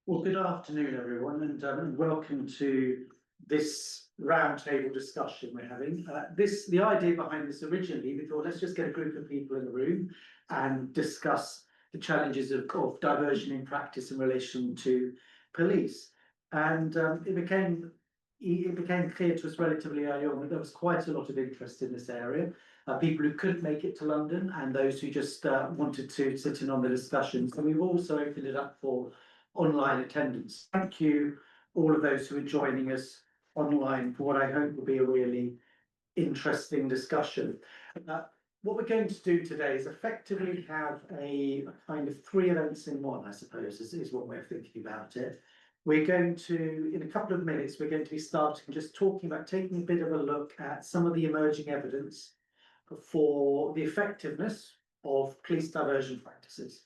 Well, good afternoon, everyone, and welcome to this roundtable discussion we're having. The idea behind this originally, we thought let's just get a group of people in the room and discuss the challenges of diversion in practice in relation to police. And it became clear to us relatively early on that there was quite a lot of interest in this area. People who couldn't make it to London and those who just wanted to sit in on the discussions. And we've also opened it up for online attendance. Thank you, all of those who are joining us online for what I hope will be a really interesting discussion. What we're going to do today is effectively have a kind of three events in one, I suppose, is one way of thinking about it. We're going to, in a couple of minutes, we're going to be starting just talking about taking a bit of a look at some of the emerging evidence for the effectiveness of police diversion practices.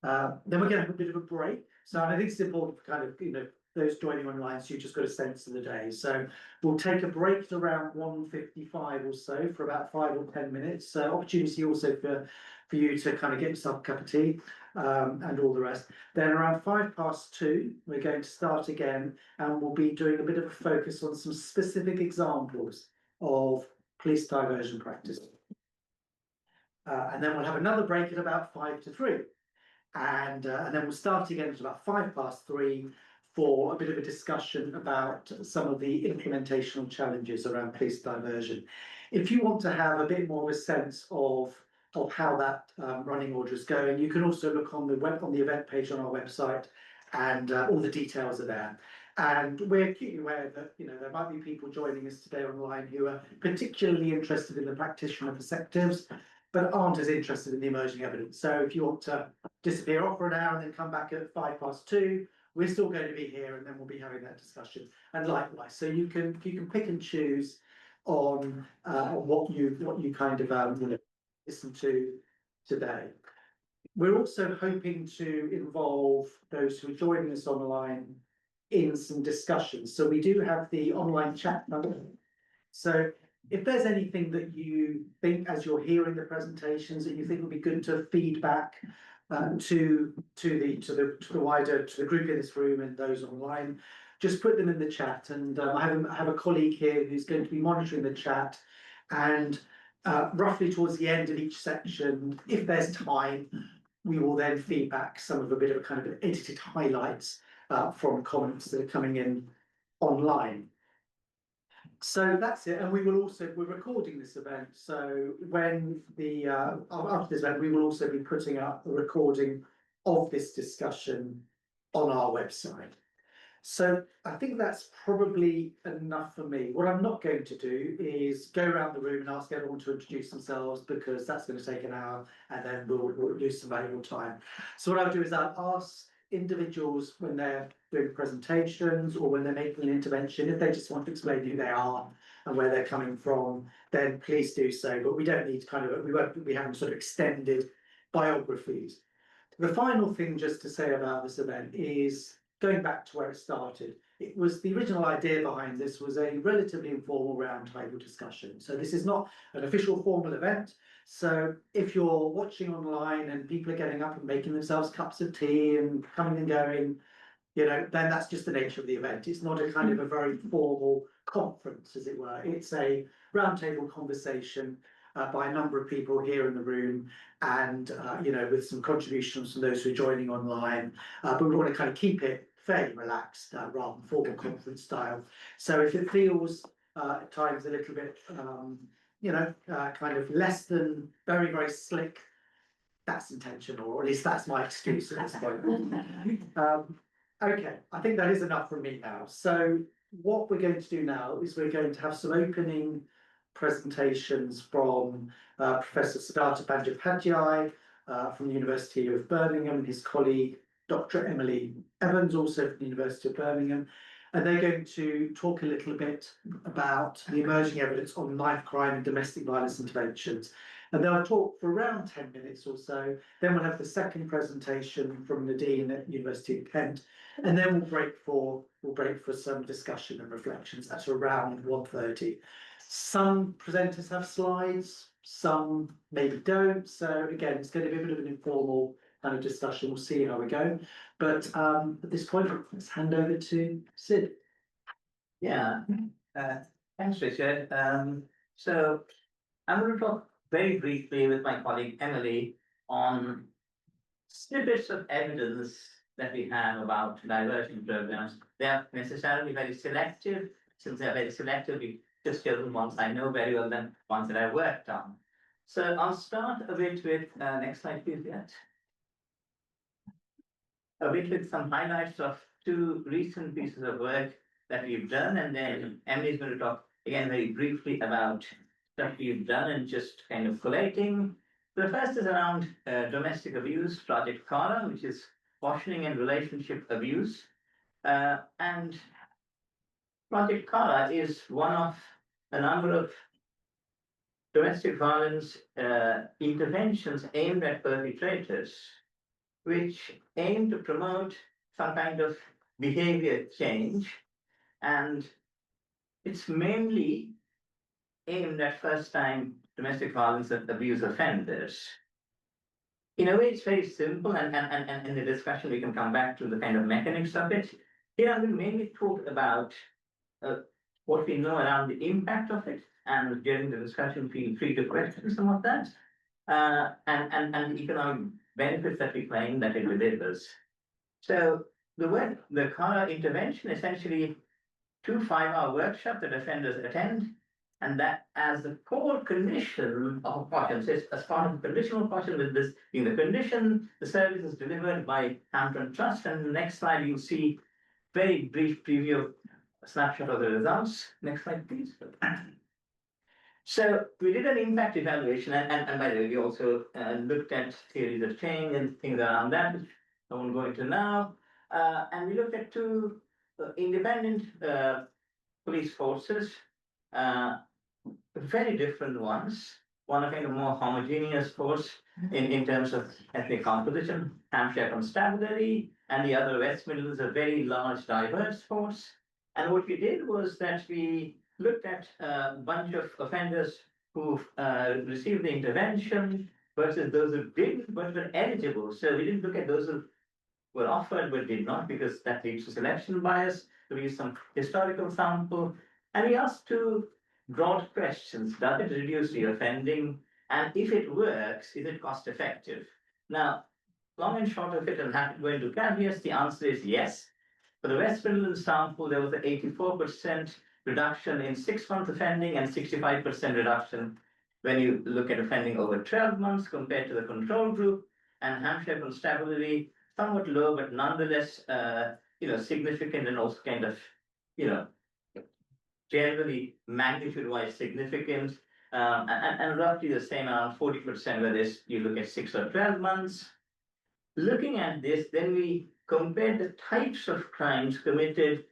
Then we're going to have a bit of a break. So I think it's important for kind of, those joining online, so you've just got a sense of the day. So we'll take a break at around 1:55 or so for about 5 or 10 minutes. So opportunity also for you to kind of get yourself a cup of tea and all the rest. Then around 2:05, we're going to start again, and we'll be doing a bit of a focus on some specific examples of police diversion practice. And then we'll have another break at about 2:55. And then we'll start again at about 3:05 for a bit of a discussion about some of the implementational challenges around police diversion. If you want to have a bit more of a sense of how that running order is going, you can also look on the event page on our website, and all the details are there. And we're acutely aware that there might be people joining us today online who are particularly interested in the practitioner perspectives, but aren't as interested in the emerging evidence. So if you want to disappear off for an hour and then come back at 2:05, we're still going to be here, and then we'll be having that discussion. And likewise, so you can pick and choose on what you kind of listen to today. We're also hoping to involve those who are joining us online in some discussions. So we do have the online chat number. So if there's anything that you think as you're hearing the presentations that you think would be good to feedback to the group in this room and those online, just put them in the chat. And I have a colleague here who's going to be monitoring the chat, and roughly towards the end of each section, if there's time, we will then feedback some of a bit of a kind of edited highlights from comments that are coming in online. So that's it, and we're recording this event. So when after this event, we will also be putting up a recording of this discussion on our website. So I think that's probably enough for me. What I'm not going to do is go around the room and ask everyone to introduce themselves, because that's going to take an hour, and then we'll lose some valuable time. So what I'll do is I'll ask individuals when they're doing presentations or when they're making an intervention, if they just want to explain who they are and where they're coming from, then please do so. But we don't need we haven't sort of extended biographies. The final thing just to say about this event is going back to where it started. It was the original idea behind this was a relatively informal roundtable discussion. So this is not an official formal event. So if you're watching online and people are getting up and making themselves cups of tea and coming and going, then that's just the nature of the event. It's not a kind of a very formal conference, as it were. It's a roundtable conversation by a number of people here in the room, and with some contributions from those who are joining online. But we want to kind of keep it fairly relaxed rather than formal conference style. So if it feels at times a little bit, kind of less than very, very slick, that's intentional, or at least that's my excuse at this point. Okay, I think that is enough from me now. So what we're going to do now is we're going to have some opening presentations from Professor Siddhartha Bandyopadhyay from the University of Birmingham, and his colleague Dr. Emily Evans, also from the University of Birmingham. And they're going to talk a little bit about the emerging evidence on knife crime and domestic violence interventions. And they'll talk for around 10 minutes or so. Then we'll have the second presentation from Nadine at University of Kent. And then we'll break for some discussion and reflections. That's around 1:30. Some presenters have slides, some maybe don't. So again, it's going to be a bit of an informal kind of discussion. We'll see how we go. But at this point, let's hand over to Sid. Yeah, thanks, Richard. So I'm going to talk very briefly with my colleague Emily on snippets of evidence that we have about diversion programs. They are necessarily very selective. Since they're very selective, we just chosen ones I know very well than ones that I worked on. So I'll start a bit with, next slide please, yet. A bit with some highlights of two recent pieces of work that we've done, and then Emily's going to talk again very briefly about stuff we've done and just kind of collating. The first is around domestic abuse, Project Kara, which is questioning and relationship abuse. And Project Kara is one of a number of domestic violence interventions aimed at perpetrators, which aim to promote some kind of behavior change. And it's mainly aimed at first-time domestic violence and abuse offenders. In a way, it's very simple, and in the discussion, we can come back to the kind of mechanics of it. Here, I will mainly talk about what we know around the impact of it, and during the discussion, feel free to question some of that, and the economic benefits that we claim that it delivers. So the Kara intervention, essentially 2 5-hour workshops that offenders attend, and that as the core condition of caution. So as part of the conditional caution, with this being the condition, the service is delivered by Hampton Trust. And the next slide, you'll see very brief preview, a snapshot of the results. Next slide, please. So we did an impact evaluation, and by the way, we also looked at theories of change and things around that, which I won't go into now. And we looked at 2 independent police forces, very different ones. One a kind of more homogeneous force in terms of ethnic composition, Hampshire Constabulary, and the other West Midlands, a very large, diverse force. And what we did was that we looked at a bunch of offenders who received the intervention versus those who didn't but were eligible. So we didn't look at those who were offered but did not, because that leads to selection bias. So we used some historical sample, and we asked 2 broad questions. Does it reduce reoffending? And if it works, is it cost effective? Now, long and short of it, and happy to go into caveats, the answer is yes. For the West Midlands sample, there was an 84% reduction in 6-month offending and 65% reduction when you look at offending over 12 months compared to the control group. And Hampshire Constabulary, somewhat low, but nonetheless, significant, and also kind of, generally magnitude-wise significant, and roughly the same, around 40%, whether you look at 6 or 12 months. Looking at this, then we compared the types of crimes committed,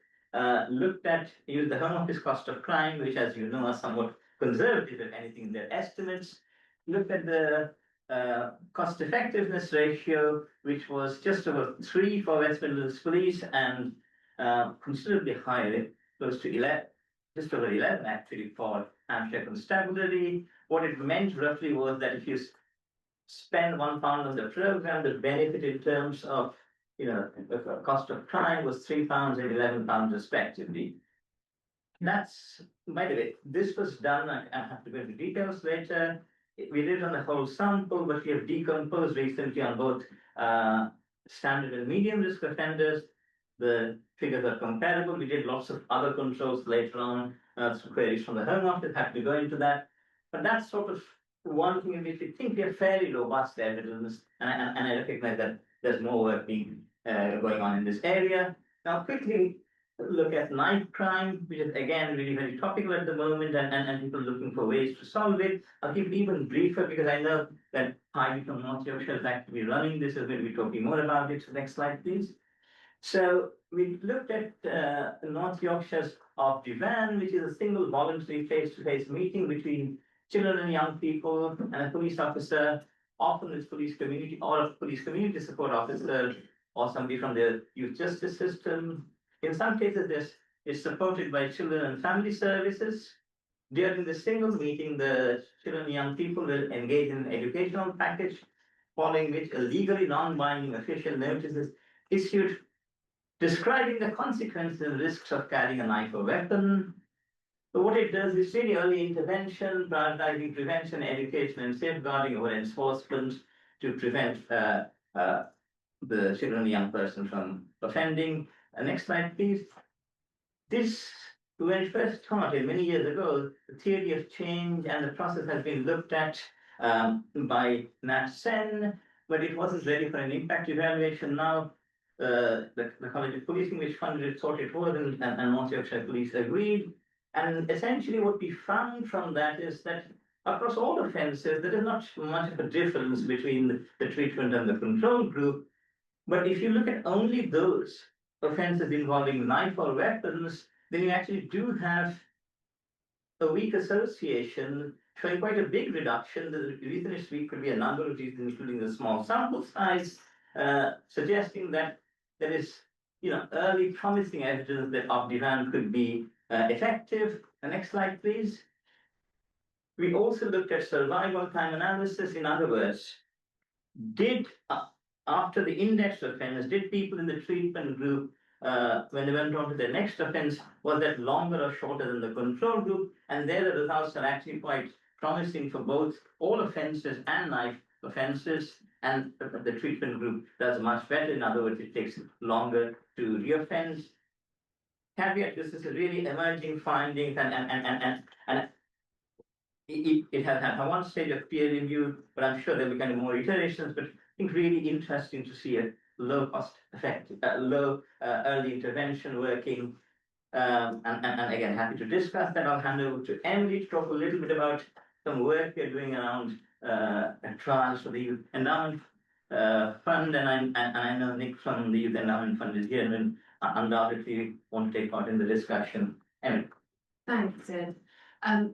looked at, used the Home Office cost of crime, which, as you know, are somewhat conservative, if anything, in their estimates. Looked at the cost effectiveness ratio, which was just over 3 for West Midlands Police, and considerably higher, close to 11, just over 11 actually for Hampshire Constabulary. What it meant roughly was that if you spend £1 on the program, the benefit in terms of the cost of crime was £3 and £11 respectively. That's, by the way, this was done, I have to go into details later. We did on the whole sample, but we have decomposed recently on both standard and medium risk offenders. The figures are comparable. We did lots of other controls later on, some queries from the Home Office, have to go into that. But that's sort of one thing in which we think we have fairly robust evidence, and I recognize that there's more work being going on in this area. Now, quickly look at knife crime, which is again really very topical at the moment, and people looking for ways to solve it. I'll keep it even briefer because I know that Heidi from North Yorkshire is actually running this, is going to be talking more about it. So next slide, please. So we looked at North Yorkshire's of Divan, which is a single voluntary face-to-face meeting between children and young people and a police officer, often with police community or a police community support officer or somebody from the youth justice system. In some cases, this is supported by children and family services. During the single meeting, the children and young people will engage in an educational package following which a legally non-binding official notice is issued describing the consequences and risks of carrying a knife or weapon. So what it does is really early intervention, prioritizing prevention, education, and safeguarding over enforcement to prevent the children and young person from offending. Next slide, please. This, when it first started many years ago, the theory of change and the process has been looked at by Nat Sen, but it wasn't ready for an impact evaluation. Now, the College of Policing, which funded it, thought it was, and North Yorkshire Police agreed. And essentially what we found from that is that across all offences, there is not much of a difference between the treatment and the control group. But if you look at only those offences involving knife or weapons, then you actually do have a weak association showing quite a big reduction. The reason is weak could be a number of reasons, including the small sample size, suggesting that there is early promising evidence that Divan could be effective. The next slide, please. We also looked at survival time analysis. In other words, did after the index offence, did people in the treatment group, when they went on to their next offence, was that longer or shorter than the control group? And there the results are actually quite promising for both all offences and knife offences, and the treatment group does much better. In other words, it takes longer to reoffend. Caveat, this is a really emerging findings, and it has had one stage of peer review, but I'm sure there'll be kind of more iterations. But I think really interesting to see a low cost effect, low early intervention working. And again, happy to discuss that. I'll hand over to Emily to talk a little bit about some work we're doing around trials for the Youth Endowment Fund, and I know Nick from the Youth Endowment Fund is here and undoubtedly want to take part in the discussion. Emily. Thanks, Sid.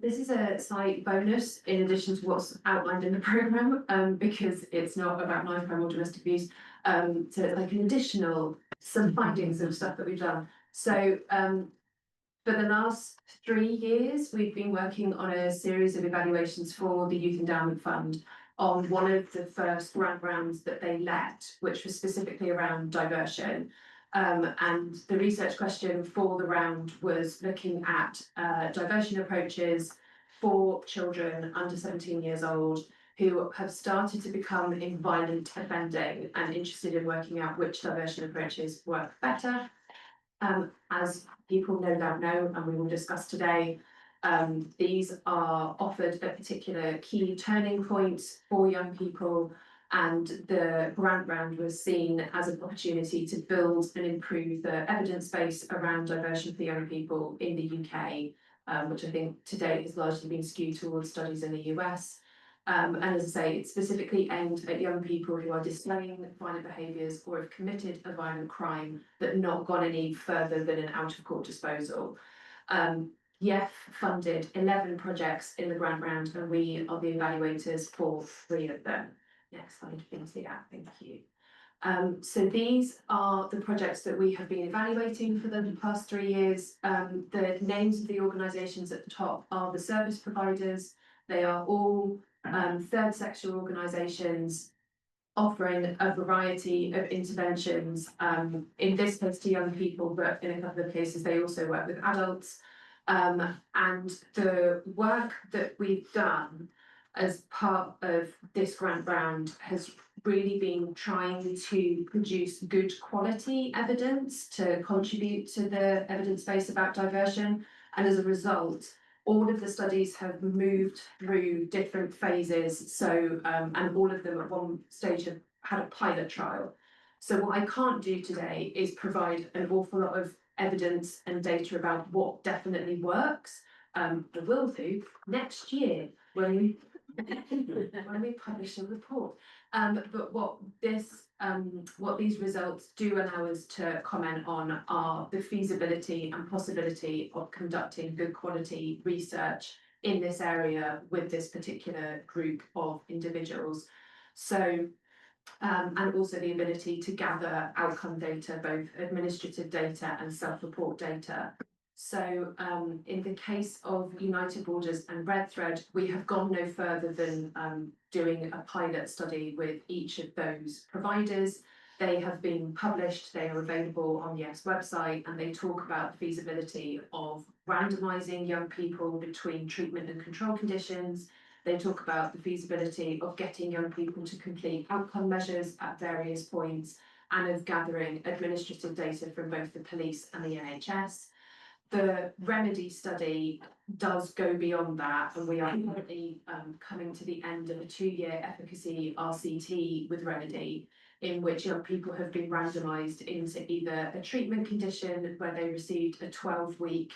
This is a slight bonus in addition to what's outlined in the programme, because it's not about knife crime or domestic abuse. So it's like an additional, some findings of stuff that we've done. So for the last 3 years, we've been working on a series of evaluations for the Youth Endowment Fund on one of the first grant rounds that they let, which was specifically around diversion. And the research question for the round was looking at diversion approaches for children under 17 years old who have started to become in violent offending, and interested in working out which diversion approaches work better. As people no doubt know, and we will discuss today, these are offered at particular key turning points for young people, and the grant round was seen as an opportunity to build and improve the evidence base around diversion for young people in the UK, which I think to date has largely been skewed towards studies in the US. And as I say, it's specifically aimed at young people who are displaying violent behaviours or have committed a violent crime but not gone any further than an out-of-court disposal. YEF funded 11 projects in the grant round, and we are the evaluators for 3 of them. Next slide, please. Yeah, thank you. So these are the projects that we have been evaluating for the past 3 years. The names of the organisations at the top are the service providers. They are all third sector organisations offering a variety of interventions, in this case to young people, but in a couple of cases they also work with adults. And the work that we've done as part of this grant round has really been trying to produce good quality evidence to contribute to the evidence base about diversion. And as a result, all of the studies have moved through different phases. So, and all of them at one stage have had a pilot trial. So what I can't do today is provide an awful lot of evidence and data about what definitely works. I will do next year when we publish a report. But what these results do allow us to comment on are the feasibility and possibility of conducting good quality research in this area with this particular group of individuals. So, and also the ability to gather outcome data, both administrative data and self-report data. So in the case of United Borders and Red Thread, we have gone no further than doing a pilot study with each of those providers. They have been published, they are available on the Yes website, and they talk about the feasibility of randomising young people between treatment and control conditions. They talk about the feasibility of getting young people to complete outcome measures at various points and of gathering administrative data from both the police and the NHS. The remedy study does go beyond that, and we are currently coming to the end of a 2-year efficacy RCT with remedy, in which young people have been randomised into either a treatment condition where they received a 12-week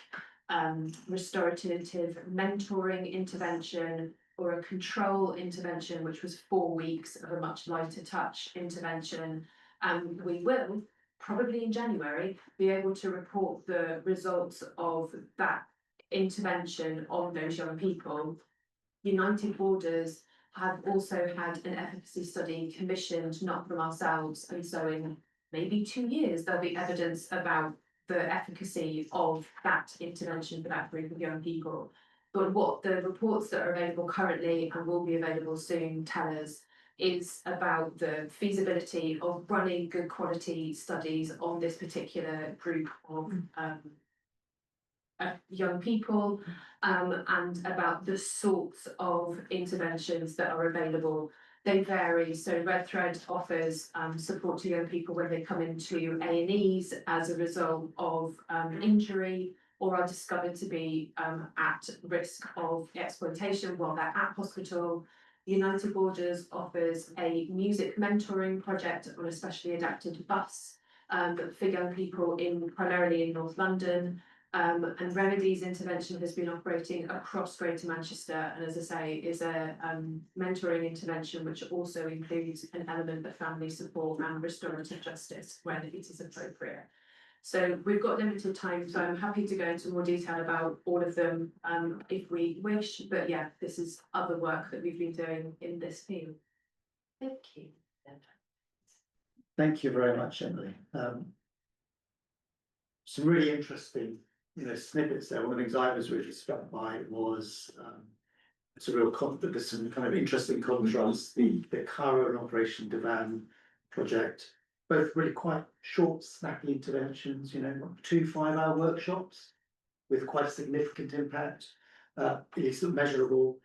restorative mentoring intervention, or a control intervention, which was 4 weeks of a much lighter touch intervention. And we will, probably in January, be able to report the results of that intervention on those young people. United Borders have also had an efficacy study commissioned, not from ourselves, and so in maybe 2 years there'll be evidence about the efficacy of that intervention for that group of young people. But what the reports that are available currently and will be available soon tell us is about the feasibility of running good quality studies on this particular group of young people, and about the sorts of interventions that are available. They vary. So Red Thread offers support to young people when they come into A&Es as a result of injury, or are discovered to be at risk of exploitation while they're at hospital. United Borders offers a music mentoring project on a specially adapted bus for young people primarily in North London. And Remedy's intervention has been operating across Greater Manchester, and as I say, is a mentoring intervention which also includes an element of family support and restorative justice when it is appropriate. So we've got limited time, so I'm happy to go into more detail about all of them if we wish, but yeah, this is other work that we've been doing in this field. Thank you. Thank you very much, Emily. Some really interesting, snippets there. One of the things I was really struck by was it's a real there's some kind of interesting contrast. The Cara and Operation Divan project, both really quite short, snappy interventions. 2 5-hour workshops with quite a significant impact. It's measurable.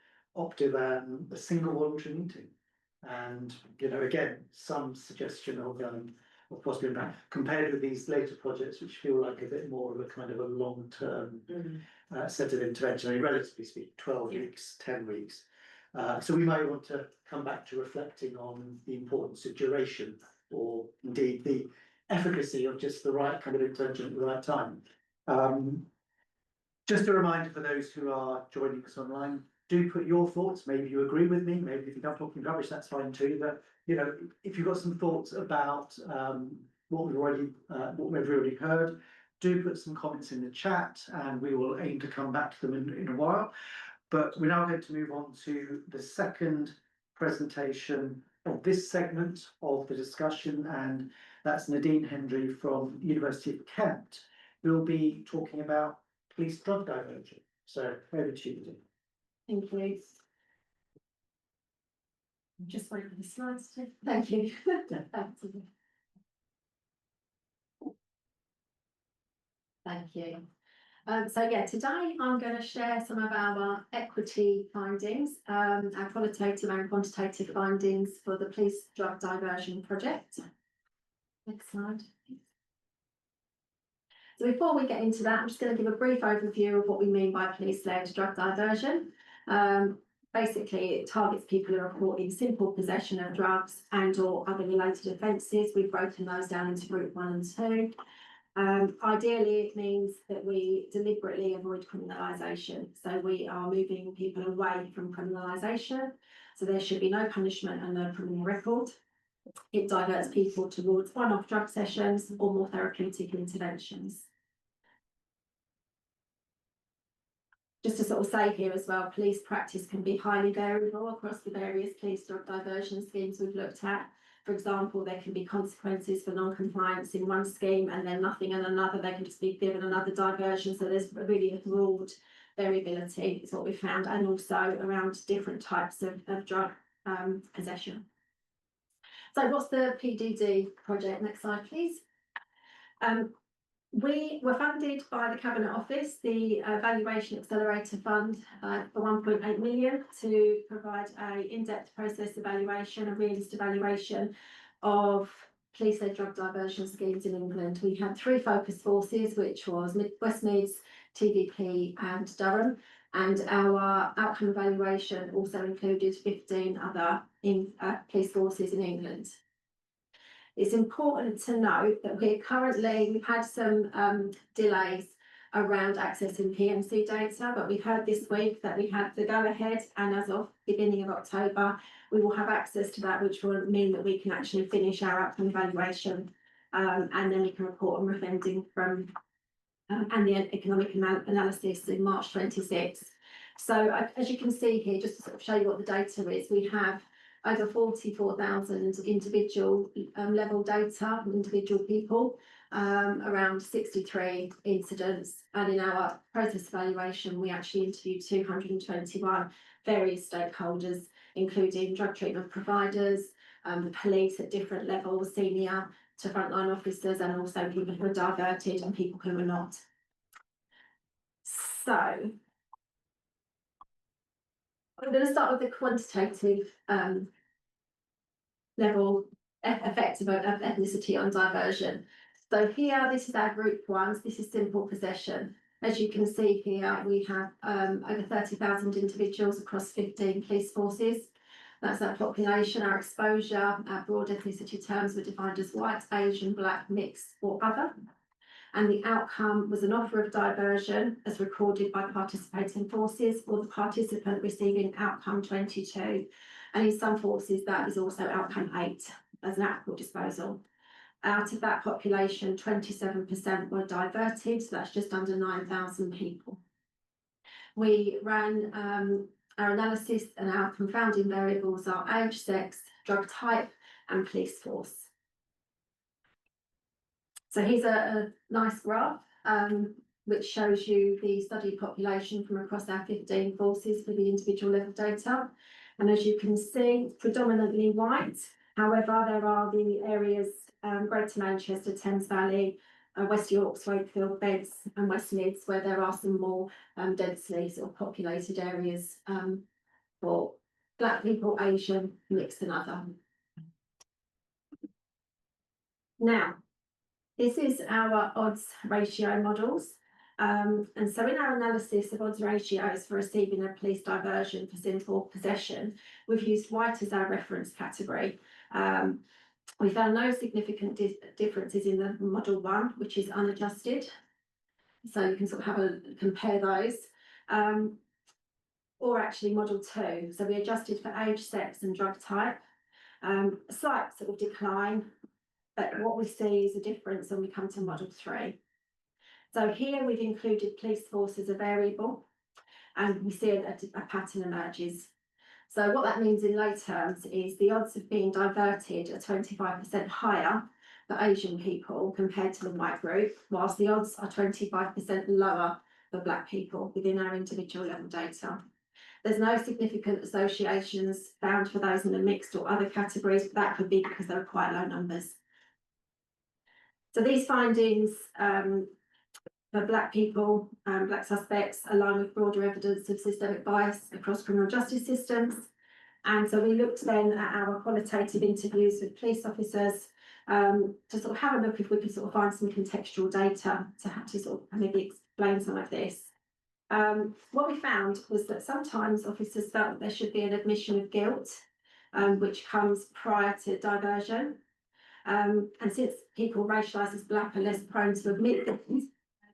Divan, a single voluntary meeting, and again, some suggestion of possibly impact compared with these later projects, which feel like a bit more of a kind of a long-term set of intervention. I mean, relatively speaking, 12 weeks, 10 weeks. So we might want to come back to reflecting on the importance of duration, or indeed the efficacy of just the right kind of intervention at the right time. Just a reminder for those who are joining us online, do put your thoughts. Maybe you agree with me, maybe if you think I'm talking rubbish, that's fine too. But if you've got some thoughts about what we've already heard, do put some comments in the chat, and we will aim to come back to them in a while. But we're now going to move on to the second presentation of this segment of the discussion, and that's Nadine Hendrie from University of Kent, who will be talking about police drug diversion. So over to you, Nadine. Thank you. I'm just waiting for the slides to. Thank you. Thank you. So yeah, today I'm going to share some of our equity findings, our qualitative and quantitative findings for the police drug diversion project. Next slide. So before we get into that, I'm just going to give a brief overview of what we mean by police-led drug diversion. Basically, it targets people who are caught in simple possession of drugs and or other related offences. We've broken those down into group 1 and 2. Ideally, it means that we deliberately avoid criminalisation. So we are moving people away from criminalisation. So there should be no punishment and no criminal record. It diverts people towards one-off drug sessions or more therapeutic interventions. Just to sort of say here as well, police practice can be highly variable across the various police drug diversion schemes we've looked at. For example, there can be consequences for non-compliance in one scheme and then nothing in another. They can just be given another diversion. So there's really a broad variability is what we found, and also around different types of drug possession. So what's the PDD project? Next slide, please. We were funded by the Cabinet Office, the Valuation Accelerator Fund, for 1.8 million to provide a in-depth process evaluation, a realist evaluation of police-led drug diversion schemes in England. We had 3 focus forces, which was West Midlands, TVP and Durham, and our outcome evaluation also included 15 other police forces in England. It's important to note that we've had some delays around accessing PMC data, but we heard this week that we had the go-ahead, and as of beginning of October, we will have access to that, which will mean that we can actually finish our outcome evaluation, and then we can report on referendum from and the economic analysis in March 26. So as you can see here, just to sort of show you what the data is, we have over 44,000 individual level data, individual people, around 63 incidents. And in our process evaluation, we actually interviewed 221 various stakeholders, including drug treatment providers, the police at different levels, senior to frontline officers, and also people who are diverted and people who are not. So I'm going to start with the quantitative level effect of ethnicity on diversion. So here, this is our group ones. This is simple possession. As you can see here, we have over 30,000 individuals across 15 police forces. That's our population, our exposure. Our broad ethnicity terms were defined as white, Asian, black, mixed, or other. And the outcome was an offer of diversion as recorded by participating forces, or the participant receiving outcome 22. And in some forces, that is also outcome 8 as an alcohol disposal. Out of that population, 27% were diverted, so that's just under 9,000 people. We ran our analysis, and our confounding variables are age, sex, drug type, and police force. So here's a nice graph which shows you the studied population from across our 15 forces for the individual level data. And as you can see, predominantly white. However, there are the areas Greater Manchester, Thames Valley, West York, Wakefield, Beds and West Mids, where there are some more densely sort of populated areas for black people, Asian, mixed and other. Now, this is our odds ratio models. And so in our analysis of odds ratios for receiving a police diversion for simple possession, we've used white as our reference category. We found no significant differences in the model 1, which is unadjusted. So you can sort of have a compare those. Or actually model 2. So we adjusted for age, sex and drug type. A slight sort of decline, but what we see is a difference when we come to model 3. So here we've included police force as a variable, and we see a pattern emerges. So what that means in lay terms is the odds of being diverted are 25% higher for Asian people compared to the white group, whilst the odds are 25% lower for black people within our individual level data. There's no significant associations found for those in the mixed or other categories, but that could be because there are quite low numbers. So these findings for black people, black suspects, align with broader evidence of systemic bias across criminal justice systems. And so we looked then at our qualitative interviews with police officers to sort of have a look if we could sort of find some contextual data to have to sort of maybe explain some of this. What we found was that sometimes officers felt that there should be an admission of guilt, which comes prior to diversion. And since people racialised as black are less prone to admit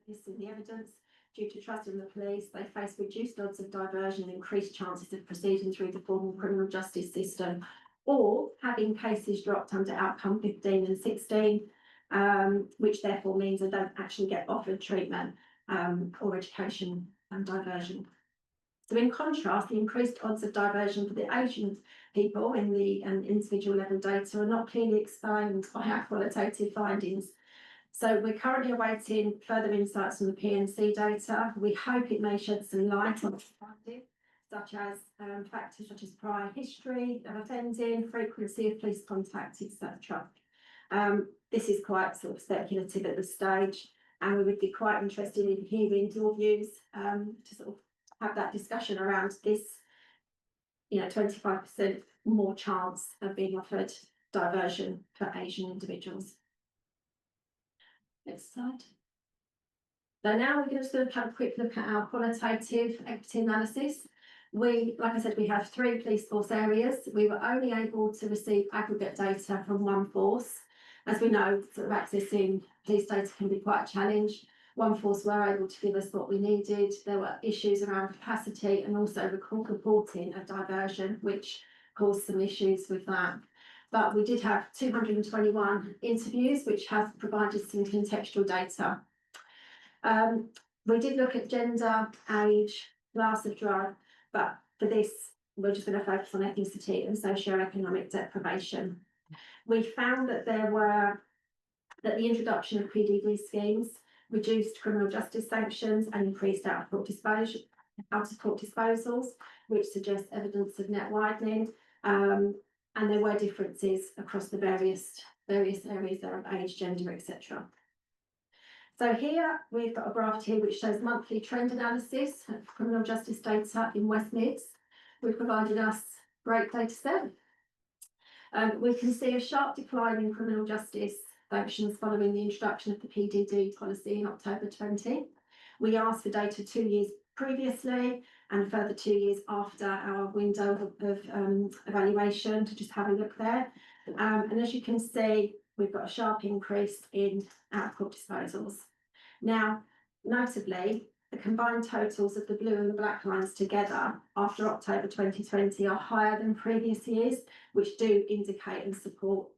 this in the evidence, due to trust in the police, they face reduced odds of diversion and increased chances of proceeding through the formal criminal justice system, or having cases dropped under outcome 15 and 16, which therefore means they don't actually get offered treatment or education and diversion. So in contrast, the increased odds of diversion for the Asian people in the individual level data are not clearly explained by our qualitative findings. So we're currently awaiting further insights from the PNC data. We hope it may shed some light on findings, such as factors such as prior history of offending, frequency of police contact, etc. This is quite sort of speculative at this stage, and we would be quite interested in hearing your views to sort of have that discussion around this, 25% more chance of being offered diversion for Asian individuals. Next slide. So now we're going to have a quick look at our qualitative equity analysis. Like I said, we have 3 police force areas. We were only able to receive aggregate data from 1 force. As we know, sort of accessing police data can be quite a challenge. 1 force were able to give us what we needed. There were issues around capacity and also reporting of diversion, which caused some issues with that. But we did have 221 interviews, which have provided some contextual data. We did look at gender, age, class of drug, but for this, we're just going to focus on ethnicity and socio-economic deprivation. We found that the introduction of PDD schemes reduced criminal justice sanctions and increased out-of-court disposals, which suggests evidence of net widening. And there were differences across the various areas there of age, gender, etc. So here we've got a graph here which shows monthly trend analysis of criminal justice data in West Mids. We've provided us great data set. We can see a sharp decline in criminal justice sanctions following the introduction of the PDD policy in October 20. We asked for data 2 years previously and further 2 years after our window of evaluation to just have a look there. And as you can see, we've got a sharp increase in out-of-court disposals. Now, notably, the combined totals of the blue and the black lines together after October 2020 are higher than previous years, which do indicate and support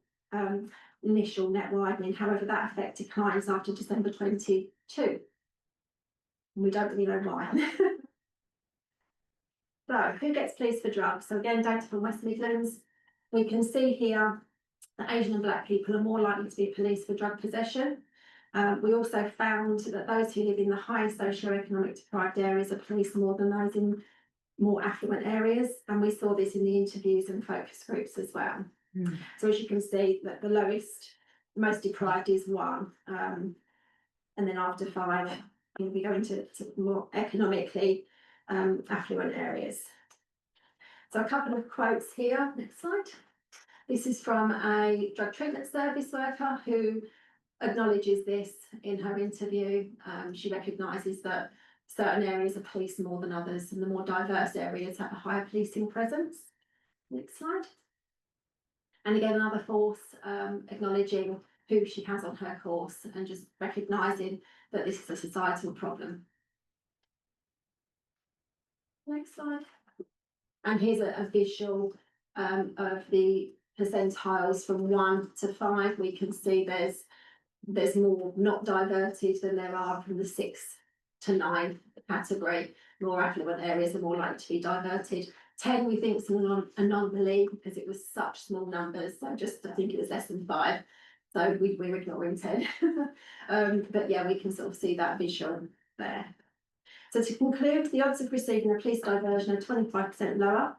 initial net widening. However, that effect declines after December 22. We don't really know why. So, who gets policed for drugs? So again, data from West Midlands. We can see here that Asian and Black people are more likely to be policed for drug possession. We also found that those who live in the highest socio-economic deprived areas are policed more than those in more affluent areas, and we saw this in the interviews and focus groups as well. So as you can see, that the lowest, most deprived is 1, and then after 5, we go into more economically affluent areas. So a couple of quotes here. Next slide. This is from a drug treatment service worker who acknowledges this in her interview. She recognises that certain areas are policed more than others, and the more diverse areas have a higher policing presence. Next slide. And again, another force acknowledging who she has on her course and just recognising that this is a societal problem. Next slide. And here's a visual of the percentiles from 1 to 5. We can see there's more not diverted than there are from the 6 to 9 category. More affluent areas are more likely to be diverted. 10 we think is an anomaly because it was such small numbers. So I think it was less than 5. So we're ignoring 10. But yeah, we can sort of see that visual there. So to conclude, the odds of receiving a police diversion are 25% lower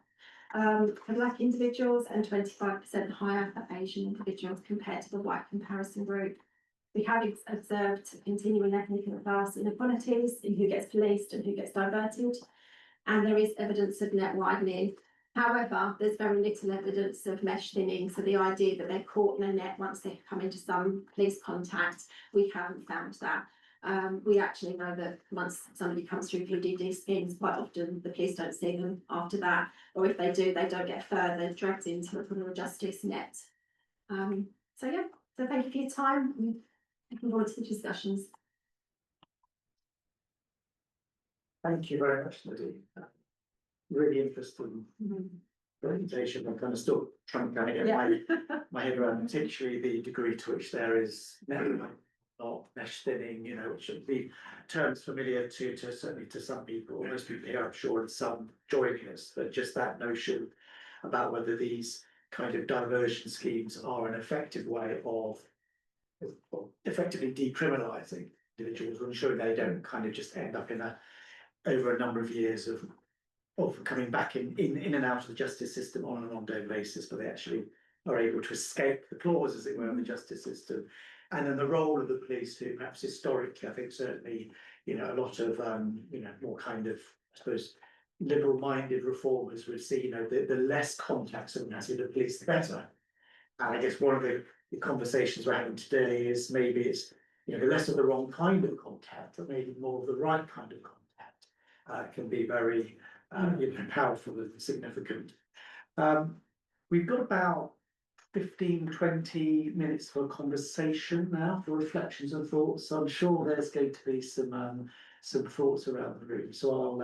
for Black individuals and 25% higher for Asian individuals compared to the white comparison group. We have observed continuing ethnic and class inequalities in who gets policed and who gets diverted, and there is evidence of net widening. However, there's very little evidence of mesh thinning, so the idea that they're caught in a net once they come into some police contact, we haven't found that. We actually know that once somebody comes through PDD schemes, quite often the police don't see them after that, or if they do, they don't get further dragged into a criminal justice net. So thank you for your time. I'm looking forward to the discussions. Thank you very much, Nadine. Really interesting presentation. I'm kind of still trying to get my head around, particularly the degree to which there is network not mesh thinning, which should be terms familiar to certainly to some people, most people here, I'm sure, and some joining us, but just that notion about whether these kind of diversion schemes are an effective way of effectively decriminalising individuals, and ensuring they don't kind of just end up in over a number of years of coming back in and out of the justice system on an ongoing basis, but they actually are able to escape the claws, as it were, of the justice system. And then the role of the police, who perhaps historically, I think certainly, a lot of, more kind of, I suppose, liberal-minded reformers would see, the less contact someone has with the police, the better. And I guess one of the conversations we're having today is maybe it's, less of the wrong kind of contact, but maybe more of the right kind of contact can be very powerful and significant. We've got about 15-20 minutes for a conversation now, for reflections and thoughts. So I'm sure there's going to be some thoughts around the room. So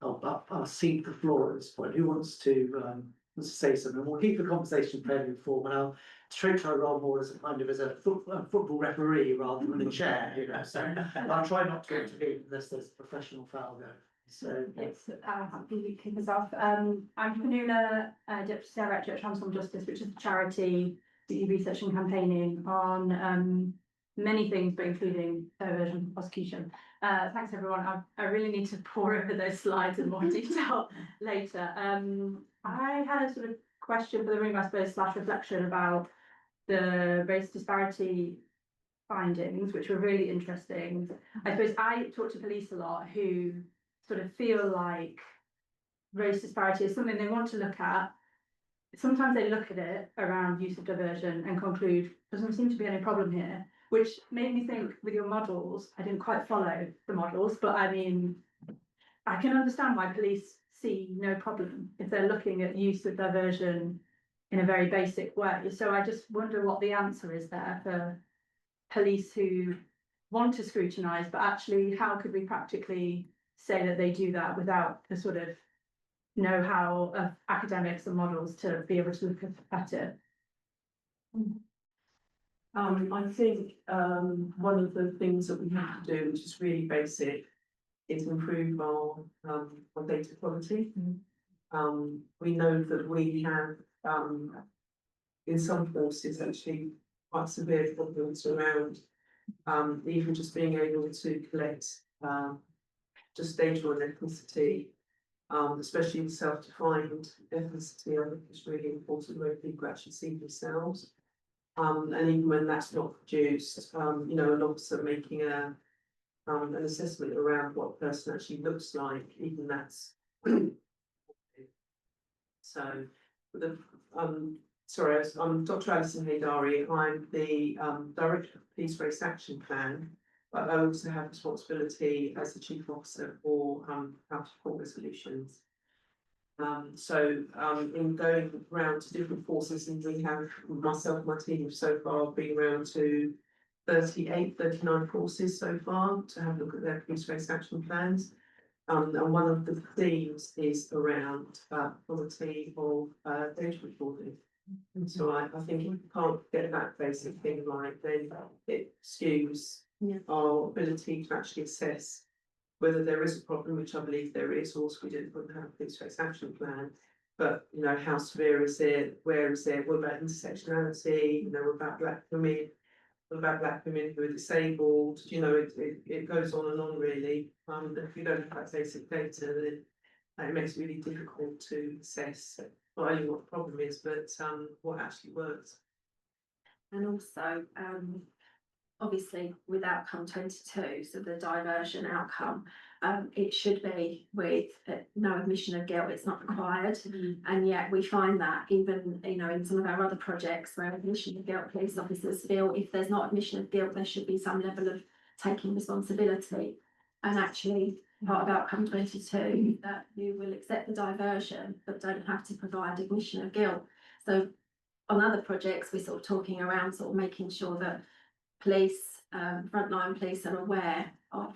I'll cede the floor at this point. Who wants to say something? We'll keep the conversation fairly informal. I'll try role more as a football referee rather than a chair. So I'll try not to intervene unless there's a professional foul go. So yes, happy to kick us off. I'm Fanula, Deputy Director at Transform Justice, which is a charity that do research and campaigning on many things, but including diversion and prosecution. Thanks everyone. I really need to pour over those slides in more detail later. I had a sort of question for the room, I suppose, / reflection about the race disparity findings, which were really interesting. I suppose I talk to police a lot who sort of feel like race disparity is something they want to look at. Sometimes they look at it around use of diversion and conclude doesn't seem to be any problem here, which made me think with your models, I didn't quite follow the models, but I mean, I can understand why police see no problem if they're looking at use of diversion in a very basic way. So I just wonder what the answer is there for police who want to scrutinise, but actually how could we practically say that they do that without the sort of know-how of academics and models to be able to look at it? I think one of the things that we have to do, which is really basic, is improve our data quality. We know that we have in some forces actually quite severe problems around even just being able to collect just data on ethnicity, especially in self-defined ethnicity. I think it's really important where people actually see themselves. And even when that's not produced, an officer making an assessment around what a person actually looks like, even that's so. I'm Dr. Alison Heydari. I'm the Director of Police Race Action Plan, but I also have responsibility as the Chief Officer for how to court resolutions. In going around to different forces, and we have, myself and my team have so far been around to 39 forces so far to have a look at their police race action plans. And one of the themes is around quality of data recording. So I think if you can't get that basic thing right, then it skews our ability to actually assess whether there is a problem, which I believe there is, or we didn't have a police race action plan. But how severe is it? Where is it? What about intersectionality? What about black women? What about black women who are disabled? It goes on and on really. If you don't have that basic data, then it makes it really difficult to assess not only what the problem is, but what actually works. And also, obviously with outcome 22, so the diversion outcome, it should be with no admission of guilt, it's not required. And yet we find that even in some of our other projects where admission of guilt, police officers feel if there's not admission of guilt, there should be some level of taking responsibility. And actually part of outcome 22 that you will accept the diversion but don't have to provide admission of guilt. So on other projects we're sort of talking around sort of making sure that police, frontline police are aware of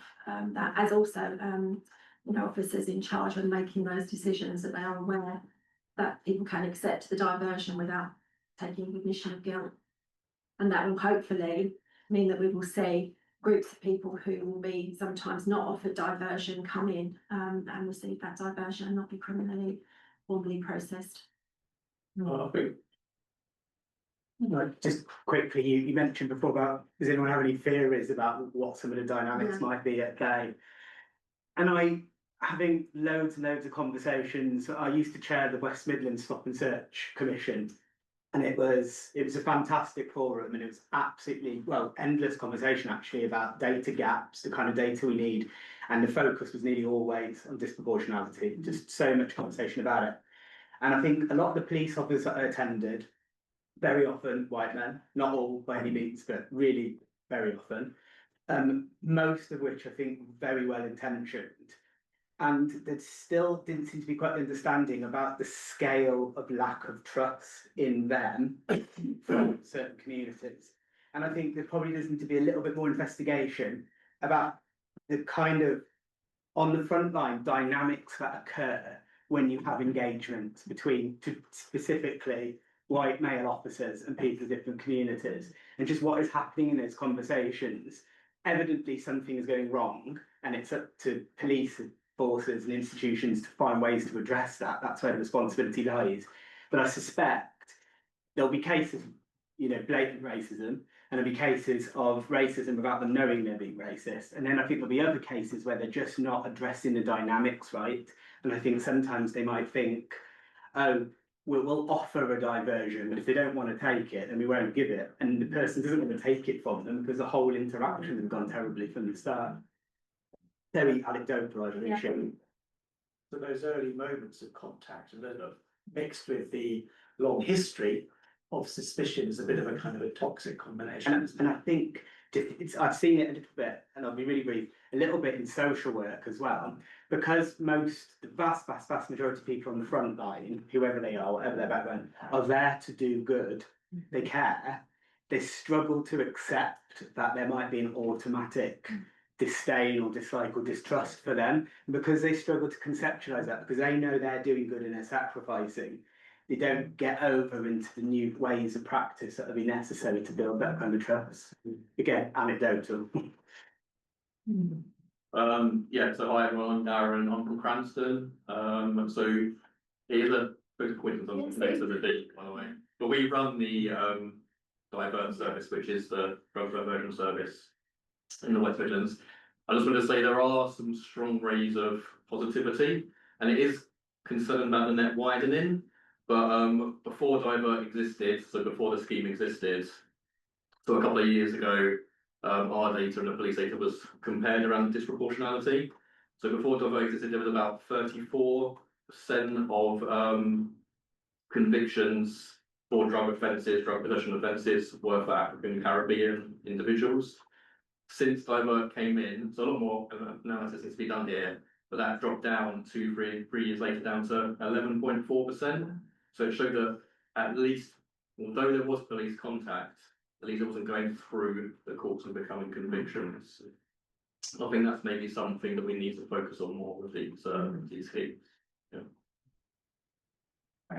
that, as also officers in charge when making those decisions, that they are aware that people can accept the diversion without taking admission of guilt. And that will hopefully mean that we will see groups of people who will be sometimes not offered diversion come in and receive that diversion and not be criminally formally processed. I think Just quickly, you mentioned before about, does anyone have any theories about what some of the dynamics Yeah. might be at play? And having loads and loads of conversations, I used to chair the West Midlands Stop and Search Commission, and it was a fantastic forum, and it was absolutely, well, endless conversation actually about data gaps, the kind of data we need, and the focus was nearly always on disproportionality, just so much conversation about it. And I think a lot of the police officers that I attended, very often white men, not all by any means, but really very often, most of which I think very well intentioned. And there still didn't seem to be quite understanding about the scale of lack of trust in them from certain communities. And I think there probably does need to be a little bit more investigation about the kind of on the front line dynamics that occur when you have engagement between specifically white male officers and people of different communities, and just what is happening in those conversations. Evidently something is going wrong, and it's up to police forces and institutions to find ways to address that. That's where the responsibility lies. But I suspect there'll be cases, blatant racism, and there'll be cases of racism without them knowing they're being racist. And then I think there'll be other cases where they're just not addressing the dynamics right. And I think sometimes they might think, oh, we'll offer a diversion, but if they don't want to take it, then we won't give it. And the person doesn't want to take it from them because the whole interaction has gone terribly from the start. Very anecdotal, I appreciate. so those early moments of contact and then mixed with the long history of suspicion is a bit of a kind of a toxic combination. And I think I've seen it a little bit, and I'll be really brief, a little bit in social work as well, because the vast majority of people on the front line, whoever they are, whatever their background, are there to do good. They care. They struggle to accept that there might be an automatic disdain or dislike or distrust for them, and because they struggle to conceptualize that, because they know they're doing good and they're sacrificing, they don't get over into the new ways of practice that will be necessary to build that kind of trust. Again, anecdotal. Yeah, so hi everyone, I'm Darren, I'm from Cranston. So here's a bit of coincidence on the next of the D, by the way. But we run the Divert service, which is the drug diversion service in the West Midlands. I just want to say there are some strong rays of positivity, and it is concerned about the net widening. But before Divert existed, so before the scheme existed, so a couple of years ago, our data and the police data was compared around disproportionality. So before Divert existed, there was about 34% of convictions for drug offences, drug possession offences were for African and Caribbean individuals. Since Divert came in, so a lot more analysis needs to be done here, but that dropped down to three years later down to 11.4%. So it showed that at least, although there was police contact, at least it wasn't going through the courts and becoming convictions. I think that's maybe something that we need to focus on more with these schemes. Yeah.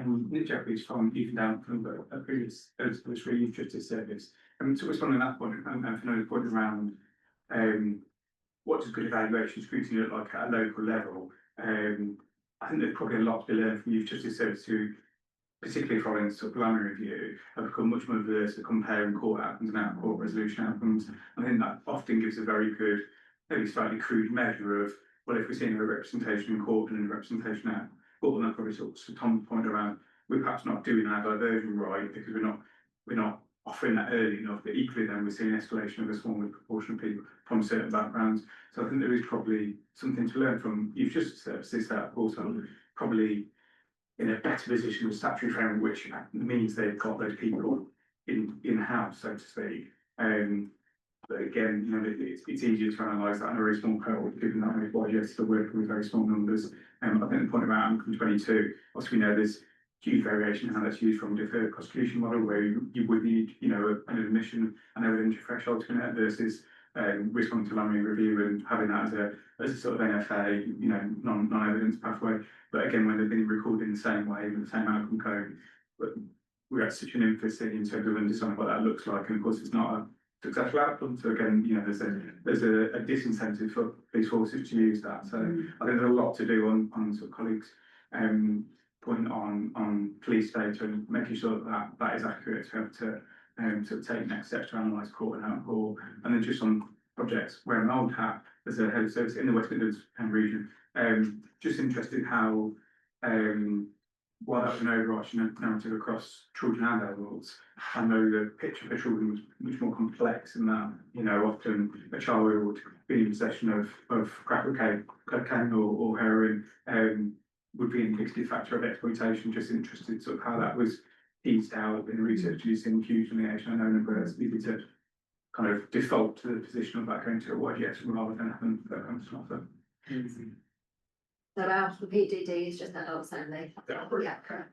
Nick Jeffries from Even Down from a previous Youth Justice Service. To respond on that point, and for another point around what does good evaluation scrutiny look like at a local level, I think there's probably a lot to be learned from Youth Justice Service who, particularly following the sort of preliminary review, have become much more averse to comparing court outcomes and out-of-court resolution outcomes. I think that often gives a very good, maybe slightly crude measure of, well, if we're seeing a representation in court and a representation out, well, then that probably sort of Tom's point around we're perhaps not doing our diversion right because we're not offering that early enough, but equally then we're seeing escalation of a smaller proportion of people from certain backgrounds. So I think there is probably something to learn from Youth Justice Services that also probably in a better position with statutory framework, which means they've got those people in-house, so to speak. But again, it's easier to analyse that in a very small cohort, given that we've got yes, still working with very small numbers. I think the point about Outcome 22, obviously we know there's huge variation in how that's used from a deferred prosecution model, where you would need, an admission and evidentiary threshold to connect versus responding to preliminary review and having that as a sort of NFA, non-evidence pathway. But again, when they've been recorded in the same way with the same outcome code, but we have such an emphasis in terms of understanding what that looks like. And of course, it's not successful outcome. So again, you know, there's a disincentive for police forces to use that. So I think there's a lot to do on sort of colleagues' point on police data and making sure that that is accurate to be able to sort of take next steps to analyse court and outcall. And then just on projects, wearing an old hat as a head of service in the West Midlands region, just interested how while that's an overarching narrative across children and adults, I know the picture for children was much more complex in that, you know, often a child would be in possession of crack cocaine or heroin, would be an indicative factor of exploitation. Just interested sort of how that was eased out in research using huge liaison. I know a number of us needed to kind of default to the position of that going to a wide yes rather than having that kind of stuff. So out the PDD is just adults only. Yeah, correct.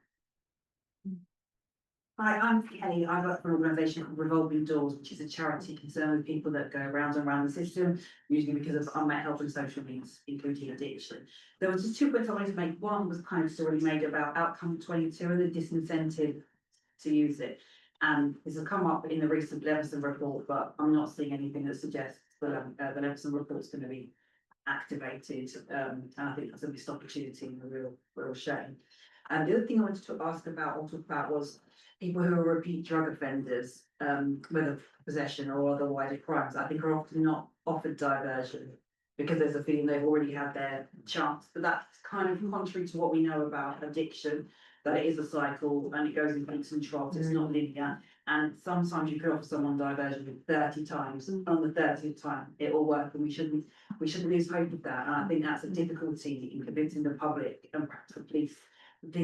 Hi, I'm Kelly. I work for an organisation called Revolving Doors, which is a charity concerned with people that go round and round the system, usually because of unmet health and social needs, including addiction. There was just 2 points I wanted to make. One was kind of already made about outcome 22 and the disincentive to use it. And this has come up in the recent Leveson report, but I'm not seeing anything that suggests the Leveson report is going to be activated. And I think that's a missed opportunity and a real shame. And the other thing I wanted to ask about or talk about was people who are repeat drug offenders, whether possession or other wider crimes, I think are often not offered diversion because there's a feeling they've already had their chance. But that's kind of contrary to what we know about addiction, that it is a cycle and it goes in peaks and troughs, it's not linear. And sometimes you could offer someone diversion 30 times, and on the 30th time it will work, and we shouldn't lose hope of that. And I think that's a difficulty in convincing the public and perhaps the police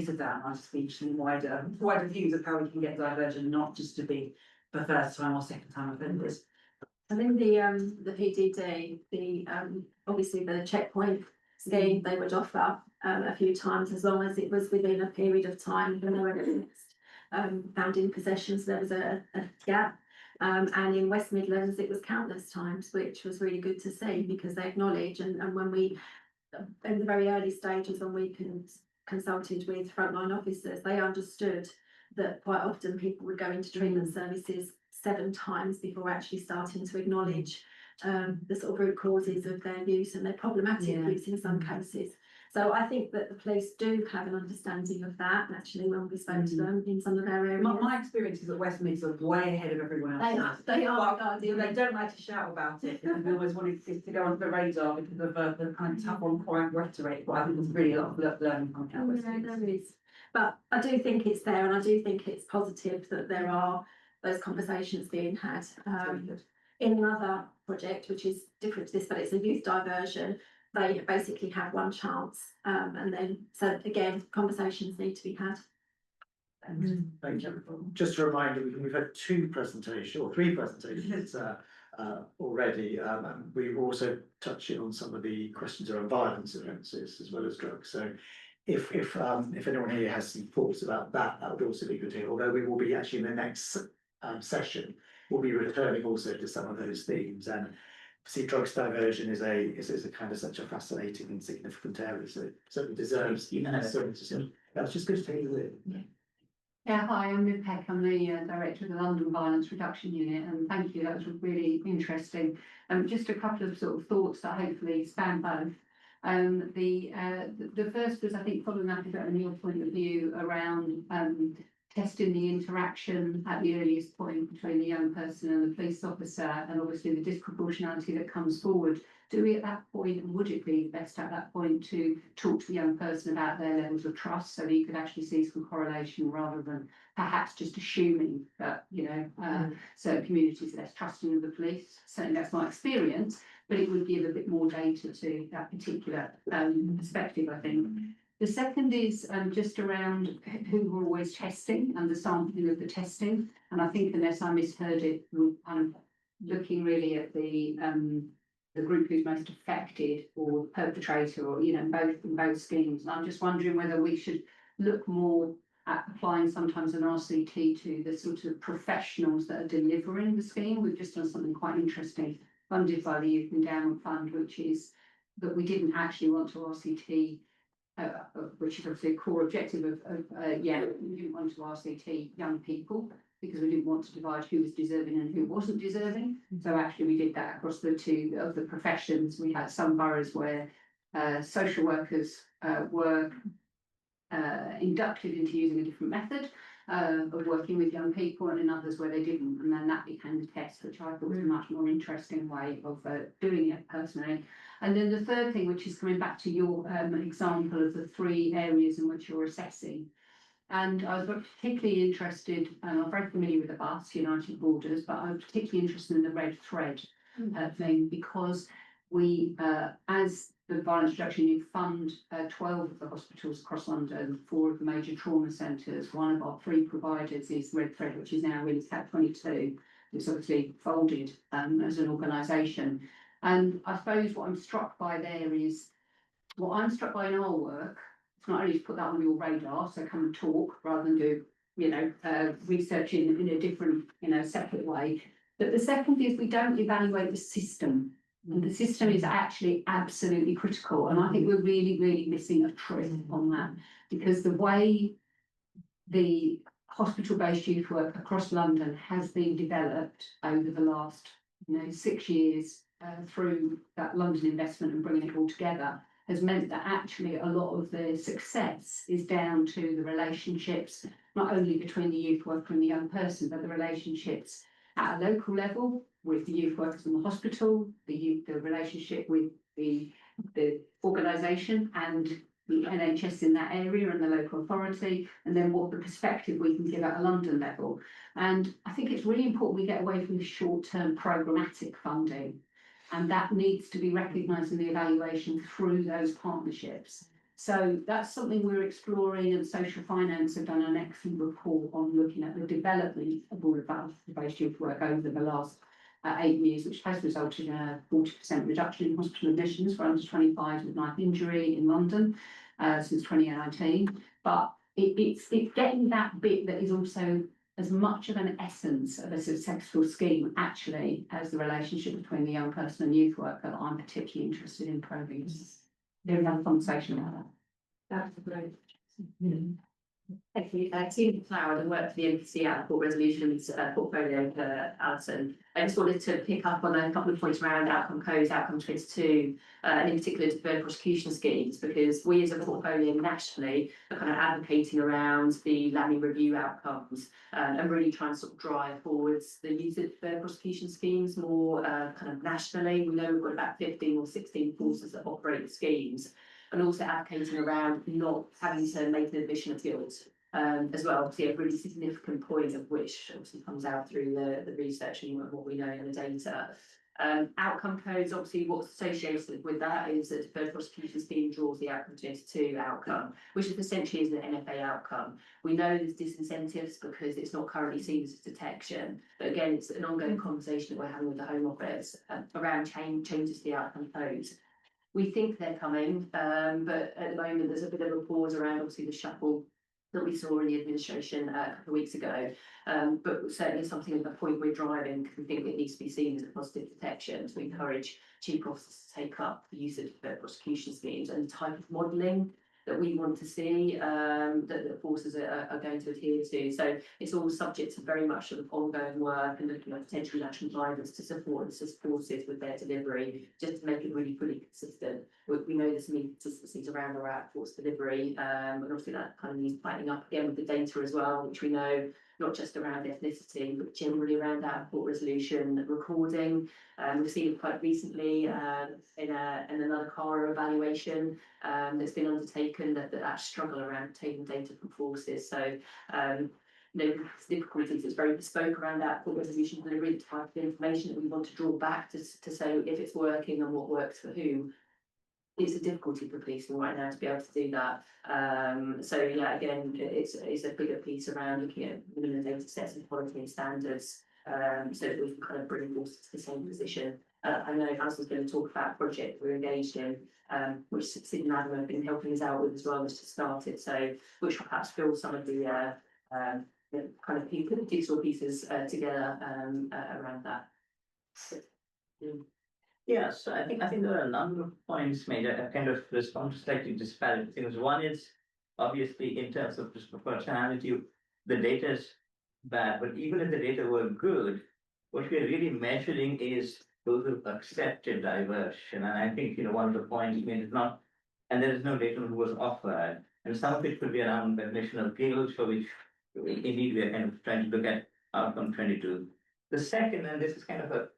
of that. And I just think wider views of how we can get diversion, not just to be for first time or second time offenders. I think the PDD, obviously the checkpoint scheme they would offer a few times as long as it was within a period of time when they were found in possession. So there was a gap. And in West Midlands it was countless times, which was really good to see because they acknowledge and when we in the very early stages when we consulted with frontline officers, they understood that quite often people would go into treatment services 7 times before actually starting to acknowledge the sort of root causes of their use and their problematic use in some cases. So I think that the police do have an understanding of that actually when we spoke to them in some of their areas. My experience is that West Mids are way ahead of everyone else. They are. But they don't like to shout about it because they always wanted this to go under the radar because of the kind of tough on crime rhetoric. But I think there's really a lot of learning from how West Mids. But I do think it's there, and I do think it's positive that there are those conversations being had. In another project, which is different to this, but it's a youth diversion, they basically have one chance. And then, so again, conversations need to be had. Thank you. Just a reminder, we've had 3 presentations already. And we've also touched on some of the questions around violence offences as well as drugs. So if anyone here has some thoughts about that, that would also be good to hear. Although we will be actually in the next session, we'll be returning also to some of those themes. And see, drugs diversion is a kind of such a fascinating and significant area, so it certainly deserves. That's just good to take you in. Yeah, hi, I'm Liv Peck. I'm the director of the London Violence Reduction Unit, and thank you. That was really interesting. Just a couple of sort of thoughts that hopefully span both. The first was, I think, following up a bit on your point of view around testing the interaction at the earliest point between the young person and the police officer, and obviously the disproportionality that comes forward. Do we at that point, and would it be best at that point to talk to the young person about their levels of trust so that you could actually see some correlation rather than perhaps just assuming that, certain communities are less trusting of the police? Certainly that's my experience, but it would give a bit more data to that particular perspective, I think. The second is just around who we're always testing and the sampling of the testing. And I think, unless I misheard it, we're kind of looking really at the group who's most affected or the perpetrator, or in both schemes. And I'm just wondering whether we should look more at applying sometimes an RCT to the sort of professionals that are delivering the scheme. We've just done something quite interesting, funded by the Youth Endowment Fund, which is that we didn't actually want to RCT. Which is obviously a core objective of we didn't want to RCT young people because we didn't want to divide who was deserving and who wasn't deserving. So actually we did that across the two of the professions. We had some boroughs where social workers were inducted into using a different method of working with young people, and in others where they didn't, and then that became the test, which I thought was a much more interesting way of doing it personally. And then the third thing, which is coming back to your example of the 3 areas in which you're assessing. And I was particularly interested, I'm very familiar with the BUS, United Borders, but I was particularly interested in the red thread thing, because we, as the Violence Reduction Unit, fund 12 of the hospitals across London, 4 of the major trauma centres. One of our 3 providers is Red Thread, which is now really CAP 22. It's obviously folded as an organisation. And I suppose what I'm struck by there is, what I'm struck by in our work, it's not only to put that on your radar, so come and talk rather than do, research in a different, separate way. But the second is we don't evaluate the system. And the system is actually absolutely critical. And I think we're really, really missing a trick on that, because the way the hospital-based youth work across London has been developed over the last, 6 years through that London investment and bringing it all together, has meant that actually a lot of the success is down to the relationships, not only between the youth worker and the young person, but the relationships at a local level with the youth workers in the hospital, the relationship with the organisation and the NHS in that area and the local authority, and then what the perspective we can give at a London level. And I think it's really important we get away from the short-term programmatic funding, and that needs to be recognised in the evaluation through those partnerships. So that's something we're exploring, and Social Finance have done an excellent report on looking at the development of all of that based youth work over the last 8 years, which has resulted in a 40% reduction in hospital admissions for under 25s with knife injury in London since 2019. But it's getting that bit that is also as much of an essence of a successful scheme actually as the relationship between the young person and youth worker that I'm particularly interested in probing. There we have a conversation about that. That's great. Thank you. Team Cloud and work for the NPCC Output Resolutions portfolio for Alison. I just wanted to pick up on a couple of points around outcome codes, outcome 22, and in particular deferred prosecution schemes, because we as a portfolio nationally are kind of advocating around the LAMI review outcomes and really trying to sort of drive forwards the use of deferred prosecution schemes more kind of nationally. We know we've got about 15 or 16 forces that operate the schemes, and also advocating around not having to make an admission of guilt as well. Obviously, a really significant point of which obviously comes out through the research and what we know in the data. Outcome codes, obviously what's associated with that is that deferred prosecution scheme draws the outcome 22 outcome, which is essentially is an NFA outcome. We know there's disincentives because it's not currently seen as a detection, but again, it's an ongoing conversation that we're having with the Home Office around changes to the outcome codes. We think they're coming, but at the moment there's a bit of a pause around obviously the shuffle that we saw in the administration a couple of weeks ago. But certainly something at the point we're driving, because we think it needs to be seen as a positive detection to encourage chief officers to take up the use of deferred prosecution schemes and the type of modelling that we want to see that the forces are going to adhere to. So it's all subject to very much sort of ongoing work and looking at potential national drivers to support the forces with their delivery, just to make it really fully consistent. We know there's some inconsistencies around our outforce delivery, and obviously that kind of needs tightening up again with the data as well, which we know not just around ethnicity, but generally around output resolution recording. We've seen it quite recently in another CARA evaluation that's been undertaken, that struggle around taking data from forces. So difficulties, it's very bespoke around output resolution delivery, the type of information that we want to draw back to say if it's working and what works for whom. It's a difficulty for policing right now to be able to do that. So yeah, again, it's a bigger piece around looking at minimum data sets and quality and standards, so that we can kind of bring forces to the same position. I know Alison's going to talk about a project we're engaged in, which Sid and Adam have been helping us out with as well as to start it. So which will perhaps fill some of the kind of jigsaw pieces together around that. So, Yes, I think there are a number of points made. I kind of respond to slightly disparate things. One is obviously in terms of disproportionality, the data is bad, but even if the data were good, what we are really measuring is those who accepted diversion. And I think, one of the points made is not, and there is no data on who was offered. And some of it could be around recognition of guilt, for which indeed we are kind of trying to look at outcome 22. The second, and this is kind of a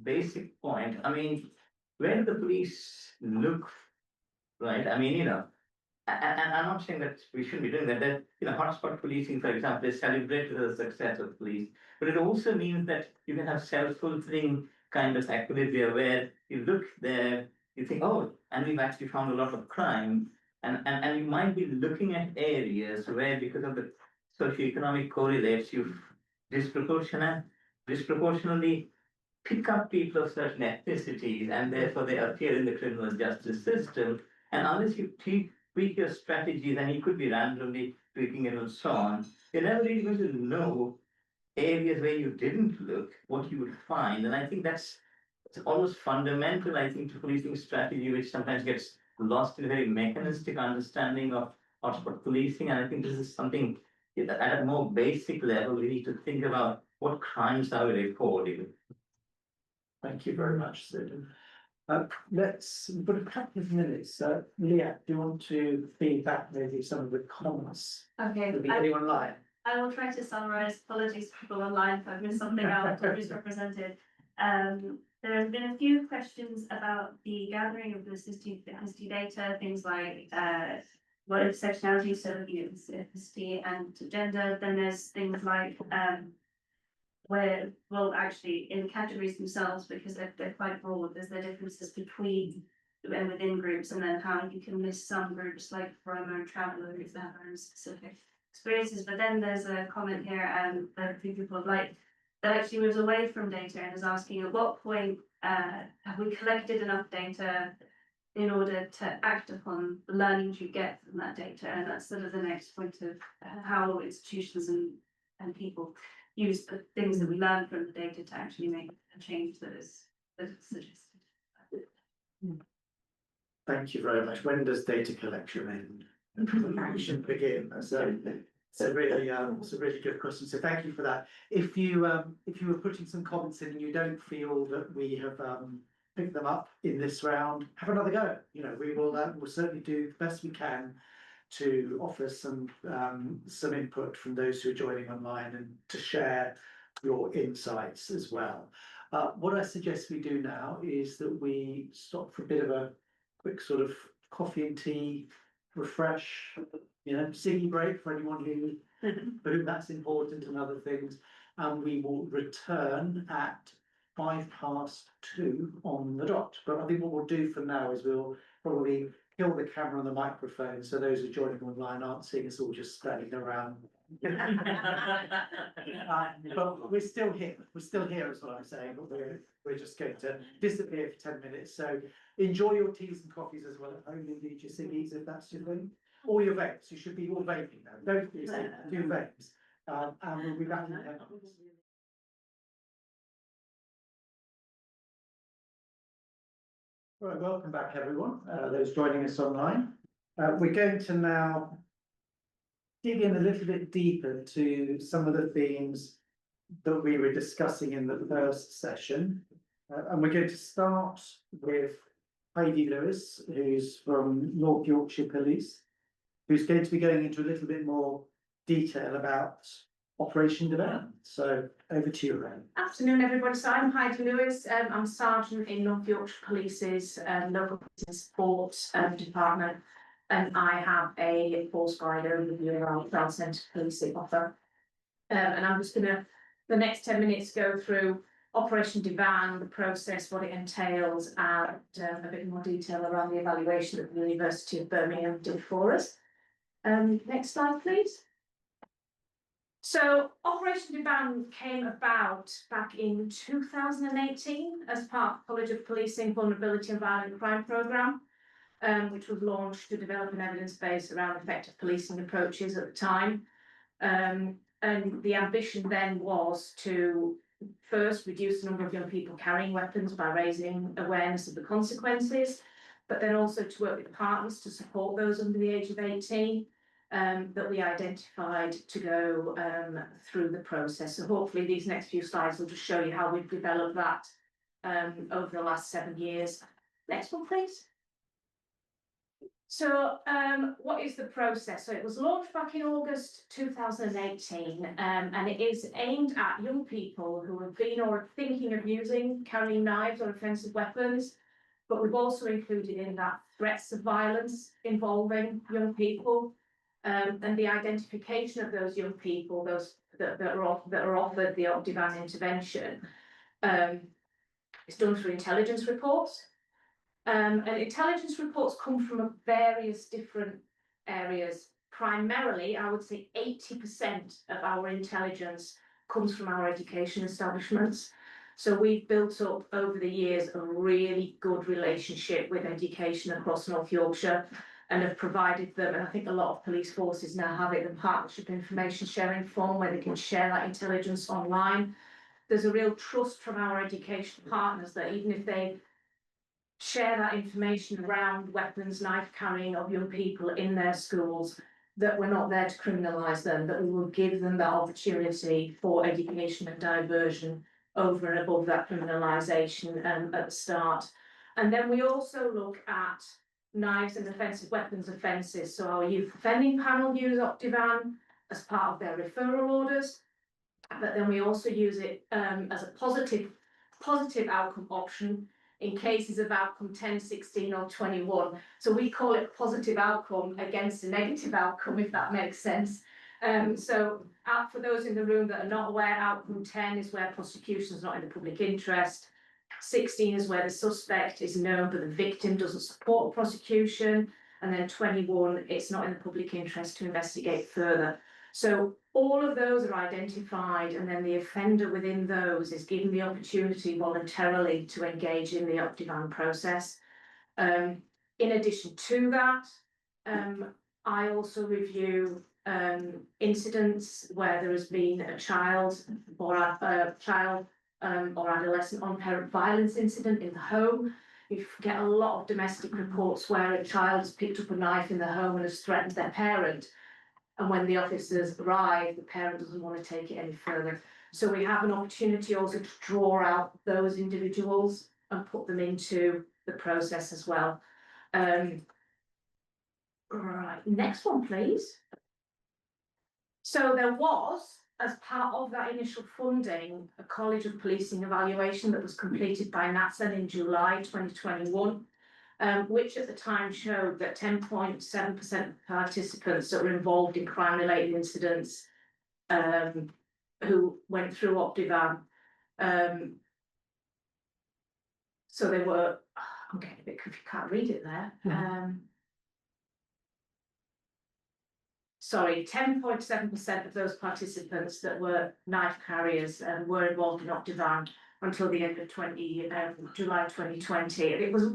basic point, I mean, where do the police look, right? I mean, and I'm not saying that we shouldn't be doing that, hotspot policing, for example, is celebrated as a success of police, but it also means that you can have self-fulfilling kind of equilibria where you look there, you think, oh, and we've actually found a lot of crime, and you might be looking at areas where, because of the socioeconomic correlates, you disproportionately pick up people of certain ethnicities, and therefore they appear in the criminal justice system. And unless you tweak your strategies, and you could be randomly tweaking it and so on, you're never really going to know areas where you didn't look, what you would find. And I think it's almost fundamental, I think, to policing strategy, which sometimes gets lost in a very mechanistic understanding of hotspot policing. And I think this is something at a more basic level, we need to think about what crimes are we recording. Thank you very much, Sid. We've got a couple of minutes. Leah, do you want to feed back maybe some of the comments? Okay, Will be getting online. I will try to summarize. Apologies to people online if I've missed something out or misrepresented. There have been a few questions about the gathering of the ethnicity data, things like what is sexuality, so ethnicity and gender. Then there's things like where, well, actually in categories themselves, because they're quite broad, there's the differences between and within groups, and then how you can miss some groups like Roma and travellers that have their own specific experiences. But then there's a comment here that a few people have liked that actually moves away from data and is asking at what point have we collected enough data in order to act upon the learnings you get from that data. And that's sort of the next point of how institutions and people use the things that we learn from the data to actually make a change that is suggested. Thank you very much. When does data collection end? Action begin? It's a really good question. So thank you for that. If you were putting some comments in and you don't feel that we have picked them up in this round, have another go. We'll certainly do the best we can to offer some input from those who are joining online and to share your insights as well. What I suggest we do now is that we stop for a bit of a quick sort of coffee and tea, refresh, singing break for anyone for whom that's important and other things. And we will return at 2:05 on the dot. But I think what we'll do for now is we'll probably kill the camera and the microphone, so those who are joining online aren't seeing us all just standing around. But we're still here. We're still here, is what I'm saying. But we're just going to disappear for 10 minutes. So enjoy your teas and coffees as well at home. Indeed, your ciggies, if that's your thing, or your vapes. You should be all vaping now. Don't do vapes. And we'll be back in 10 minutes. Right, welcome back everyone, those joining us online. We're going to now dig in a little bit deeper to some of the themes that we were discussing in the first session. And we're going to start with Heidi Lewis, who's from North Yorkshire Police, who's going to be going into a little bit more detail about Operation Divan. So over to you, Ren. Afternoon, everybody. So I'm Heidi Lewis. I'm Sergeant in North Yorkshire Police's local police support department, and I have a force guide overview around Crown Centre policing offer. And I'm just going to, the next 10 minutes, go through Operation Divan, the process, what it entails, and a bit more detail around the evaluation that the University of Birmingham did for us. Next slide, please. So Operation Divan came about back in 2018 as part of the College of Policing Vulnerability and Violent Crime Programme, which was launched to develop an evidence base around effective policing approaches at the time. And the ambition then was to first reduce the number of young people carrying weapons by raising awareness of the consequences, but then also to work with partners to support those under the age of 18. that we identified to go through the process. So hopefully these next few slides will just show you how we've developed that over the last 7 years. Next one, please. So what is the process? So it was launched back in August 2018, and it is aimed at young people who have been or are thinking of using, carrying knives or offensive weapons. But we've also included in that threats of violence involving young people, and the identification of those young people, those that are offered the Divan intervention, is done through intelligence reports. And intelligence reports come from various different areas. Primarily, I would say 80% of our intelligence comes from our education establishments. So we've built up over the years a really good relationship with education across North Yorkshire and have provided them, and I think a lot of police forces now have it, in partnership information sharing form where they can share that intelligence online. There's a real trust from our education partners that even if they share that information around weapons, knife carrying of young people in their schools, that we're not there to criminalise them, that we will give them that opportunity for education and diversion over and above that criminalisation at the start. And then we also look at knives and offensive weapons offences. So our youth offending panel use Divan as part of their referral orders, but then we also use it as a positive outcome option in cases of outcome 10, 16 or 21. So we call it positive outcome against a negative outcome, if that makes sense. For those in the room that are not aware, outcome 10 is where prosecution is not in the public interest. 16 is where the suspect is known but the victim doesn't support prosecution. And then 21, it's not in the public interest to investigate further. So all of those are identified, and then the offender within those is given the opportunity voluntarily to engage in the Divan process. In addition to that, I also review incidents where there has been a child or adolescent on parent violence incident in the home. You get a lot of domestic reports where a child has picked up a knife in the home and has threatened their parent. And when the officers arrive, the parent doesn't want to take it any further. So we have an opportunity also to draw out those individuals and put them into the process as well. Right, next one, please. So there was, as part of that initial funding, a College of Policing evaluation that was completed by NATSEN in July 2021. Which at the time showed that 10.7% of participants that were involved in crime-related incidents who went through Divan. So they were, I'm getting a bit confused, can't read it there. Sorry, 10.7% of those participants that were knife carriers were involved in Divan until the end of July 2020. And it was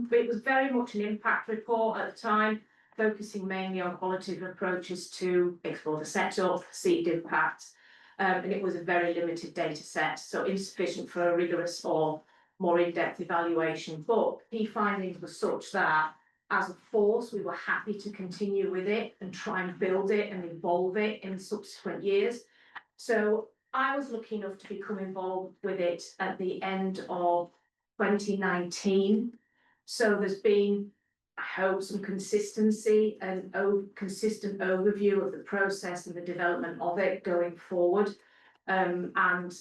very much an impact report at the time, focusing mainly on qualitative approaches to explore the setup, perceived impact, and it was a very limited data set, so insufficient for a rigorous or more in-depth evaluation. But key findings were such that as a force, we were happy to continue with it and try and build it and evolve it in subsequent years. So I was lucky enough to become involved with it at the end of 2019. So there's been, I hope, some consistency and consistent overview of the process and the development of it going forward. And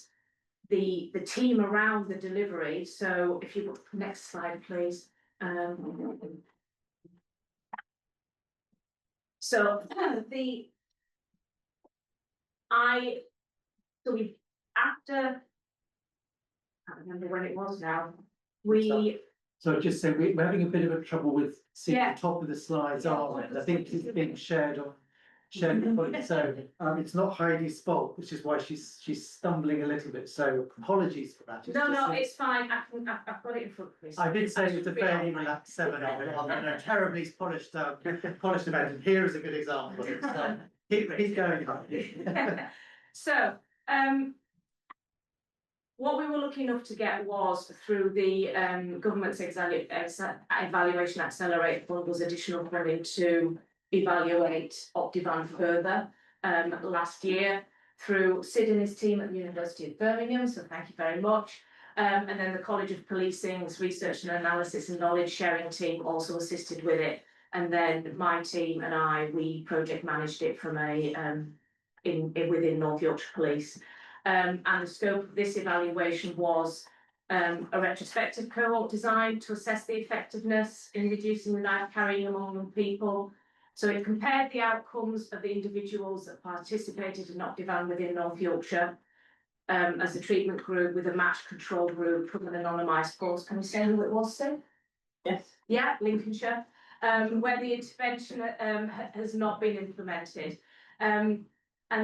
the team around the delivery. So if you look, next slide, please. So after, I can't remember when it was now, So just say we're having a bit of a trouble with seeing Yeah. the top of the slides, aren't we? I think it's being shared on. So it's not Heidi's fault, which is why she's stumbling a little bit. So apologies for that. No, it's fine. I've got it in front of me. I did say it was a fairly relaxed seminar, rather than a terribly polished event. And here is a good example. So keep going, Heidi. So, what we were lucky enough to get was through the government's evaluation accelerator fund was additional funding to evaluate Divan further last year through Sid and his team at the University of Birmingham, so thank you very much. And then the College of Policing's Research and Analysis and Knowledge Sharing team also assisted with it. And then my team and I, we project managed it from within North Yorkshire Police. And the scope of this evaluation was a retrospective cohort designed to assess the effectiveness in reducing the knife carrying among young people. So it compared the outcomes of the individuals that participated in Divan within North Yorkshire as a treatment group with a matched control group from an anonymised force. Can we say who it was, Sid? Yes. Yeah, Lincolnshire, where the intervention has not been implemented. And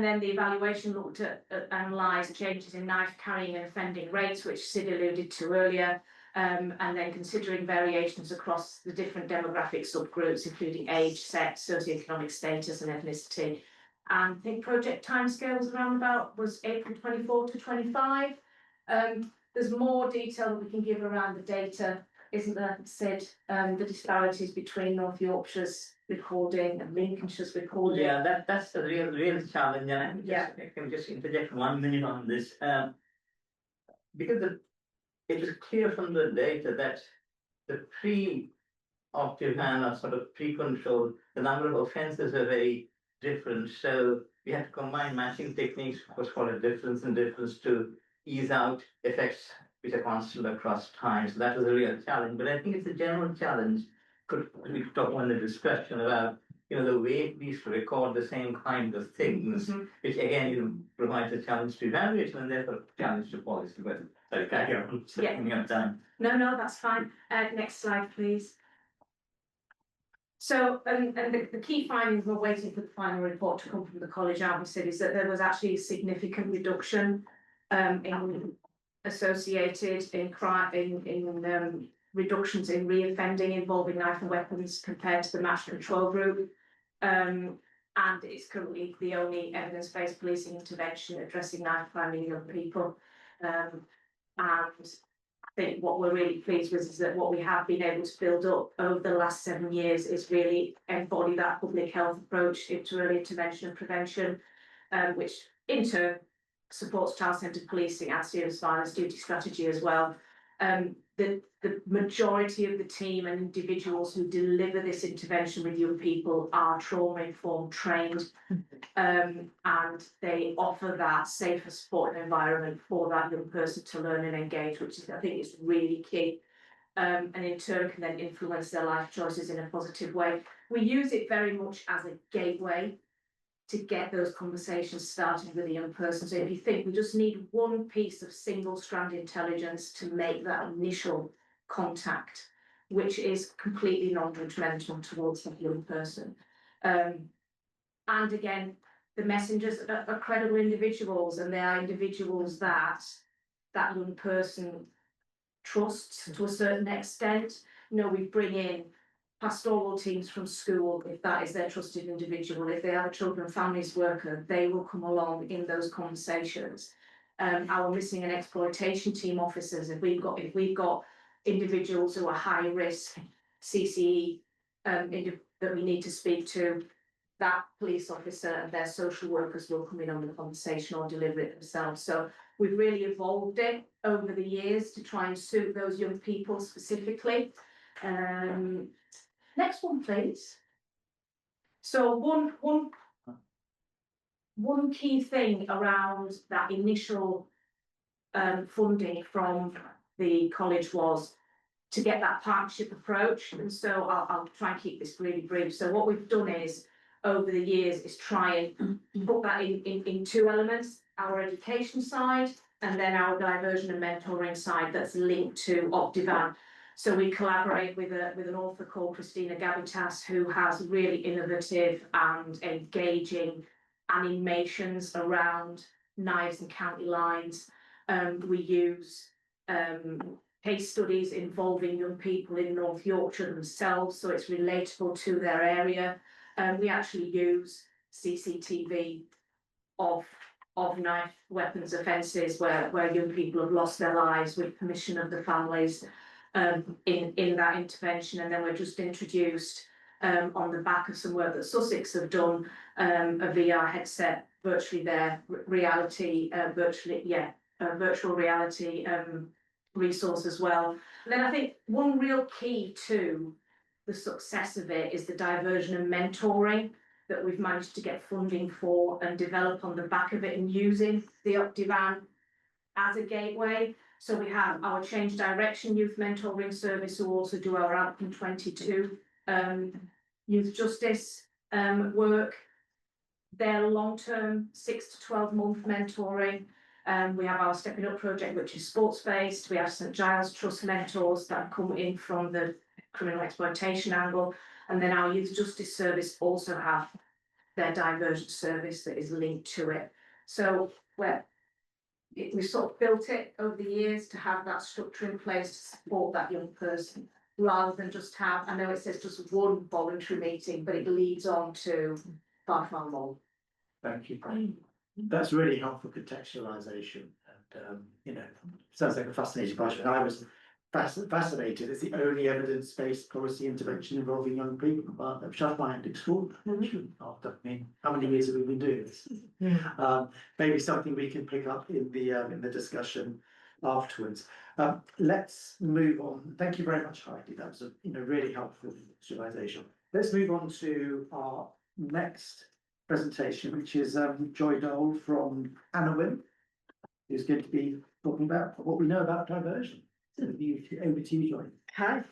then the evaluation looked at analysed changes in knife carrying and offending rates, which Sid alluded to earlier, and then considering variations across the different demographic subgroups, including age, sex, socioeconomic status and ethnicity. And I think project timescales around about was April 24 to 25. There's more detail that we can give around the data, isn't there, Sid? The disparities between North Yorkshire's recording and Lincolnshire's recording. Yeah, that's a real challenge, and I can just interject 1 minute on this. Because it is clear from the data that the pre-Divan or sort of pre-control, the number of offences are very different. So we have to combine matching techniques, what's called a difference in difference, to ease out effects which are constant across time. So that was a real challenge. But I think it's a general challenge. We could talk on the discussion about, the way we used to record the same kind of things, which again, provides a challenge to evaluation and therefore a challenge to policy. But sorry, carry on. Time. No, that's fine. Next slide, please. So, and the key findings, we're waiting for the final report to come from the college, aren't we, is that there was actually a significant reduction associated in crime, in reductions in reoffending involving knife and weapons compared to the matched control group. And it's currently the only evidence-based policing intervention addressing knife crime in young people. And I think what we're really pleased with is that what we have been able to build up over the last 7 years is really embody that public health approach into early intervention and prevention, which in turn supports child-centred policing and serious violence duty strategy as well. The majority of the team and individuals who deliver this intervention with young people are trauma-informed, trained, and they offer that safer supportive environment for that young person to learn and engage, which is, I think, is really key. And in turn can then influence their life choices in a positive way. We use it very much as a gateway to get those conversations started with a young person. So if you think we just need one piece of single strand intelligence to make that initial contact, which is completely non-judgmental towards that young person. And again, the messengers are credible individuals, and they are individuals that that young person trusts to a certain extent. We bring in pastoral teams from school, if that is their trusted individual. If they are a children and families worker, they will come along in those conversations. Our missing and exploitation team officers, if we've got individuals who are high risk CCE that we need to speak to, that police officer and their social workers will come in on the conversation or deliver it themselves. So we've really evolved it over the years to try and suit those young people specifically. Next one, please. So one key thing around that initial funding from the college was to get that partnership approach. And so I'll try and keep this really brief. So what we've done is, over the years, is try and put that in two elements: our education side and then our diversion and mentoring side that's linked to Divan. So we collaborate with an author called Christina Gavitas, who has really innovative and engaging animations around knives and county lines. We use case studies involving young people in North Yorkshire themselves, so it's relatable to their area. We actually use CCTV of knife weapons offences where young people have lost their lives with permission of the families in that intervention. And then we're just introduced on the back of some work that Sussex have done, a VR headset, virtually their reality, virtual reality resource as well. And then I think one real key to the success of it is the diversion and mentoring that we've managed to get funding for and develop on the back of it, and using the Divan as a gateway. So we have our Change Direction Youth Mentoring Service, who also do our Anthem 22 youth justice work. Their long-term 6 to 12 month mentoring. We have our Stepping Up project, which is sports-based. We have St Giles Trust mentors that come in from the criminal exploitation angle. And then our youth justice service also have their diversion service that is linked to it. So we sort of built it over the years to have that structure in place to support that young person, rather than just have, I know it says just one voluntary meeting, but it leads on to far, far more. Thank you. That's really helpful contextualisation, and sounds like a fascinating question. I was fascinated. It's the only evidence-based policy intervention involving young people, which I find extraordinary. After, how many years have we been doing this? Maybe something we can pick up in the discussion afterwards. Let's move on. Thank you very much, Heidi. That was a really helpful visualization. Let's move on to our next presentation, which is Joy Doal from Anawim, who's going to be talking about what we know about diversion. So over to you, Joy. Hi.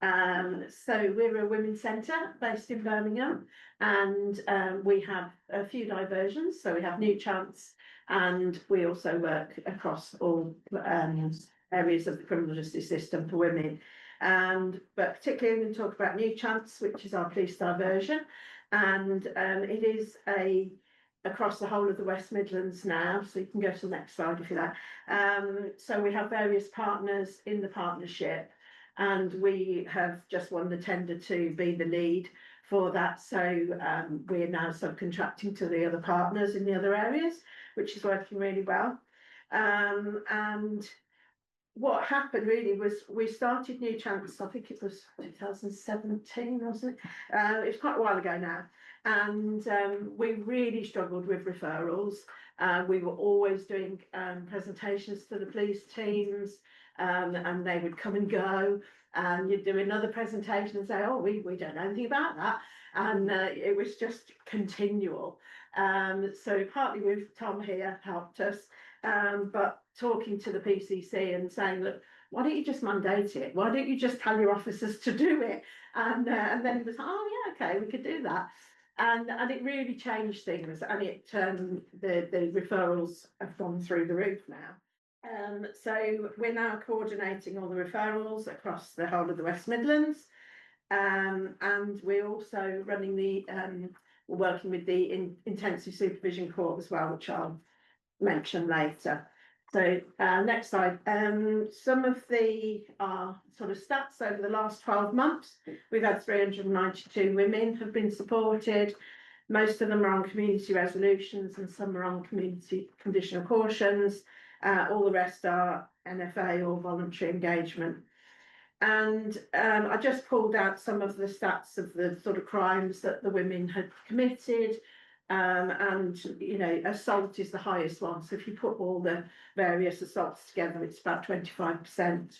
So we're a women's centre based in Birmingham, and we have a few diversions. So we have New Chance, and we also work across all areas of the criminal justice system for women. But particularly, we're going to talk about New Chance, which is our police diversion, and it is across the whole of the West Midlands now, so you can go to the next slide if you like. So we have various partners in the partnership, and we have just won the tender to be the lead for that. So we're now subcontracting to the other partners in the other areas, which is working really well. And what happened really was we started New Chance, I think it was 2017, wasn't it? It was quite a while ago now. And we really struggled with referrals. We were always doing presentations to the police teams, and they would come and go. And you'd do another presentation and say, oh, we don't know anything about that. And it was just continual. So partly with Tom here helped us, but talking to the PCC and saying, look, why don't you just mandate it? Why don't you just tell your officers to do it? And then it was, oh yeah, okay, we could do that. And it really changed things, and the referrals have gone through the roof now. So we're now coordinating all the referrals across the whole of the West Midlands, and we're also running we're working with the intensive supervision court as well, which I'll mention later. So next slide. Some of our sort of stats over the last 12 months, we've had 392 women have been supported. Most of them are on community resolutions, and some are on community conditional cautions. All the rest are NFA or voluntary engagement. And I just pulled out some of the stats of the sort of crimes that the women had committed. And assault is the highest one. So if you put all the various assaults together, it's about 25%.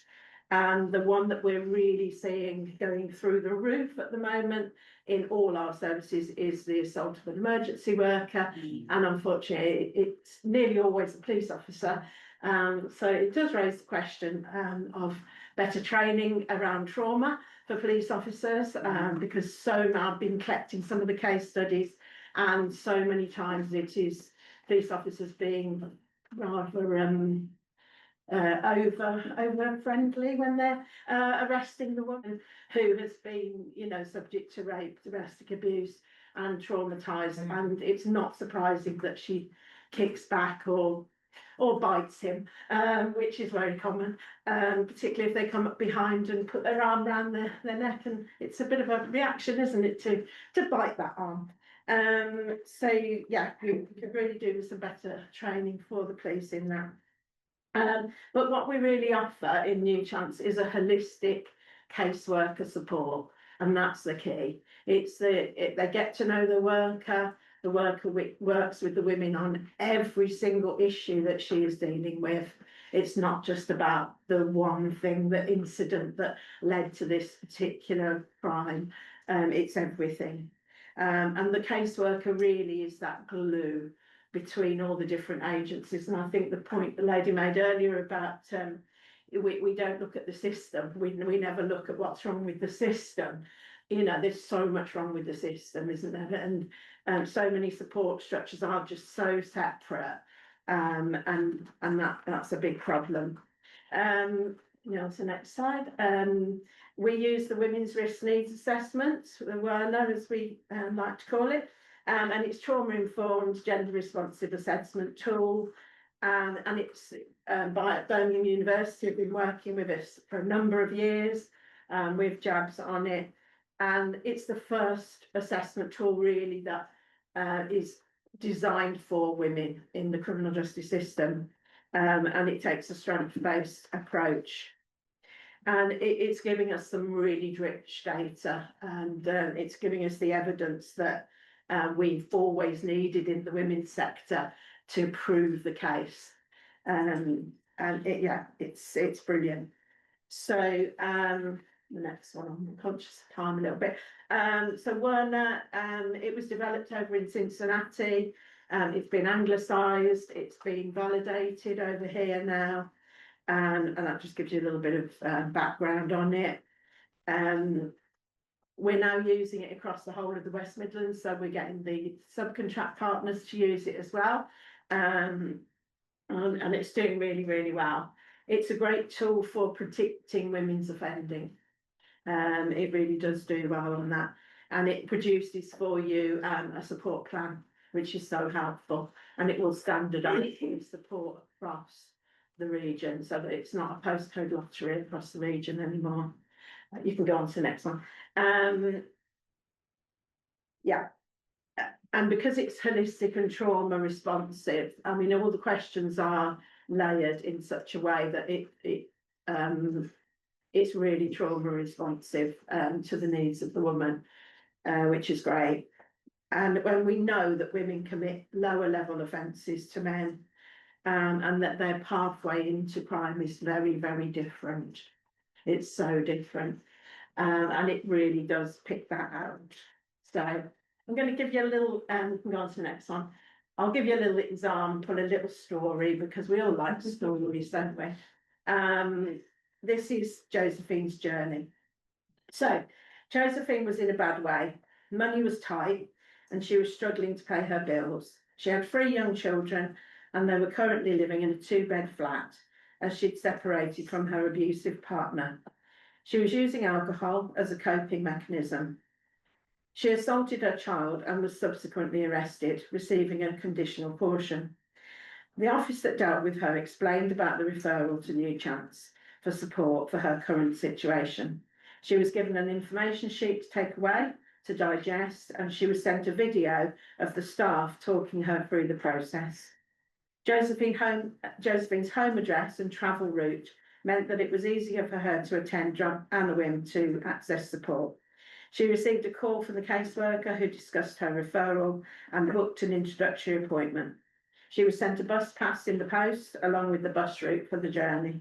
And the one that we're really seeing going through the roof at the moment in all our services is the assault of an emergency worker. And unfortunately, it's nearly always a police officer. So it does raise the question of better training around trauma for police officers, because I've been collecting some of the case studies. And so many times it is police officers being rather over friendly when they're arresting the woman who has been, subject to rape, domestic abuse, and traumatised. And it's not surprising that she kicks back or bites him, which is very common, particularly if they come up behind and put their arm around their neck. And it's a bit of a reaction, isn't it, to bite that arm. So yeah, we could really do with some better training for the police in that. But what we really offer in New Chance is a holistic caseworker support. And that's the key. They get to know the worker works with the women on every single issue that she is dealing with. It's not just about the one thing, the incident that led to this particular crime. It's everything. And the caseworker really is that glue between all the different agencies. And I think the point the lady made earlier about we don't look at the system. We never look at what's wrong with the system. You know, there's so much wrong with the system, isn't there? And so many support structures are just so separate. And that's a big problem. You know, to the next slide. We use the Women's Risk Needs Assessment, the WIRNA as we like to call it, and it's trauma-informed, gender-responsive assessment tool, and it's by Birmingham University. Have been working with us for a number of years with jabs on it, and it's the first assessment tool really that is designed for women in the criminal justice system, and it takes a strength-based approach. And it's giving us some really rich data, and it's giving us the evidence that we've always needed in the women's sector to prove the case. It's brilliant. So the next one, I'm conscious of time a little bit. So WIRNA, it was developed over in Cincinnati. It's been anglicised, it's been validated over here now. And that just gives you a little bit of background on it. We're now using it across the whole of the West Midlands, so we're getting the subcontract partners to use it as well. And it's doing really, really well. It's a great tool for predicting women's offending. It really does do well on that. And it produces for you a support plan, which is so helpful. And it will standardise support across the region so that it's not a postcode lottery across the region anymore. You can go on to the next one. And because it's holistic and trauma responsive, I mean, all the questions are layered in such a way that it's really trauma responsive to the needs of the woman, which is great. And when we know that women commit lower level offences to men, and that their pathway into crime is very, very different. It's so different. And it really does pick that out. So I'm going to give you a little, we can go on to the next one. I'll give you a little example, a little story, because we all like stories, don't we? This is Josephine's journey. So Josephine was in a bad way. Money was tight and she was struggling to pay her bills. She had 3 young children and they were currently living in a 2-bed flat as she'd separated from her abusive partner. She was using alcohol as a coping mechanism. She assaulted her child and was subsequently arrested, receiving a conditional caution. The office that dealt with her explained about the referral to New Chance for support for her current situation. She was given an information sheet to take away, to digest, and she was sent a video of the staff talking her through the process. Josephine's home address and travel route meant that it was easier for her to attend Anawim to access support. She received a call from the caseworker who discussed her referral and booked an introductory appointment. She was sent a bus pass in the post along with the bus route for the journey.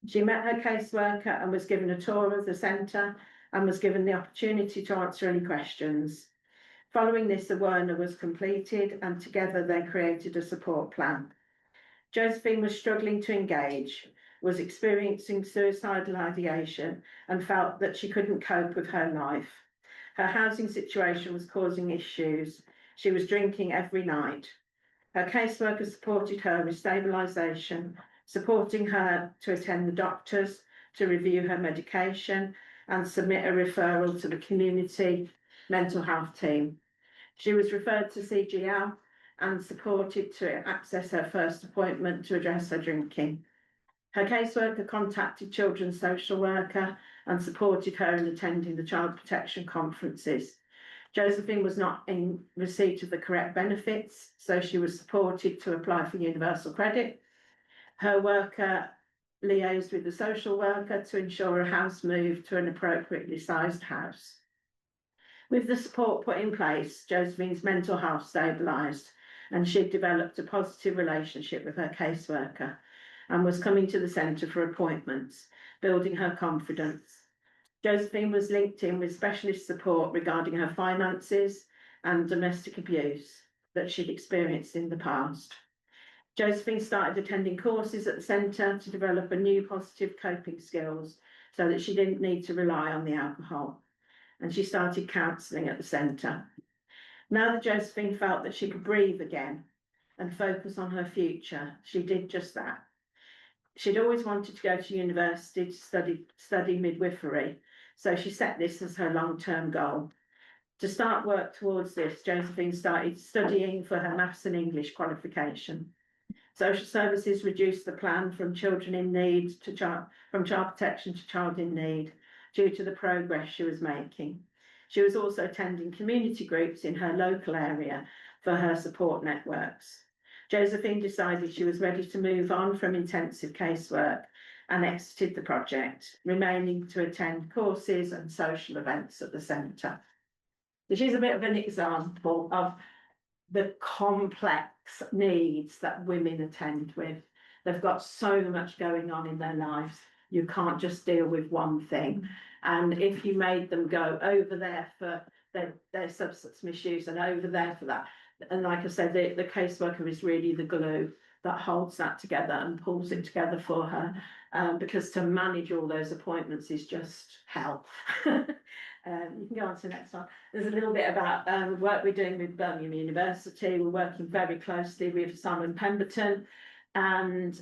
She met her caseworker and was given a tour of the centre and was given the opportunity to answer any questions. Following this, a WIRNA was completed and together they created a support plan. Josephine was struggling to engage, was experiencing suicidal ideation and felt that she couldn't cope with her life. Her housing situation was causing issues. She was drinking every night. Her caseworker supported her with stabilisation, supporting her to attend the doctors, to review her medication and submit a referral to the community mental health team. She was referred to CGL and supported to access her first appointment to address her drinking. Her caseworker contacted children's social worker and supported her in attending the child protection conferences. Josephine was not in receipt of the correct benefits, so she was supported to apply for universal credit. Her worker liaised with the social worker to ensure a house moved to an appropriately sized house. With the support put in place, Josephine's mental health stabilised and she developed a positive relationship with her caseworker and was coming to the centre for appointments, building her confidence. Josephine was linked in with specialist support regarding her finances and domestic abuse that she'd experienced in the past. Josephine started attending courses at the centre to develop a new positive coping skills so that she didn't need to rely on the alcohol. And she started counselling at the centre. Now that Josephine felt that she could breathe again and focus on her future, she did just that. She'd always wanted to go to university to study midwifery, so she set this as her long-term goal. To start work towards this, Josephine started studying for her Maths and English qualification. Social services reduced the plan from children in need to from child protection to child in need due to the progress she was making. She was also attending community groups in her local area for her support networks. Josephine decided she was ready to move on from intensive casework and exited the project, remaining to attend courses and social events at the centre. So she's a bit of an example of the complex needs that women attend with. They've got so much going on in their lives. You can't just deal with one thing. And if you made them go over there for their substance misuse and over there for that, and like I said, the caseworker is really the glue that holds that together and pulls it together for her, because to manage all those appointments is just hell. You can go on to the next one. There's a little bit about work we're doing with Birmingham University. We're working very closely with Simon Pemberton, and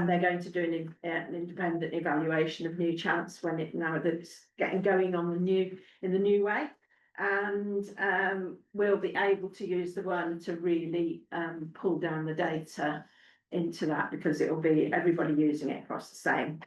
they're going to do an independent evaluation of New Chance when now that it's getting going on in the new way. And we'll be able to use the one to really pull down the data into that, because it will be everybody using it across the same.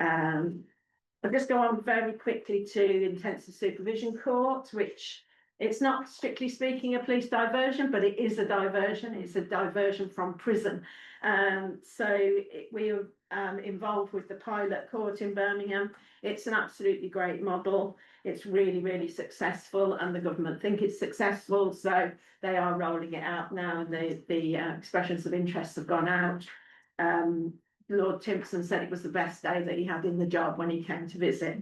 I'll just go on very quickly to intensive supervision court, which it's not strictly speaking a police diversion, but it is a diversion. It's a diversion from prison. We are involved with the pilot court in Birmingham. It's an absolutely great model. It's really, really successful, and the government think it's successful, so they are rolling it out now, and the expressions of interest have gone out. Lord Timpson said it was the best day that he had in the job when he came to visit.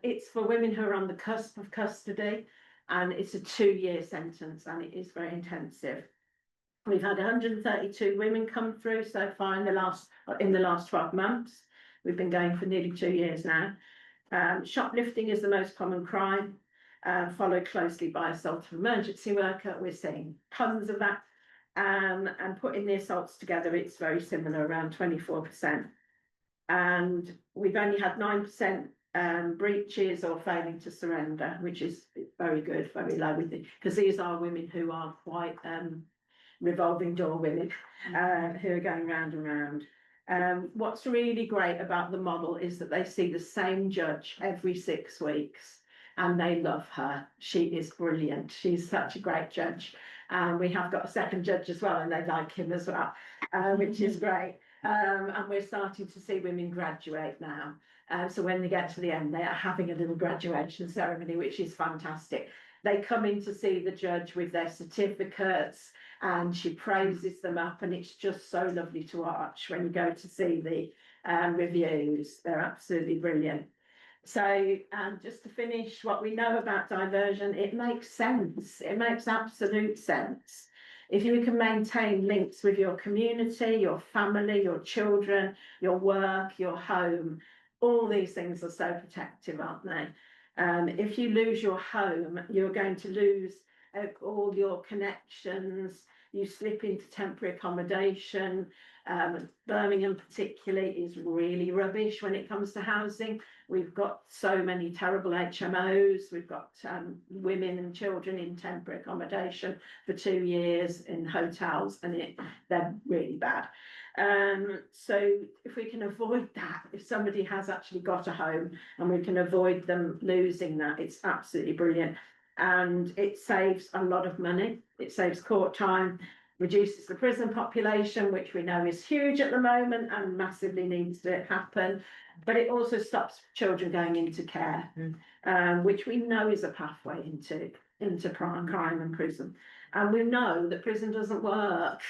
It's for women who are on the cusp of custody, and it's a 2-year sentence, and it is very intensive. We've had 132 women come through so far in the last 12 months. We've been going for nearly 2 years now. Shoplifting is the most common crime, followed closely by assault of emergency worker. We're seeing tons of that. And putting the assaults together, it's very similar, around 24%. And we've only had 9% breaches or failing to surrender, which is very good, very low, because these are women who are quite revolving door women who are going round and round. What's really great about the model is that they see the same judge every 6 weeks, and they love her. She is brilliant. She's such a great judge. We have got a second judge as well, and they like him as well, which is great. And we're starting to see women graduate now. So when they get to the end, they are having a little graduation ceremony, which is fantastic. They come in to see the judge with their certificates, and she praises them up, and it's just so lovely to watch when you go to see the reviews. They're absolutely brilliant. So just to finish, what we know about diversion, it makes sense. It makes absolute sense. If you can maintain links with your community, your family, your children, your work, your home, all these things are so protective, aren't they? If you lose your home, you're going to lose all your connections. You slip into temporary accommodation. Birmingham particularly is really rubbish when it comes to housing. We've got so many terrible HMOs. We've got women and children in temporary accommodation for 2 years in hotels, and they're really bad. So if we can avoid that, if somebody has actually got a home and we can avoid them losing that, it's absolutely brilliant. And it saves a lot of money. It saves court time. reduces the prison population, which we know is huge at the moment and massively needs to happen. But it also stops children going into care, which we know is a pathway into crime and prison. And we know that prison doesn't work.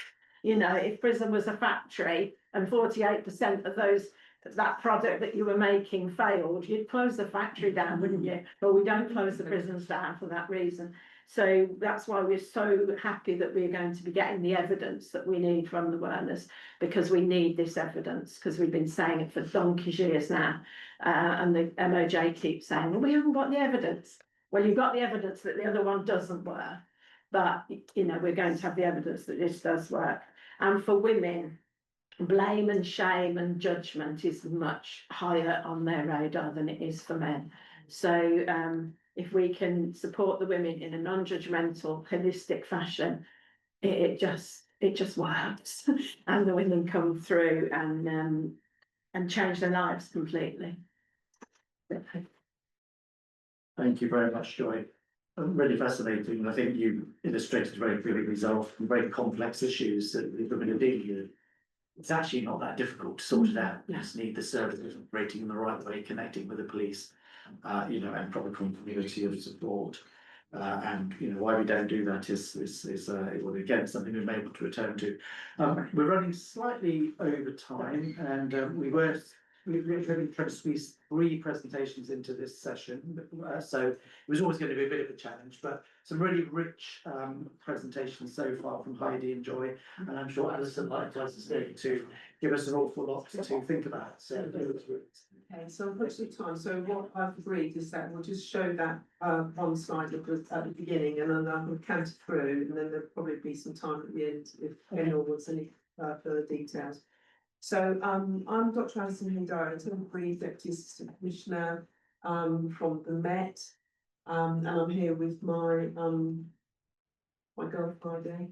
You know, if prison was a factory and 48% of that product that you were making failed, you'd close the factory down, wouldn't you? But we don't close the prisons down for that reason. So that's why we're so happy that we're going to be getting the evidence that we need from the awareness, because we need this evidence, because we've been saying it for donkey's years now. And the MOJ keeps saying, well, we haven't got the evidence. Well, you've got the evidence that the other one doesn't work. But, you know, we're going to have the evidence that this does work. And for women, blame and shame and judgment is much higher on their radar than it is for men. So if we can support the women in a non-judgmental, holistic fashion, it just works. And the women come through and change their lives completely. Thank you very much, Joy. Really fascinating, and I think you illustrated very clearly often very complex issues that the women are dealing with. It's actually not that difficult to sort it out. You just need the services operating in the right way, connecting with the police, you know, and proper continuity of support. And you know why we don't do that is well, again something we're able to return to. We're running slightly over time, and we're trying to squeeze 3 presentations into this session. So it was always going to be a bit of a challenge, but some really rich presentations so far from Heidi and Joy, and I'm sure Alison likewise is going to give us an awful lot to think about. So okay, so unfortunately time. So what I've agreed is that we'll just show that one slide at the beginning, and then I'll count it through, and then there'll probably be some time at the end if anyone wants any further details. So I'm Dr. Alison Heydari, Temporary Deputy Assistant Commissioner from the Met, and I'm here with my girl Friday,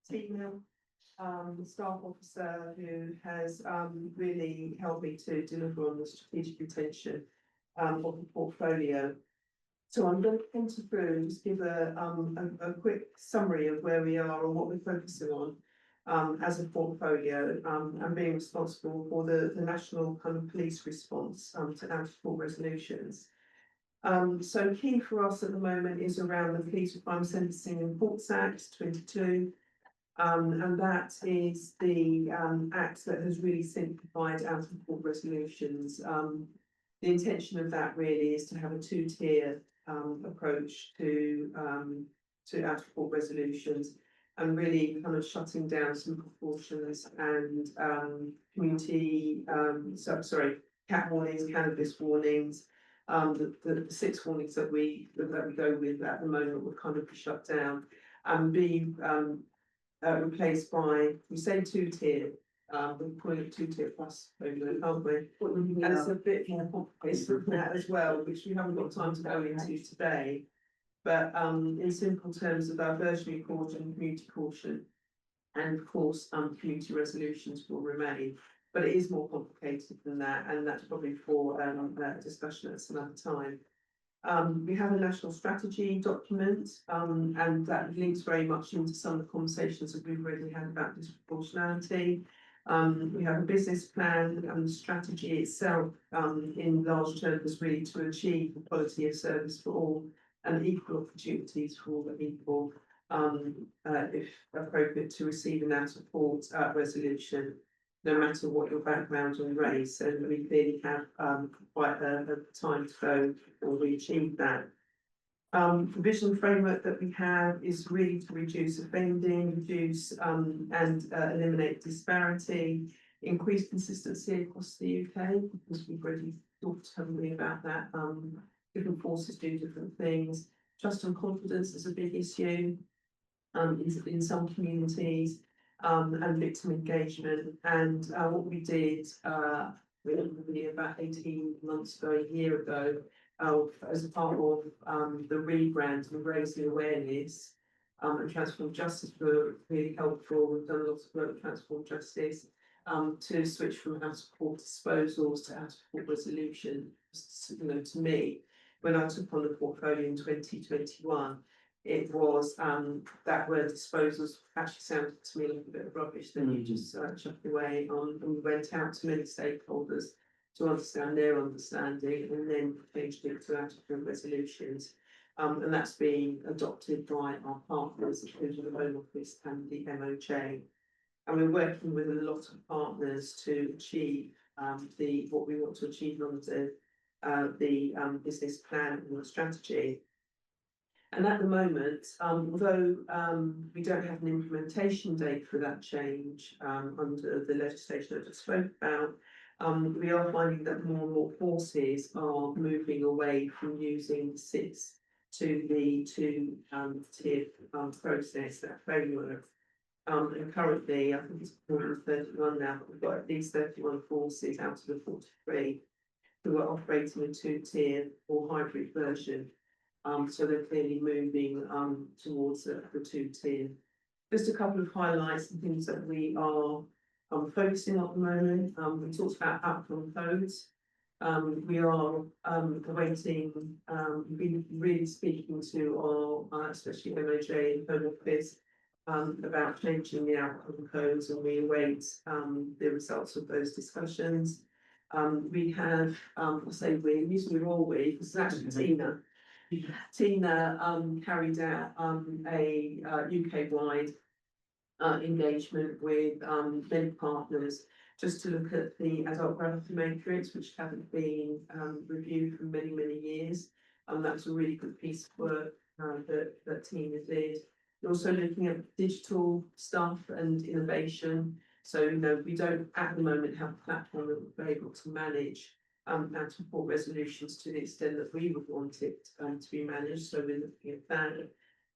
female staff officer who has really helped me to deliver on the strategic intention of the portfolio. So I'm going to come through and just give a quick summary of where we are and what we're focusing on. As a portfolio, and being responsible for the national kind of police response to out-of-court resolutions. So key for us at the moment is around the Police Reform Sentencing and Courts Act 22, and that is the act that has really simplified out-of-court resolutions. The intention of that really is to have a 2-tier approach to out-of-court resolutions, and really kind of shutting down some precautions and community, cat warnings, cannabis warnings. The 6 warnings that we go with at the moment will kind of be shut down and be replaced by, we say 2-tier, we're calling it 2-tier plus, maybe, aren't we? And it's a bit more complicated than that as well, which we haven't got time to go into today. But in simple terms, the diversionary caution, community caution, and of course community resolutions will remain. But it is more complicated than that, and that's probably for a discussion at some other time. We have a national strategy document, and that links very much into some of the conversations that we've already had about disproportionality. We have a business plan, and the strategy itself in large terms is really to achieve the quality of service for all and equal opportunities for all the people, if appropriate, to receive an out-of-court resolution, no matter what your background and race. And we clearly have quite a time to go before we achieve that. The vision framework that we have is really to reduce offending, reduce and eliminate disparity, increase consistency across the UK, because we've already talked heavily about that. Different forces do different things. Trust and confidence is a big issue in some communities, and victim engagement. And what we did really about 18 months ago, a year ago, as a part of the rebrand and raising awareness, and Transform Justice were really helpful. We've done lots of work with Transform Justice to switch from out-of-court disposals to out-of-court resolution. You know, to me, when I took on the portfolio in 2021, it was that word disposals actually sounded to me like a bit of rubbish that you just chucked away on, and we went out to many stakeholders to understand their understanding, and then changed it to out-of-print resolutions. And that's been adopted by our partners, including the Home Office and the MOJ. And we're working with a lot of partners to achieve what we want to achieve under the business plan and the strategy. And at the moment, although we don't have an implementation date for that change under the legislation I just spoke about, we are finding that more and more forces are moving away from using SITs to the two-tier process, that framework. And currently, I think it's 431 now, but we've got at least 31 forces out of the 43 who are operating a two-tier or hybrid version. So they're clearly moving towards the two-tier. Just a couple of highlights and things that we are focusing on at the moment. We talked about outcome codes. We are awaiting, we've been really speaking to our, especially MOJ and Home Office, about changing the outcome codes, and we await the results of those discussions. We have, I say we, usually we're all we, because it's actually Tina. Tina carried out a UK-wide engagement with many partners just to look at the adult gravity matrix, which haven't been reviewed for many, many years. That was a really good piece of work that Tina did. We're also looking at digital stuff and innovation. So, you know, we don't at the moment have a platform that we're able to manage out-of-court resolutions to the extent that we would want it to be managed. So we're looking at that.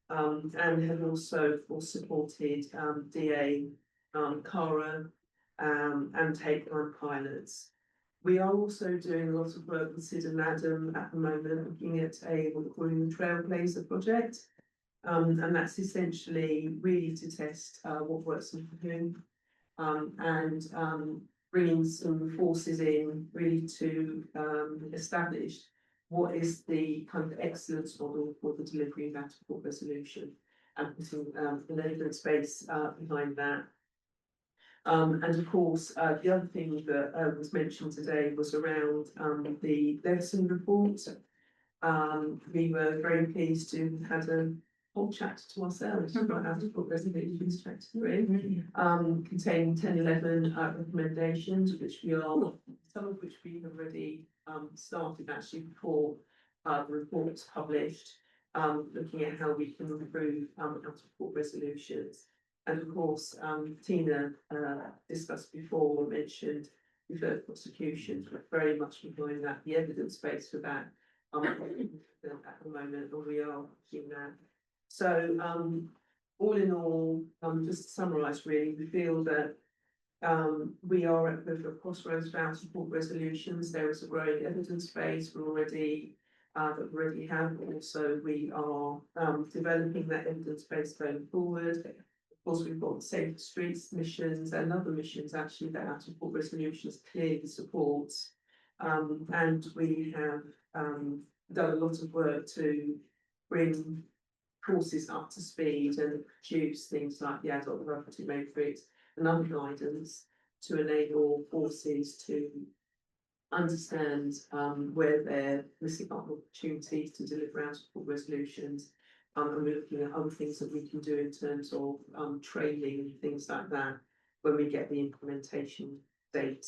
And have also, of course, supported DA, CARA, and take-on pilots. We are also doing a lot of work with Sid and Adam at the moment, looking at what we're calling the Trailblazer project. And that's essentially really to test what works and for whom, and bringing some forces in really to establish what is the kind of excellence model for the delivery of out-of-court resolution, and putting an evidence base behind that. And of course, the other thing that was mentioned today was around the Leveson report. We were very pleased to have had a whole chapter to ourselves about out-of-court resolutions, chapter 3, containing 10-11 recommendations, which we are, some of which we have already started actually before the report's published, looking at how we can improve out-of-court resolutions. And of course, Tina discussed before, mentioned deferred prosecutions. We're very much behind that, the evidence base for that at the moment, and we are doing that. So all in all, just to summarise really, we feel that we are at the crossroads of out-of-court resolutions. There is a growing evidence base that we already have. Also, we are developing that evidence base going forward. Of course, we've got Safe Streets missions and other missions actually that out-of-court resolutions clearly supports. And we have done a lot of work to bring courses up to speed and produce things like the adult gravity matrix and other guidance to enable forces to understand where they're missing out opportunities to deliver out-of-court resolutions. And we're looking at other things that we can do in terms of training and things like that when we get the implementation date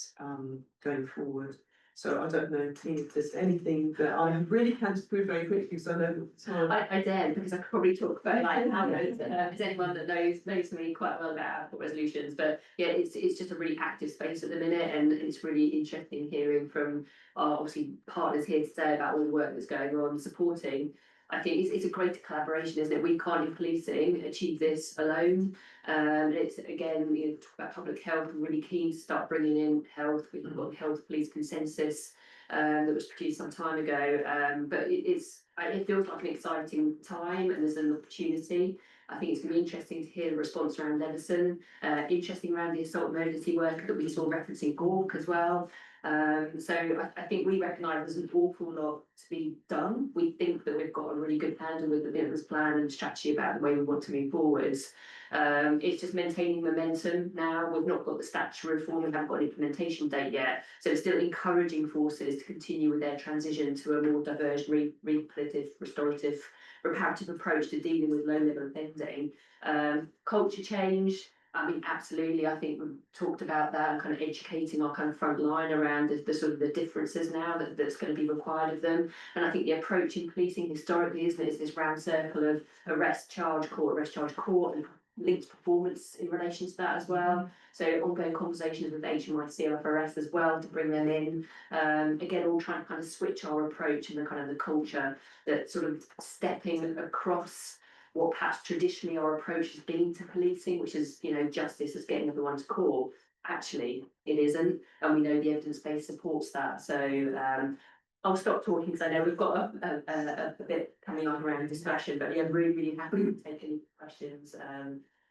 going forward. So I don't know, Tina, if there's anything that I really can prove very quickly, because I know the time. I dare, because I could probably talk about like how there's anyone that knows me quite well about out-of-court resolutions. But yeah, it's just a really active space at the minute, and it's really interesting hearing from our obviously partners here today about all the work that's going on supporting. I think it's a greater collaboration, isn't it? We can't in policing achieve this alone. It's again, you know, talk about public health. I'm really keen to start bringing in health. We've got health police consensus that was produced some time ago. But it feels like an exciting time, and there's an opportunity. I think it's going to be interesting to hear the response around Leveson, interesting around the assault emergency worker that we saw referencing Gork as well. So I think we recognise there's an awful lot to be done. We think that we've got a really good handle with the business plan and strategy about the way we want to move forwards. It's just maintaining momentum now. We've not got the statutory reform, we haven't got an implementation date yet. So it's still encouraging forces to continue with their transition to a more diverse, reparative, restorative, reparative approach to dealing with low-level offending. Culture change, I mean, absolutely. I think we've talked about that and kind of educating our kind of front line around the sort of the differences now that's going to be required of them. And I think the approach in policing historically, isn't it, is this round circle of arrest, charge, court, and linked performance in relation to that as well. So ongoing conversations with HMICFRS as well to bring them in. Again, all trying to kind of switch our approach and the kind of the culture that sort of stepping across what perhaps traditionally our approach has been to policing, which is, you know, justice is getting everyone to court. Actually, it isn't, and we know the evidence base supports that. So I'll stop talking because I know we've got a bit coming on around discussion, but yeah, really happy to take any questions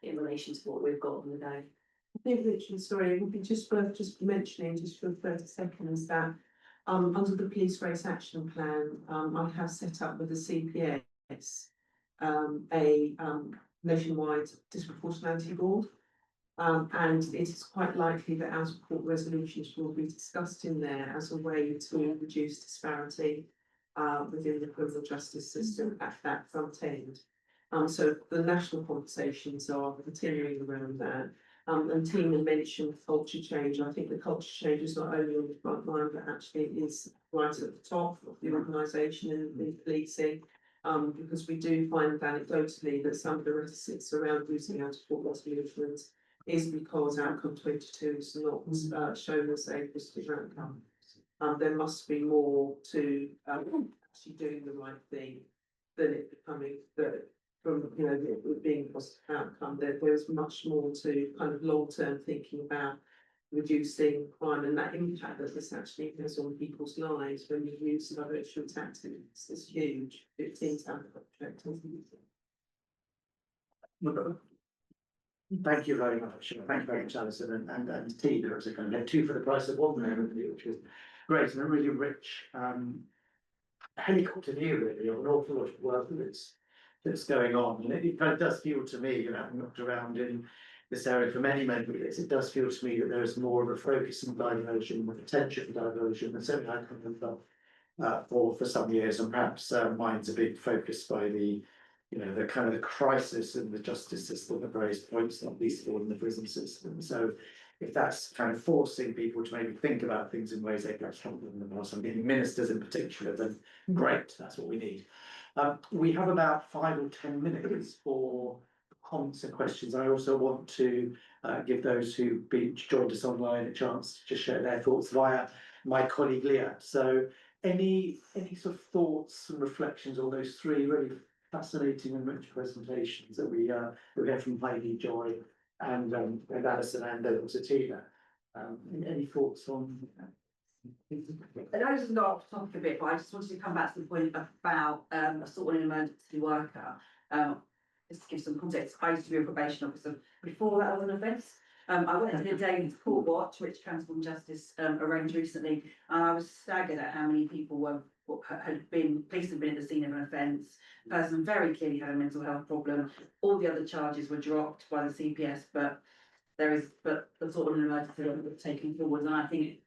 in relation to what we've got on the go. I think, Richard, sorry, it would be just worth just mentioning, just for 30 seconds, that under the Police Race Action Plan, I have set up with the CPS a nationwide disproportionality board. And it is quite likely that out of court resolutions will be discussed in there as a way to reduce disparity within the criminal justice system at that front end. So the national conversations are continuing around that. And Tina mentioned culture change. I think the culture change is not only on the front line, but actually is right at the top of the organisation and the policing. Because we do find anecdotally that some of the reticence around using out of court resolutions is because outcome 22 is not shown as a positive outcome. There must be more to actually doing the right thing than it becoming from, you know, it being a positive outcome. There's much more to kind of long-term thinking about reducing crime and that impact that this actually has on people's lives when you use diversion tactics is huge. 15 objectives. Thank you very much. Thank you very much, Alison, and Tina. It's going to get 2 for the price of 1 there, which is great and a really rich helicopter view, really, of an awful lot of work that's going on. And it kind of does feel to me, you know, having looked around in this area for many years, it does feel to me that there is more of a focus on diversion, the potential for diversion, and certainly I can remember for some years, and perhaps mine's a big focus by the, you know, the kind of the crisis in the justice system at various points, not least of all in the prison system. So if that's kind of forcing people to maybe think about things in ways they perhaps haven't in the past, I mean ministers in particular, then great, that's what we need. We have about 5 or 10 minutes for comments and questions. I also want to give those who've joined us online a chance to just share their thoughts via my colleague Leah. So any sort of thoughts and reflections on those 3 really fascinating and rich presentations that we had from Heidi, Joy, and Alison, and also Tina. Any thoughts on? I know this is not off topic a bit, but I just wanted to come back to the point about assault on an emergency worker. Just to give some context, I used to be a probation officer before that was an offence. I went to the daily court watch, which Transform Justice arranged recently, and I was staggered at how many people police had been at the scene of an offence. The person very clearly had a mental health problem. All the other charges were dropped by the CPS, but the sort of an emergency was taken forward, and I think it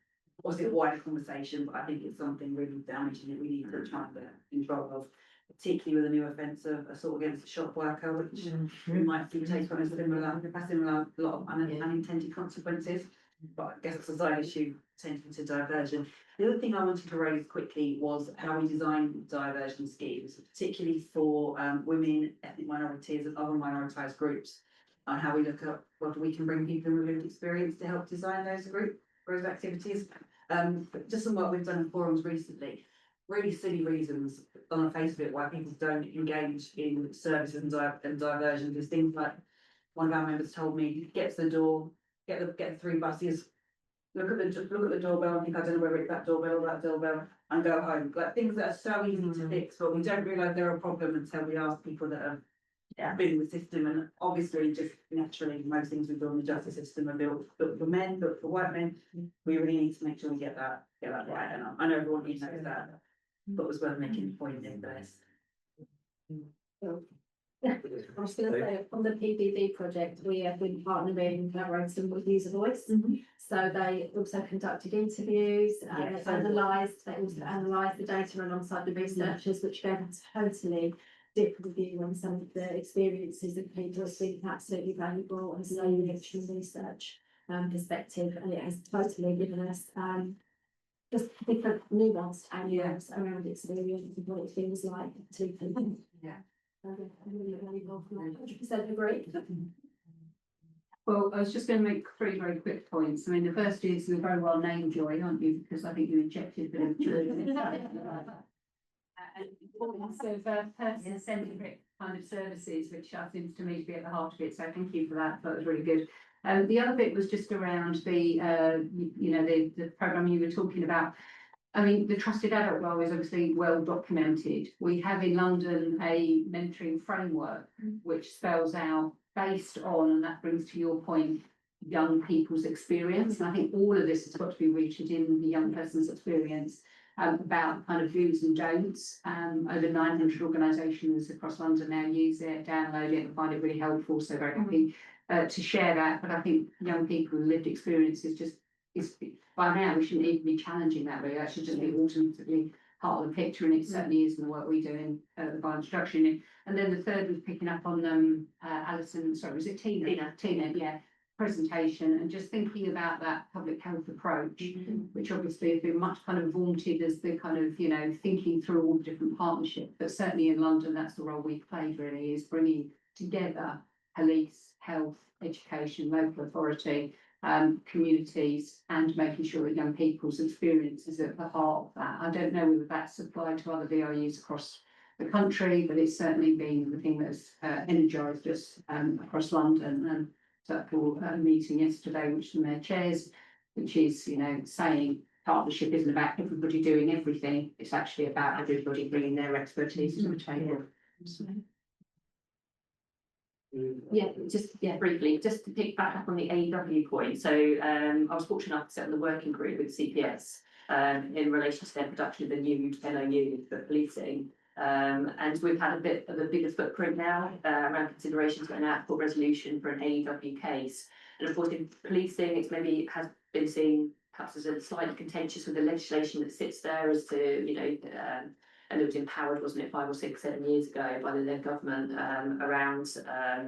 was a wider conversation, but I think it's something really damaging that we need to try and get control of, particularly with a new offence of assault against a shop worker, which we might see take on a similar lot of unintended consequences. But I guess it's a side issue tending to diversion. The other thing I wanted to raise quickly was how we design diversion schemes, particularly for women, ethnic minorities and other minoritised groups, and how we look at whether we can bring people with lived experience to help design those activities. Just some work we've done in forums recently, really silly reasons on the face of it why people don't engage in services and diversion. There's things like one of our members told me, get to the door, get the 3 buses, look at the doorbell and think, I don't know whether it's that doorbell or that doorbell, and go home. Like things that are so easy to fix, but we don't realise they're a problem until we ask people that have been in the system, and obviously just naturally most things we've done in the justice system are built for men, but for white men, we really need to make sure we get that right. And I know everyone knows that, but it was worth making the point in this. I was going to say, on the PBB project, we have been partnering and collaborating with User Voice. So they also conducted interviews, they analysed the data alongside the researchers, which gave a totally different view on some of the experiences of people has been absolutely valuable and so rich from research perspective, and it has totally given us just different nuanced angles around experience and what it feels like to people. Yeah. Really, really helpful. 100% agree. Well, I was just going to make three very quick points. I mean, the first is you're very well named Joy, aren't you? Because I think you injected a bit of joy. And importance of person-centric kind of services, which seems to me to be at the heart of it. So thank you for that. That was really good. The other bit was just around the, the programme you were talking about. I mean, the trusted adult role is obviously well documented. We have in London a mentoring framework which spells out based on, and that brings to your point, young people's experience. And I think all of this has got to be rooted in the young person's experience about kind of do's and don'ts. Over 900 organisations across London now use it, download it, and find it really helpful. So very happy to share that. But I think young people with lived experience is by now we shouldn't even be challenging that really. That should just be automatically part of the picture, and it certainly is in the work we do in the violence reduction unit. And then the third was picking up on Alison, sorry, was it Tina, yeah, presentation, and just thinking about that public health approach, which obviously has been much kind of vaunted as the kind of, thinking through all the different partnerships. But certainly in London, that's the role we've played really, is bringing together police, health, education, local authority, communities, and making sure that young people's experience is at the heart of that. I don't know whether that's applied to other VRUs across the country, but it's certainly been the thing that's energised us across London. And so a meeting yesterday, which the Mayor chairs, which is, saying partnership isn't about everybody doing everything, it's actually about everybody bringing their expertise to the table. Briefly, just to pick back up on the AEW point. So I was fortunate enough to sit on the working group with CPS in relation to their production of the new LOU for policing. And we've had a bit of a bigger footprint now around considerations going out for resolution for an AEW case. And of course, in policing, it has been seen perhaps as a slightly contentious with the legislation that sits there as to, and it was empowered, wasn't it, 5 or 6, 7 years ago by the then government around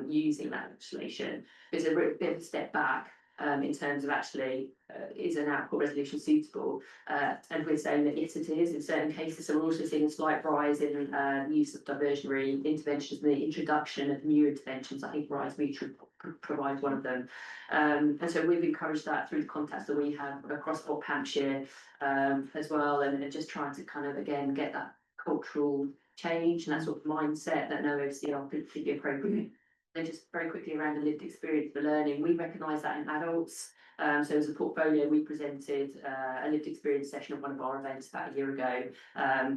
using that legislation. There's a bit of a step back in terms of actually, is an out-of-court resolution suitable? And we're saying that yes, it is in certain cases. So we're also seeing a slight rise in use of diversionary interventions and the introduction of new interventions. I think Rise Mutual provides one of them. And so we've encouraged that through the contacts that we have across Old Hampshire as well, and just trying to kind of, again, get that cultural change and that sort of mindset that no OCR could be appropriate. And just very quickly around the lived experience for learning, we recognise that in adults. So as a portfolio, we presented a lived experience session at one of our events about a year ago.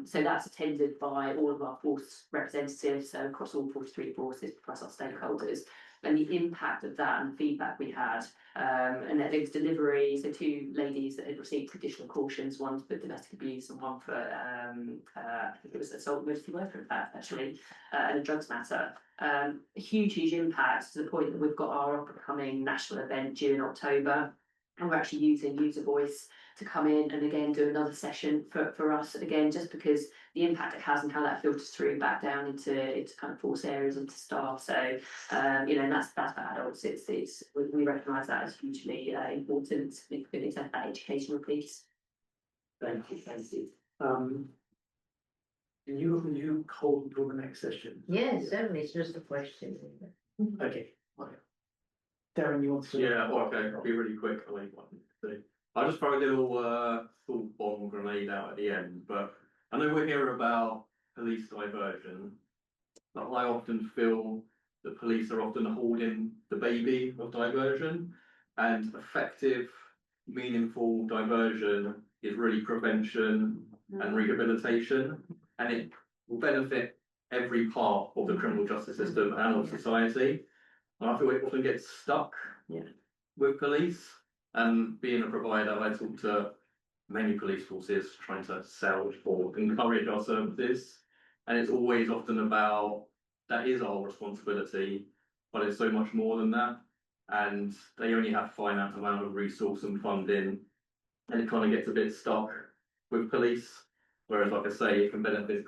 So that's attended by all of our force representatives, so across all 43 forces, plus our stakeholders. And the impact of that and the feedback we had, and there was delivery. So 2 ladies that had received additional cautions, one for domestic abuse and one for I think it was assault emergency worker, in fact, actually, and a drugs matter. A huge impact to the point that we've got our upcoming national event due in October, and we're actually using User Voice to come in and again do another session for us, again, just because the impact it has and how that filters through back down into kind of force areas and to staff. So and that's for adults. We recognise that as hugely important, significant in terms of that educational piece. Thank you. Can you hold for the next session? Yes, certainly, it's just a question. Okay. Darren, you want to? Yeah, okay, I'll be really quick. I'll just throw a little thought bomb grenade out at the end, but I know we're here about police diversion, but I often feel that police are often holding the baby of diversion, and effective, meaningful diversion is really prevention and rehabilitation, and it will benefit every part of the criminal justice system and of society. And I feel it often gets stuck with police. And being a provider, I talk to many police forces trying to sell or encourage our services. And it's always often about, that is our responsibility, but it's so much more than that. And they only have finite amount of resource and funding, and it kind of gets a bit stuck with police. Whereas, like I say, it can benefit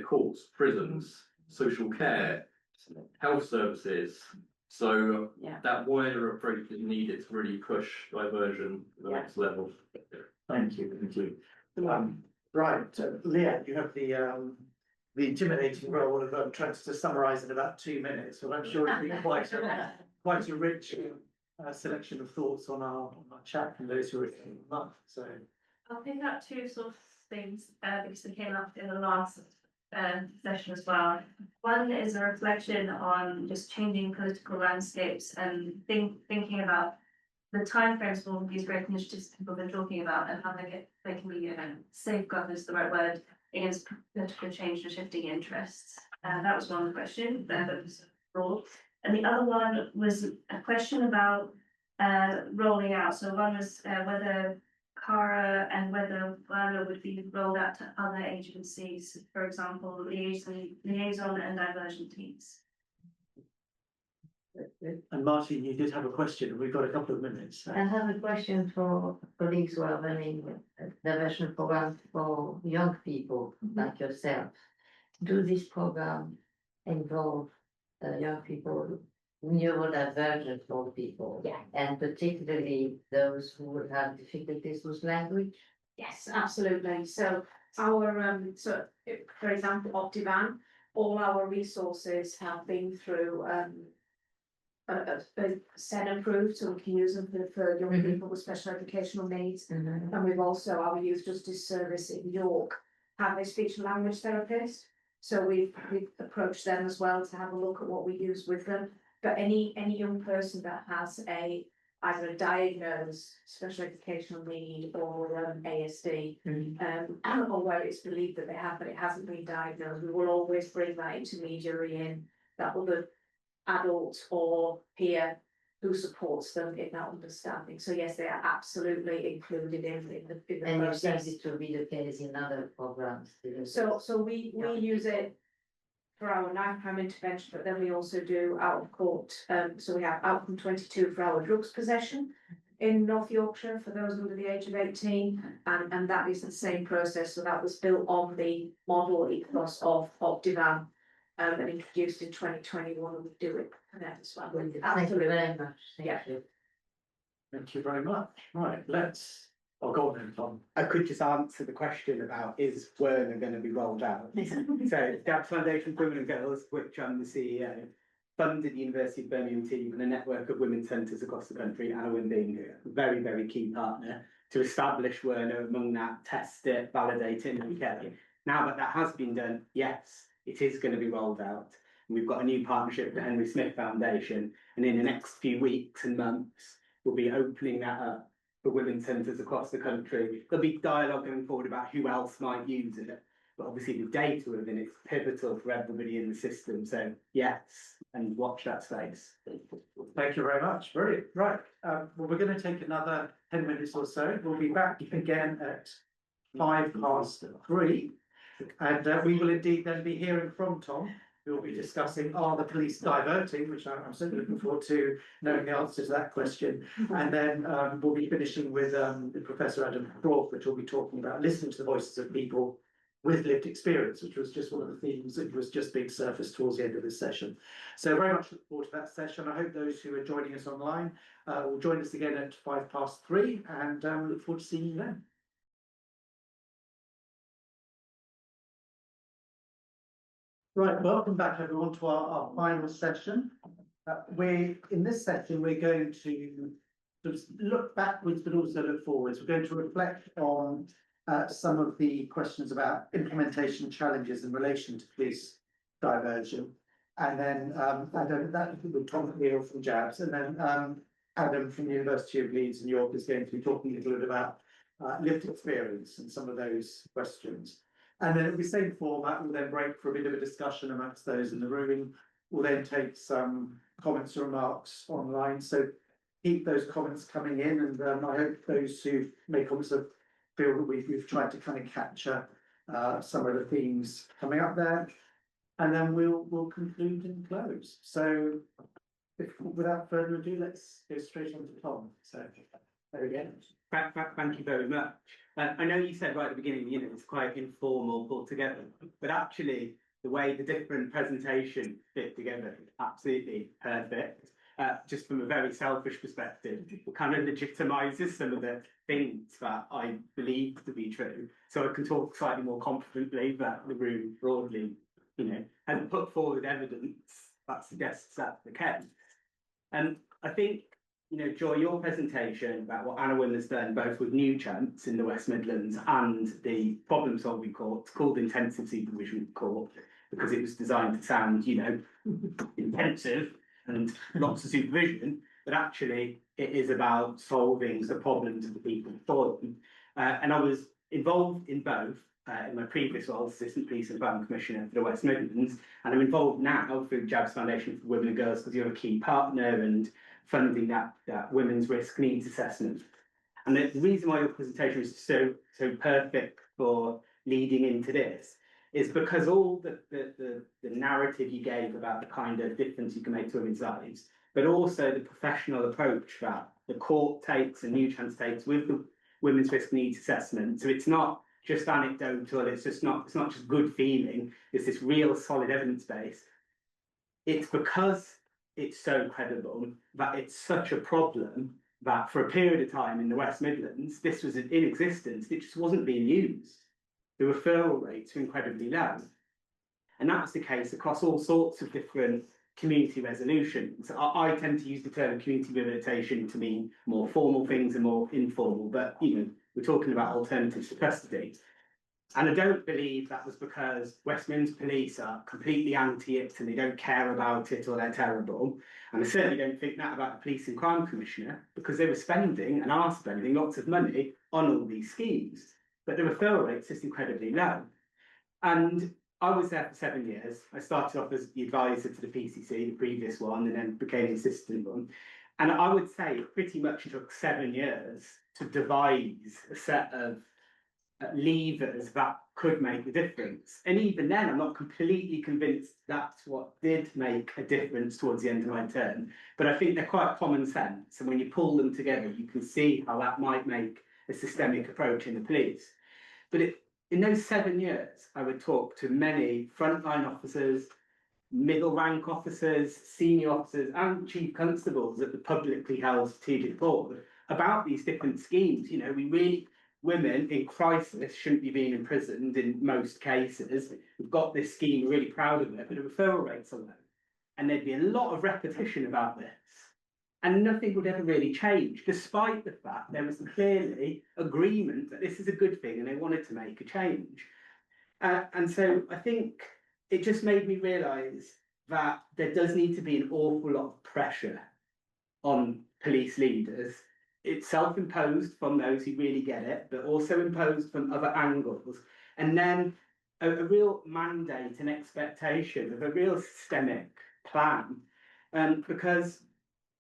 courts, prisons, social care, health services. So that wider approach is needed to really push diversion to the next level. Thank you, thank you. Right, Leah, you have the intimidating role of trying to summarise in about 2 minutes, but I'm sure it'll be quite a rich selection of thoughts on our chat from those who are in the month. So I'll pick up two sort of things because they came up in the last session as well. One is a reflection on just changing political landscapes and thinking about the timeframes for these great initiatives people have been talking about and how they can be safeguarded is the right word against political change and shifting interests. That was one question that was broad. And the other one was a question about rolling out. So one was whether CARA and whether WALA would be rolled out to other agencies, for example, liaison and diversion teams. And Martin, you did have a question. We've got a couple of minutes. I have a question for colleagues who are running diversion programs for young people like yourself. Do this program involve young people, neurodivergent for people, and particularly those who would have difficulties with language? Yes, absolutely. So our for example, of Divan, all our resources have been through SEN approved, so we can use them for young people with special educational needs. And we've also, our youth justice service in York have a speech and language therapist. So we've approached them as well to have a look at what we use with them. But any young person that has either a diagnosed special educational need or ASD, or where it's believed that they have, but it hasn't been diagnosed, we will always bring that intermediary in, that other adult or peer who supports them in that understanding. So yes, they are absolutely included in the And process. you think this will be the case in other programs? So we use it for our nighttime intervention, but then we also do out of court. So we have outcome 22 for our drugs possession in North Yorkshire for those under the age of 18, and that is the same process. So that was built on the model ethos of Divan. And introduced in 2021, and we do it for that as well. Thank you very much. Thank you. Thank you very much. Right, let's. Oh, go on then, Tom. I could just answer the question about is Werner going to be rolled out? So, Dabs Foundation for Women and Girls, which I'm the CEO, funded the University of Birmingham team and a network of women's centres across the country, Anawim being a very, very key partner to establish Werner, among that, test it, validate it, and get it. Now that has been done, yes, it is going to be rolled out. And we've got a new partnership with the Henry Smith Foundation, and in the next few weeks and months, we'll be opening that up for women's centres across the country. There'll be dialogue going forward about who else might use it, but obviously the data within it's pivotal for everybody in the system. So yes, and watch that space. Thank you very much. Brilliant. Right. Well, we're going to take another 10 minutes or so. We'll be back again at 3:05. And we will indeed then be hearing from Tom, who will be discussing are the police diverting, which I'm certainly looking forward to knowing the answer to that question. And then we'll be finishing with Professor Adam Crawford, who will be talking about listening to the voices of people with lived experience, which was just one of the themes that was just being surfaced towards the end of this session. So very much look forward to that session. I hope those who are joining us online will join us again at 3:05, and look forward to seeing you then. Right, welcome back everyone to our final session. In this session, we're going to sort of look backwards, but also look forwards. We're going to reflect on some of the questions about implementation challenges in relation to police diversion. And then Adam, that with Tom McNeil from JABS, and then Adam from the University of Leeds and York is going to be talking a little bit about lived experience and some of those questions. And then it'll be same format, we'll then break for a bit of a discussion amongst those in the room. We'll then take some comments or remarks online, so keep those comments coming in, and I hope those who make comments feel that we've tried to kind of capture some of the themes coming up there. And then we'll conclude and close. So without further ado, let's go straight on to Tom. So there we go. Thank you very much. I know you said right at the beginning, you know, it's quite informal put together, but actually the way the different presentations fit together is absolutely perfect. Just from a very selfish perspective, it kind of legitimizes some of the things that I believe to be true. So I can talk slightly more confidently that the room broadly, you know, has put forward evidence that suggests that's the case. And I think, you know, Joy, your presentation about what Anawim has done, both with New Chance in the West Midlands and the problem solving court, it's called Intensive Supervision Court, because it was designed to sound, you know, intensive and lots of supervision, but actually it is about solving the problems of the people for them. And I was involved in both in my previous role as Assistant Police and Crime Commissioner for the West Midlands, and I'm involved now through Jabs Foundation for Women and Girls because you're a key partner and funding that women's risk needs assessment. And the reason why your presentation is so perfect for leading into this is because all the narrative you gave about the kind of difference you can make to women's lives, but also the professional approach that the court takes and New Chance takes with the women's risk needs assessment. So it's not just anecdotal, it's not just good feeling, it's this real solid evidence base. It's because it's so credible that it's such a problem that for a period of time in the West Midlands, this was in existence, it just wasn't being used. The referral rates were incredibly low. And that's the case across all sorts of different community resolutions. I tend to use the term community rehabilitation to mean more formal things and more informal, but you know, we're talking about alternatives to custody. And I don't believe that was because West Midlands Police are completely anti it and they don't care about it or they're terrible. And I certainly don't think that about the Police and Crime Commissioner, because they were spending and are spending lots of money on all these schemes. But the referral rate's just incredibly low. And I was there for 7 years. I started off as the advisor to the PCC, the previous one, and then became the assistant one. And I would say it pretty much took 7 years to devise a set of levers that could make a difference. And even then, I'm not completely convinced that's what did make a difference towards the end of my term. But I think they're quite common sense. And when you pull them together, you can see how that might make a systemic approach in the police. But in those 7 years, I would talk to many frontline officers, middle rank officers, senior officers, and chief constables at the publicly held strategic board about these different schemes. You know, women in crisis shouldn't be being imprisoned in most cases. We've got this scheme, we're really proud of it, but the referral rates are low. And there'd be a lot of repetition about this. And nothing would ever really change, despite the fact there was clearly agreement that this is a good thing and they wanted to make a change. And so I think it just made me realise that there does need to be an awful lot of pressure on police leaders. It's self-imposed from those who really get it, but also imposed from other angles. And then a real mandate and expectation of a real systemic plan. Because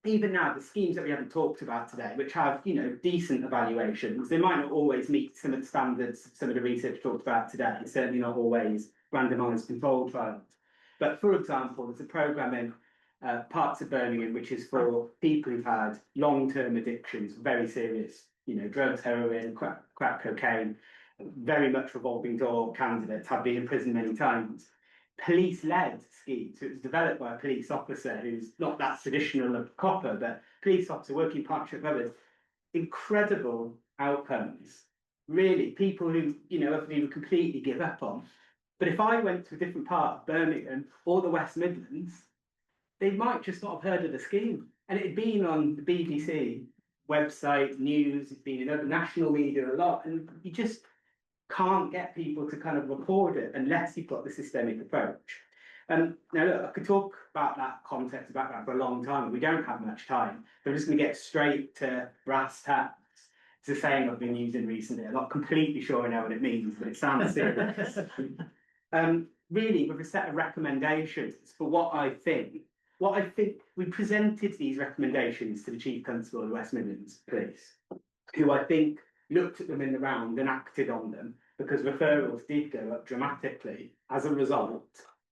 even now, the schemes that we haven't talked about today, which have, you know, decent evaluations, they might not always meet some of the standards, some of the research talked about today. It's certainly not always randomised controlled trials. But for example, there's a programme in parts of Birmingham, which is for people who've had long-term addictions, very serious, you know, drugs, heroin, crack cocaine, very much revolving door candidates, have been in prison many times. Police-led scheme, so it was developed by a police officer who's not that traditional of copper, but police officer working in partnership with others. Incredible outcomes, really. People who, you know, other people completely give up on. But if I went to a different part of Birmingham or the West Midlands, they might just not have heard of the scheme. And it had been on the BBC website, news, it's been in other national media a lot, and you just can't get people to kind of record it unless you've got the systemic approach. Now look, I could talk about that context, about that for a long time, but we don't have much time. So I'm just going to get straight to brass tacks. It's the same I've been using recently. I'm not completely sure I know what it means, but it sounds serious. Really, with a set of recommendations for what I think we presented these recommendations to the Chief Constable of the West Midlands Police, who I think looked at them in the round and acted on them, because referrals did go up dramatically as a result,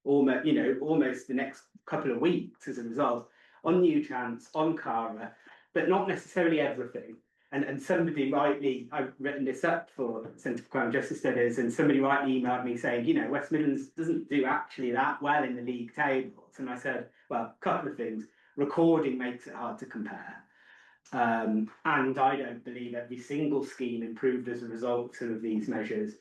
almost the next couple of weeks as a result, on New Chance, on Cara, but not necessarily everything. And somebody rightly, I've written this up for Centre for Crime and Justice Studies, and somebody rightly emailed me saying, West Midlands doesn't do actually that well in the league tables. And I said, well, a couple of things. Recording makes it hard to compare. And I don't believe every single scheme improved as a result of some of these measures.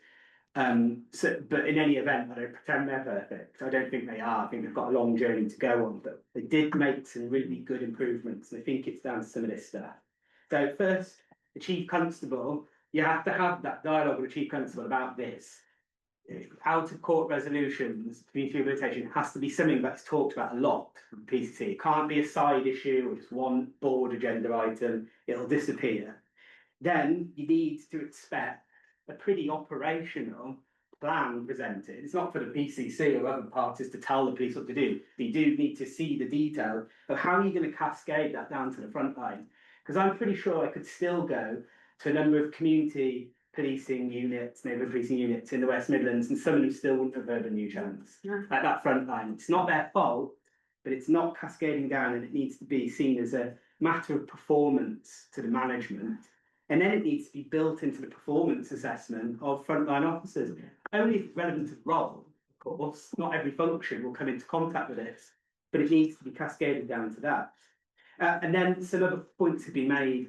But in any event, I don't pretend they're perfect. I don't think they are. I think they've got a long journey to go on, but they did make some really good improvements, and I think it's down to some of this stuff. So first, the Chief Constable, you have to have that dialogue with the Chief Constable about this. Out of court resolutions, community rehabilitation has to be something that's talked about a lot from PCC. It can't be a side issue or just one board agenda item, it'll disappear. Then you need to expect a pretty operational plan presented. It's not for the PCC or other parties to tell the police what to do. But you do need to see the detail of how you're going to cascade that down to the front line. Because I'm pretty sure I could still go to a number of community policing units, neighbourhood policing units in the West Midlands, and some of them still wouldn't have heard a New Chance at that front line. It's not their fault, but it's not cascading down, and it needs to be seen as a matter of performance to the management. And then it needs to be built into the performance assessment of frontline officers. Only if it's relevant to the role, of course, not every function will come into contact with this, but it needs to be cascaded down to that. And then some other points have been made.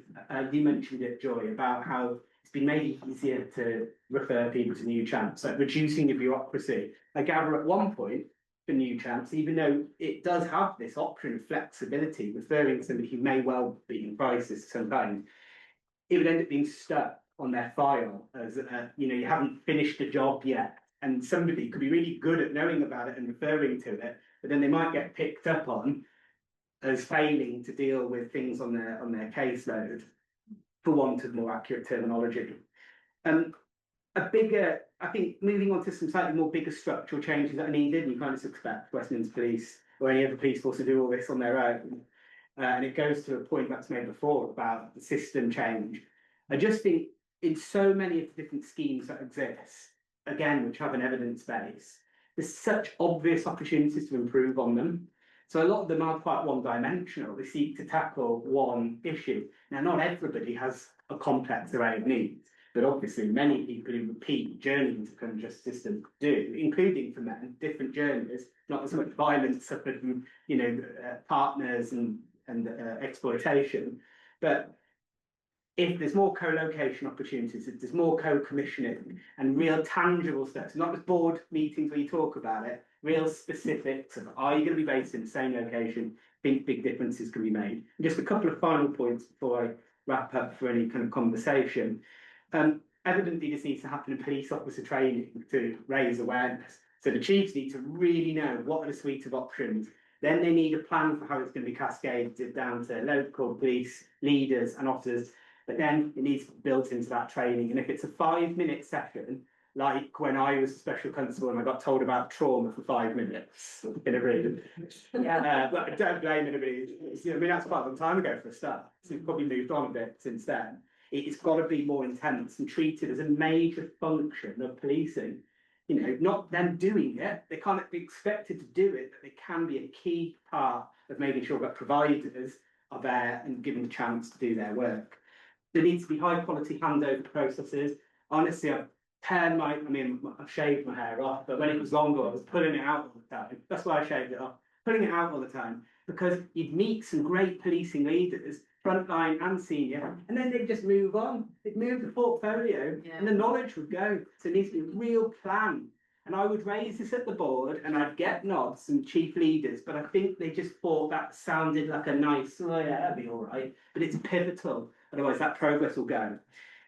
You mentioned it, Joy, about how it's been made easier to refer people to New Chance, like reducing the bureaucracy. I gather at one point for New Chance, even though it does have this option of flexibility, referring somebody who may well be in crisis sometimes, it would end up being stuck on their file as, you haven't finished the job yet. And somebody could be really good at knowing about it and referring to it, but then they might get picked up on as failing to deal with things on their caseload, for want of more accurate terminology. I think moving on to some slightly more bigger structural changes that are needed, and you can't just expect West Midlands Police or any other police force to do all this on their own. And it goes to a point that's made before about the system change. I just think in so many of the different schemes that exist, again, which have an evidence base, there's such obvious opportunities to improve on them. So a lot of them are quite one-dimensional. They seek to tackle one issue. Now, not everybody has a complex array of needs, but obviously many people who repeat journey into the criminal justice system do, including for men, different journeys, not as much violence suffered from, partners and exploitation. But if there's more co-location opportunities, if there's more co-commissioning and real tangible steps, not just board meetings where you talk about it, real specifics of are you going to be based in the same location, I think big differences can be made. And just a couple of final points before I wrap up for any kind of conversation. Evidently this needs to happen in police officer training to raise awareness. So the chiefs need to really know what are the suite of options. Then they need a plan for how it's going to be cascaded down to local police leaders and officers. But then it needs to be built into that training. And if it's a 5-minute session, like when I was a special constable and I got told about trauma for 5 minutes in a room. But don't blame anybody. That's quite a long time ago for a start. So it's probably moved on a bit since then. It's got to be more intense and treated as a major function of policing. Not them doing it. They can't be expected to do it, but they can be a key part of making sure that providers are there and given the chance to do their work. There needs to be high quality handover processes. Honestly, I've shaved my hair off, but when it was longer, I was pulling it out all the time. That's why I shaved it off. Pulling it out all the time, because you'd meet some great policing leaders, frontline and senior, and then they'd just move on. They'd move the portfolio and the knowledge would go. So it needs to be a real plan. And I would raise this at the board and I'd get nods from chief leaders, but I think they just thought that sounded like a nice, oh yeah, that'd be all right. But it's pivotal, otherwise that progress will go.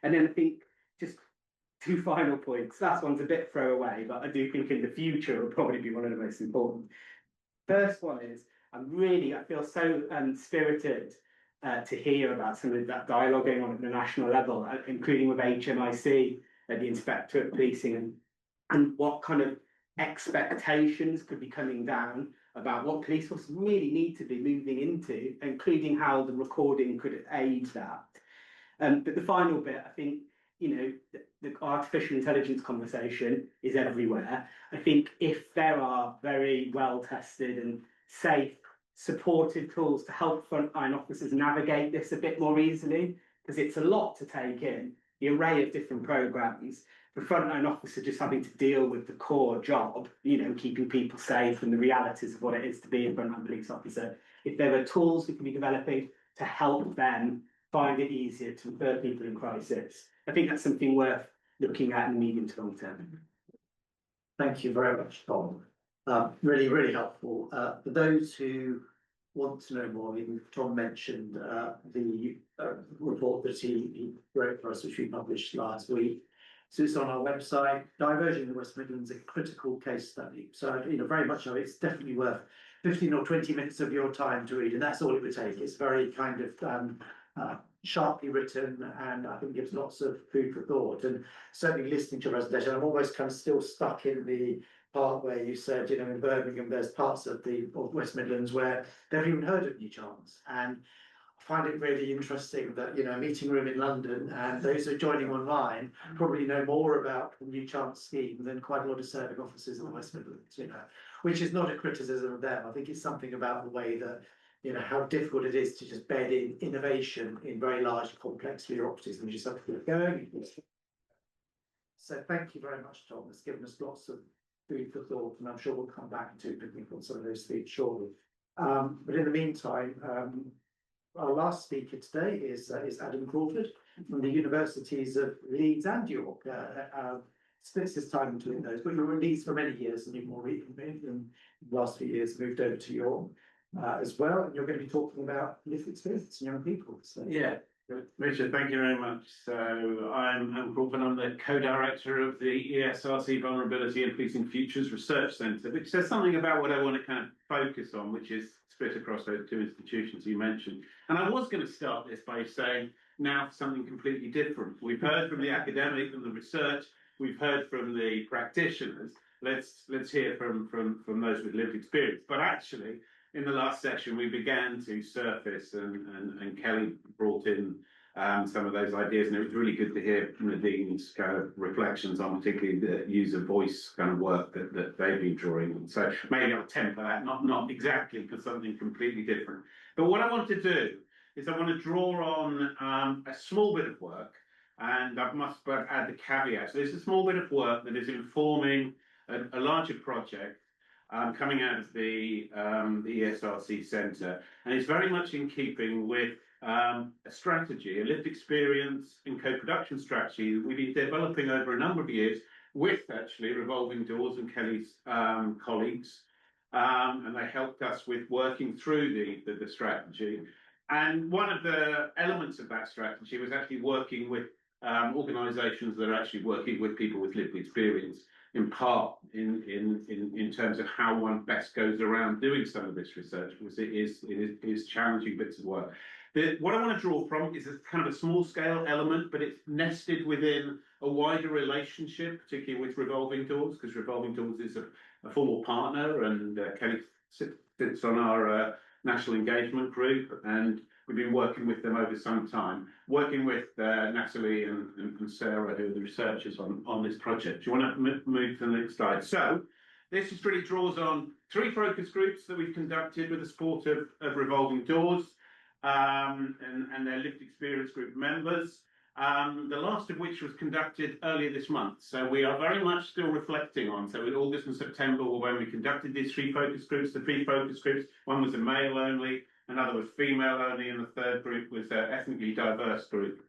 And then I think just 2 final points. Last one's a bit throwaway, but I do think in the future it'll probably be one of the most important. First one is, I feel so spirited to hear about some of that dialogue going on at the national level, including with HMIC, the Inspectorate of Policing, and what kind of expectations could be coming down about what police forces really need to be moving into, including how the recording could aid that. But the final bit, I think, you know, the artificial intelligence conversation is everywhere. I think if there are very well tested and safe, supportive tools to help frontline officers navigate this a bit more easily, because it's a lot to take in, the array of different programs, the frontline officer just having to deal with the core job, you know, keeping people safe and the realities of what it is to be a frontline police officer. If there are tools we can be developing to help them find it easier to refer people in crisis, I think that's something worth looking at in the medium to long term. Thank you very much, Tom. Really, really helpful. For those who want to know more, even Tom mentioned the report that he wrote for us, which we published last week. So it's on our website. Diversion in the West Midlands, a critical case study. So, you know, very much of it's definitely worth 15 or 20 minutes of your time to read, and that's all it would take. It's very kind of sharply written, and I think gives lots of food for thought. And certainly listening to your presentation, I'm almost kind of still stuck in the part where you said, you know, in Birmingham, there's parts of the West Midlands where they haven't even heard of New Chance. And I find it really interesting that, you know, a meeting room in London and those who are joining online probably know more about the New Chance scheme than quite a lot of serving officers in the West Midlands, you know, which is not a criticism of them. I think it's something about the way that, you know, how difficult it is to just bed in innovation in very large, complex bureaucracies, and just have to keep going. So thank you very much, Tom. It's given us lots of food for thought, and I'm sure we'll come back to picking up some of those feeds shortly. But in the meantime, our last speaker today is Adam Crawford from the Universities of Leeds and York. Splits his time between those, but you were at Leeds for many years, and you've more recently, in the last few years, moved over to York as well. And you're going to be talking about lived experience in young people. So. Yeah, Richard, thank you very much. So I'm Adam Crawford. I'm the co-director of the ESRC Vulnerability and Policing Futures Research Centre, which says something about what I want to kind of focus on, which is split across those two institutions you mentioned. And I was going to start this by saying now for something completely different. We've heard from the academic and the research, we've heard from the practitioners. Let's hear from those with lived experience. But actually, in the last session, we began to surface, and Kelly brought in some of those ideas, and it was really good to hear Nadine's kind of reflections on particularly the user voice kind of work that they've been drawing on. So maybe I'll temper that, not exactly for something completely different. But what I want to do is I want to draw on a small bit of work, and I must add the caveat. So there's a small bit of work that is informing a larger project coming out of the ESRC Centre, and it's very much in keeping with a strategy, a lived experience and co-production strategy that we've been developing over a number of years with actually Revolving Doors and Kelly's colleagues, and they helped us with working through the strategy. And one of the elements of that strategy was actually working with organisations that are actually working with people with lived experience, in part in terms of how one best goes around doing some of this research, because it is challenging bits of work. What I want to draw from is a kind of a small scale element, but it's nested within a wider relationship, particularly with Revolving Doors, because Revolving Doors is a formal partner, and Kelly sits on our national engagement group, and we've been working with them over some time, working with Natalie and Sarah, who are the researchers on this project. Do you want to move to the next slide? So this just really draws on 3 focus groups that we've conducted with the support of Revolving Doors and their lived experience group members, the last of which was conducted earlier this month. So we are very much still reflecting on, so in August and September were when we conducted these 3 focus groups. The 3 focus groups, one was a male only, another was female only, and the third group was an ethnically diverse group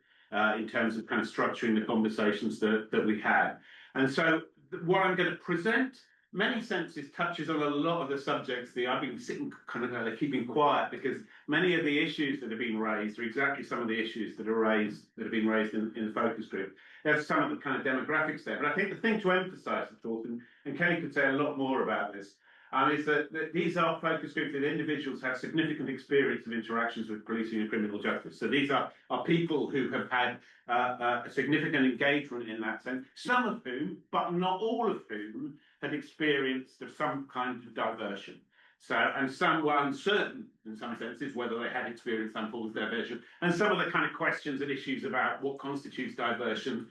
in terms of kind of structuring the conversations that we had. And so what I'm going to present, many senses touches on a lot of the subjects that I've been sitting kind of keeping quiet, because many of the issues that have been raised are exactly some of the issues that have been raised in the focus group. There's some of the kind of demographics there, but I think the thing to emphasise, of course, and Kelly could say a lot more about this, is that these are focus groups that individuals have significant experience of interactions with policing and criminal justice. So these are people who have had a significant engagement in that sense, some of whom, but not all of whom, had experienced of some kind of diversion. So, and some were uncertain in some senses whether they had experienced some form of diversion, and some of the kind of questions and issues about what constitutes diversion,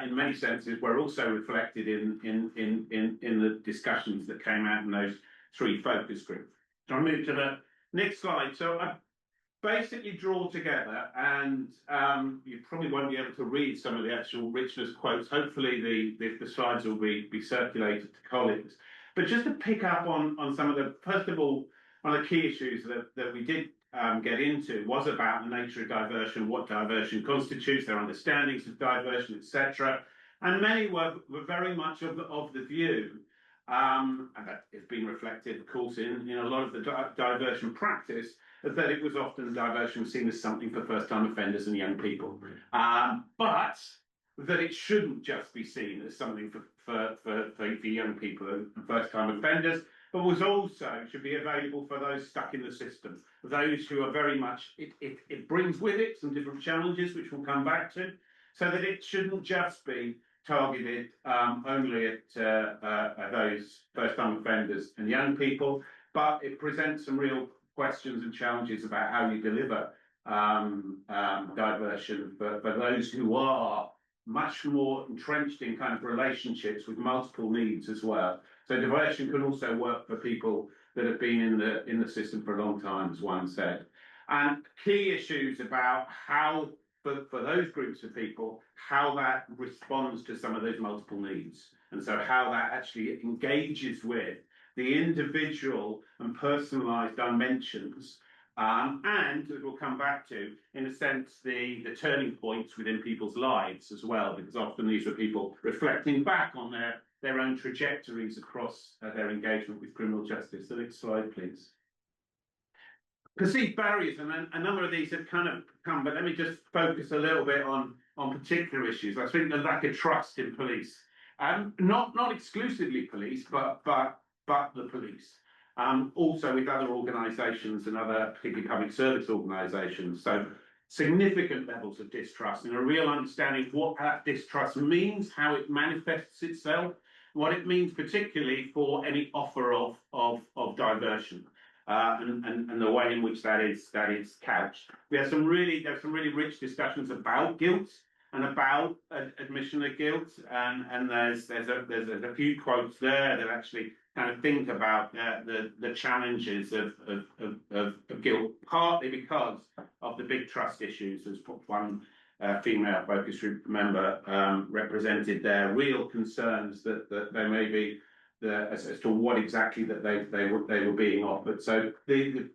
in many senses, were also reflected in the discussions that came out in those 3 focus groups. So I'll move to the next slide. So I basically draw together, and you probably won't be able to read some of the actual richness quotes. Hopefully the slides will be circulated to colleagues. But just to pick up on some of the, first of all, one of the key issues that we did get into was about the nature of diversion, what diversion constitutes, their understandings of diversion, etc. And many were very much of the view, and that has been reflected, of course, in a lot of the diversion practice, that it was often diversion seen as something for first-time offenders and young people. But that it shouldn't just be seen as something for young people and first-time offenders, but was also should be available for those stuck in the system, those who are very much, it brings with it some different challenges, which we'll come back to, so that it shouldn't just be targeted only at those first-time offenders and young people, but it presents some real questions and challenges about how you deliver diversion for those who are much more entrenched in kind of relationships with multiple needs as well. So diversion can also work for people that have been in the system for a long time, as one said. And key issues about how, for those groups of people, how that responds to some of those multiple needs. And so how that actually engages with the individual and personalised dimensions, and as we'll come back to, in a sense, the turning points within people's lives as well, because often these are people reflecting back on their own trajectories across their engagement with criminal justice. The next slide, please. Perceived barriers, and a number of these have kind of come, but let me just focus a little bit on particular issues. I think the lack of trust in police, not exclusively police, but the police. Also with other organisations and other particularly public service organisations. So significant levels of distrust and a real understanding of what that distrust means, how it manifests itself, what it means particularly for any offer of diversion, and the way in which that is couched. There's some really rich discussions about guilt and about admission of guilt, and there's a few quotes there that actually kind of think about the challenges of guilt, partly because of the big trust issues, as one female focus group member represented their real concerns that there may be as to what exactly that they were being offered. So the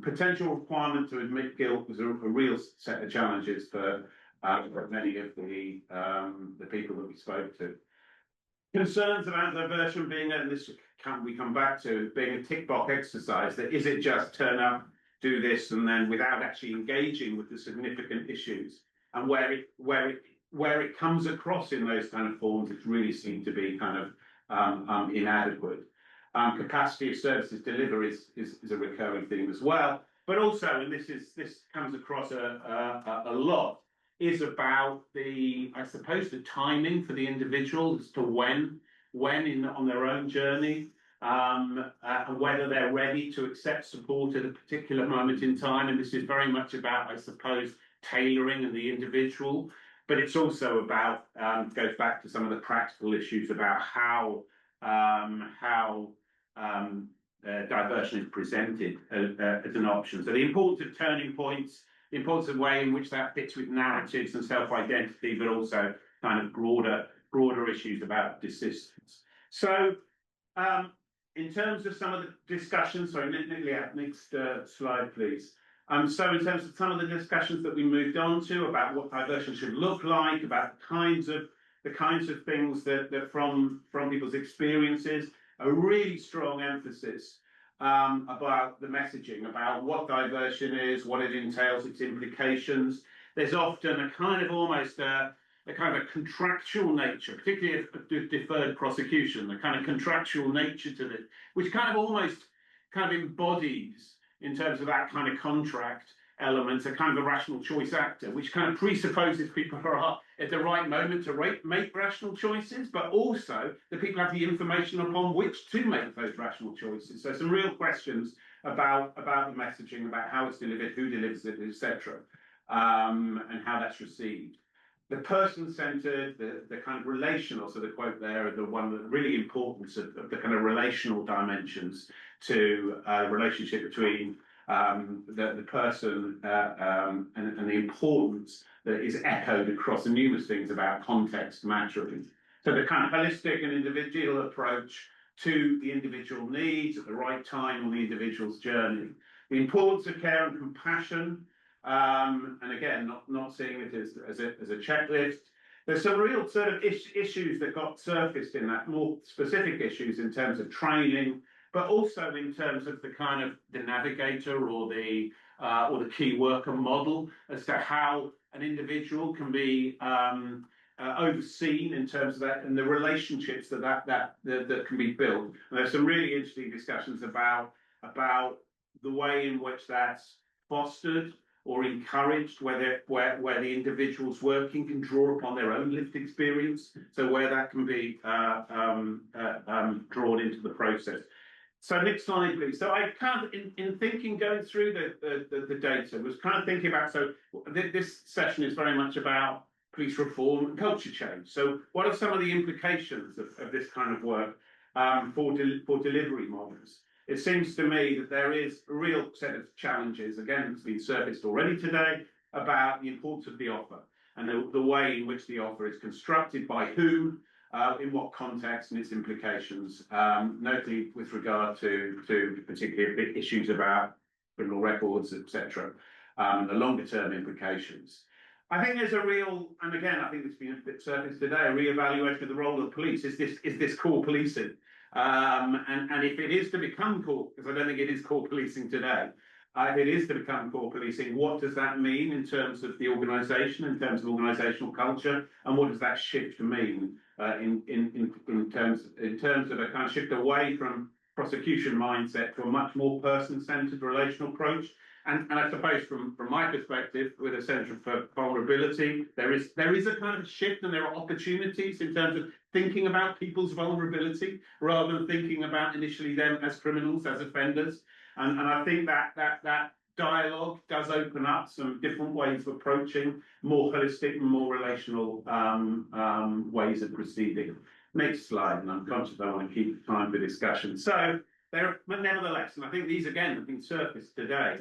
potential requirement to admit guilt was a real set of challenges for many of the people that we spoke to. Concerns about diversion being, and this we come back to, being a tick box exercise. That is it just turn up, do this, and then without actually engaging with the significant issues, and where it comes across in those kind of forms, it's really seemed to be kind of inadequate. Capacity of services delivery is a recurring theme as well, but also, and this comes across a lot, is about I suppose the timing for the individual as to when on their own journey, and whether they're ready to accept support at a particular moment in time. And this is very much about, I suppose, tailoring and the individual, but it's also about, goes back to some of the practical issues about how diversion is presented as an option. So the importance of turning points, the importance of the way in which that fits with narratives and self-identity, but also kind of broader issues about desistance. So in terms of some of the discussions, sorry, next slide, please. So in terms of some of the discussions that we moved on to about what diversion should look like, about the kinds of things that from people's experiences, a really strong emphasis about the messaging, about what diversion is, what it entails, its implications. There's often a kind of almost a kind of a contractual nature, particularly of deferred prosecution, the kind of contractual nature to this, which kind of almost kind of embodies, in terms of that kind of contract element, a kind of a rational choice actor, which kind of presupposes people are at the right moment to make rational choices, but also that people have the information upon which to make those rational choices. So some real questions about the messaging, about how it's delivered, who delivers it, etc., and how that's received. The person-centered, the kind of relational, so the quote there, the one that really importance of the kind of relational dimensions to relationship between the person and the importance that is echoed across the numerous things about context mattering. So the kind of holistic and individual approach to the individual needs at the right time on the individual's journey. The importance of care and compassion, and again, not seeing it as a checklist. There's some real sort of issues that got surfaced in that, more specific issues in terms of training, but also in terms of the kind of the navigator or the key worker model as to how an individual can be overseen in terms of that and the relationships that can be built. And there's some really interesting discussions about the way in which that's fostered or encouraged, where the individuals working can draw upon their own lived experience, so where that can be drawn into the process. So next slide, please. So I kind of, in thinking, going through the data, was kind of thinking about, so this session is very much about police reform and culture change. So what are some of the implications of this kind of work for delivery models? It seems to me that there is a real set of challenges, again, it's been surfaced already today, about the importance of the offer and the way in which the offer is constructed, by whom, in what context, and its implications, notably with regard to particularly big issues about criminal records, etc., the longer term implications. I think there's a real, and again, I think it's been a bit surfaced today, a re-evaluation of the role of the police. Is this core policing? And if it is to become core, because I don't think it is core policing today, if it is to become core policing, what does that mean in terms of the organisation, in terms of organisational culture, and what does that shift mean in terms of a kind of shift away from prosecution mindset to a much more person-centred relational approach? And I suppose from my perspective, with a centre for vulnerability, there is a kind of shift, and there are opportunities in terms of thinking about people's vulnerability rather than thinking about initially them as criminals, as offenders. And I think that dialogue does open up some different ways of approaching more holistic and more relational ways of proceeding. Next slide, and I'm conscious I want to keep time for discussion. So but nevertheless, and I think these again have been surfaced today.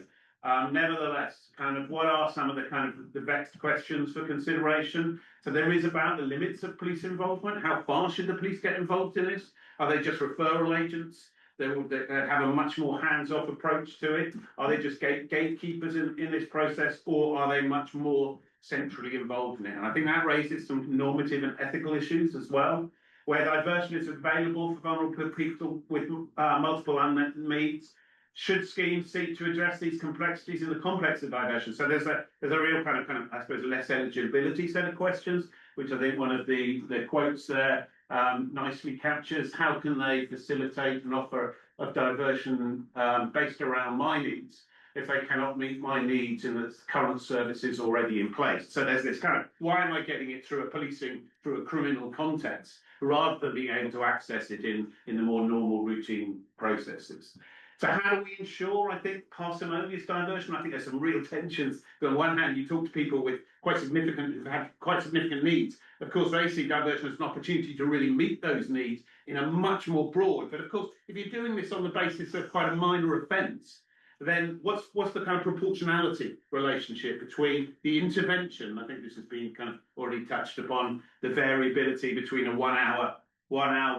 Nevertheless, kind of what are some of the kind of the vexed questions for consideration? So there is about the limits of police involvement. How far should the police get involved in this? Are they just referral agents? They have a much more hands-off approach to it. Are they just gatekeepers in this process, or are they much more centrally involved in it? And I think that raises some normative and ethical issues as well, where diversion is available for vulnerable people with multiple unmet needs. Should schemes seek to address these complexities in the complex of diversion? So there's a real kind of I suppose less eligibility set of questions, which I think one of the quotes there nicely captures. How can they facilitate an offer of diversion based around my needs if they cannot meet my needs in the current services already in place? So there's this kind of, why am I getting it through a criminal context rather than being able to access it in the more normal routine processes? So how do we ensure, I think, parsimonious diversion? I think there's some real tensions. On one hand, you talk to people with who've had quite significant needs. Of course, they see diversion as an opportunity to really meet those needs in a much more broad. But of course, if you're doing this on the basis of quite a minor offence, then what's the kind of proportionality relationship between the intervention? I think this has been kind of already touched upon, the variability between a one hour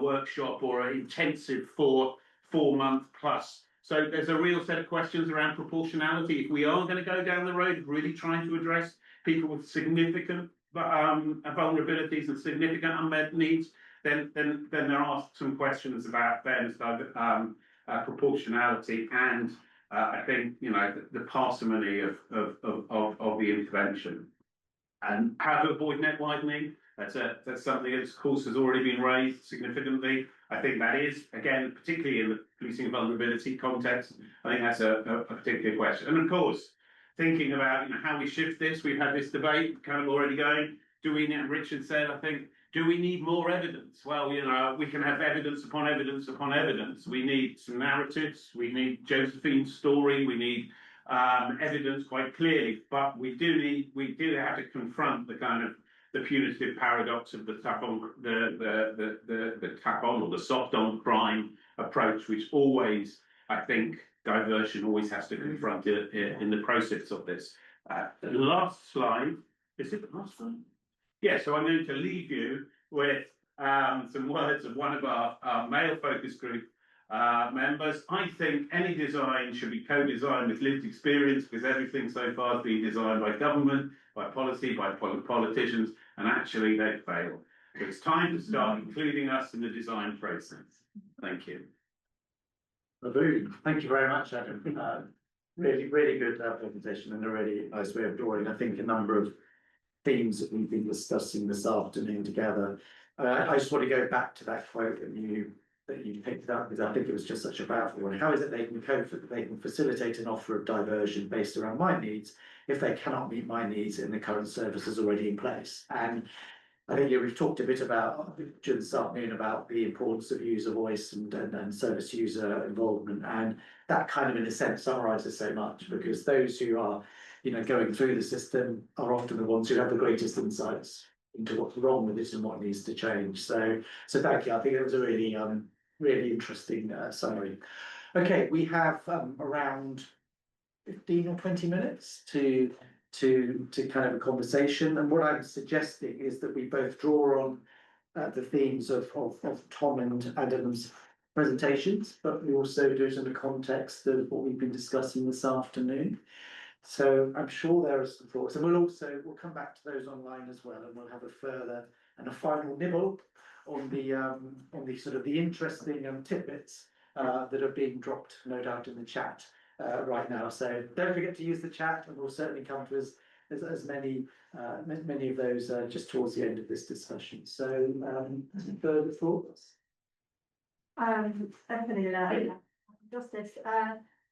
workshop or an intensive 4-month plus. So there's a real set of questions around proportionality. If we are going to go down the road of really trying to address people with significant vulnerabilities and significant unmet needs, then there are some questions about fairness, proportionality, and I think the parsimony of the intervention. And how to avoid net widening, that's something that of course has already been raised significantly. I think that is, again, particularly in the policing and vulnerability context, I think that's a particular question. And of course, thinking about how we shift this, we've had this debate kind of already going. Do we, and Richard said, I think, do we need more evidence? Well, we can have evidence upon evidence upon evidence. We need some narratives, we need Josephine's story, we need evidence quite clearly, but we do have to confront the kind of the punitive paradox of the tap on the tap on or the soft on crime approach, which always, I think, diversion always has to confront it in the process of this. The last slide, is it the last slide? Yeah, so I'm going to leave you with some words of one of our male focus group members. I think any design should be co-designed with lived experience, because everything so far has been designed by government, by policy, by politicians, and actually they fail. So it's time to start including us in the design process. Thank you. Thank you very much, Adam. Really good presentation and a really nice way of drawing, I think, a number of themes that we've been discussing this afternoon together. I just want to go back to that quote that you picked up, because I think it was just such a powerful one. How is it they can facilitate an offer of diversion based around my needs if they cannot meet my needs in the current services already in place? And I think we've talked a bit about during this afternoon about the importance of user voice and service user involvement, and that kind of in a sense summarises so much, because those who are going through the system are often the ones who have the greatest insights into what's wrong with it and what needs to change. So thank you. I think it was a really interesting summary. Okay, we have around 15 or 20 minutes to kind of a conversation, and what I'm suggesting is that we both draw on the themes of Tom and Adam's presentations, but we also do it in the context of what we've been discussing this afternoon. So I'm sure there are some thoughts, and we'll come back to those online as well, and we'll have a further and a final nibble on the sort of the interesting tidbits that are being dropped, no doubt, in the chat right now. So don't forget to use the chat, and we'll certainly come to as many of those just towards the end of this discussion. So any further thoughts? Definitely, Justice.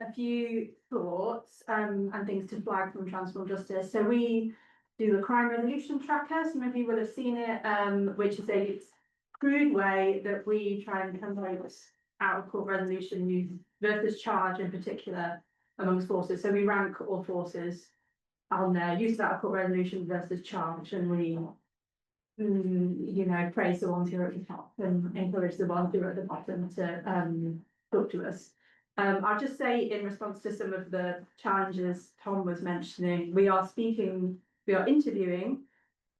A few thoughts and things to flag from Transform Justice. So we do the crime resolution tracker. Some of you will have seen it, which is a crude way that we try and promote out of court resolution use versus charge in particular amongst forces. So we rank all forces on their use out of court resolution versus charge, and we praise the ones who are at the top and encourage the ones who are at the bottom to talk to us. I'll just say, in response to some of the challenges Tom was mentioning, we are interviewing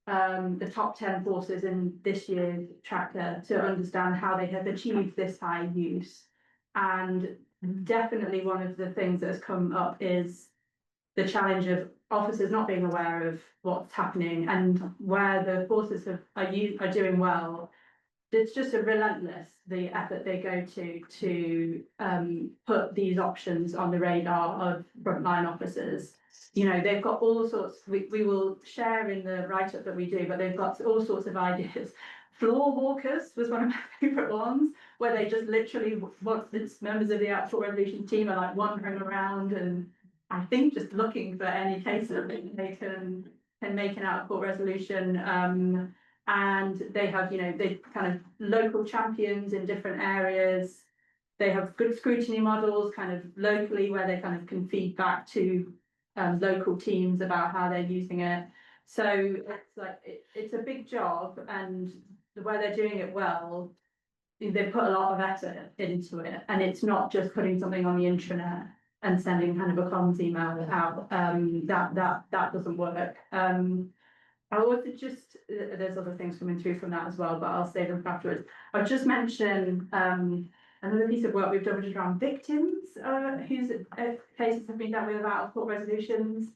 the top 10 forces in this year's tracker to understand how they have achieved this high use. And definitely one of the things that has come up is the challenge of officers not being aware of what's happening, and where the forces are doing well. It's just relentless, the effort they go to put these options on the radar of frontline officers. They've got all sorts, we will share in the write-up that we do, but they've got all sorts of ideas. Floor walkers was one of my favourite ones, where they just literally, members of the Outdoor Revolution team are like wandering around and I think just looking for any case that they can make an out-of-court resolution. And they have, they kind of local champions in different areas. They have good scrutiny models kind of locally, where they kind of can feed back to local teams about how they're using it. So it's like, it's a big job, and where they're doing it well, they've put a lot of effort into it. And it's not just putting something on the intranet and sending kind of a comms email out. That doesn't work. I also there's other things coming through from that as well, but I'll save them for afterwards. I'll just mention another piece of work we've done, which is around victims whose cases have been dealt with out of court resolutions,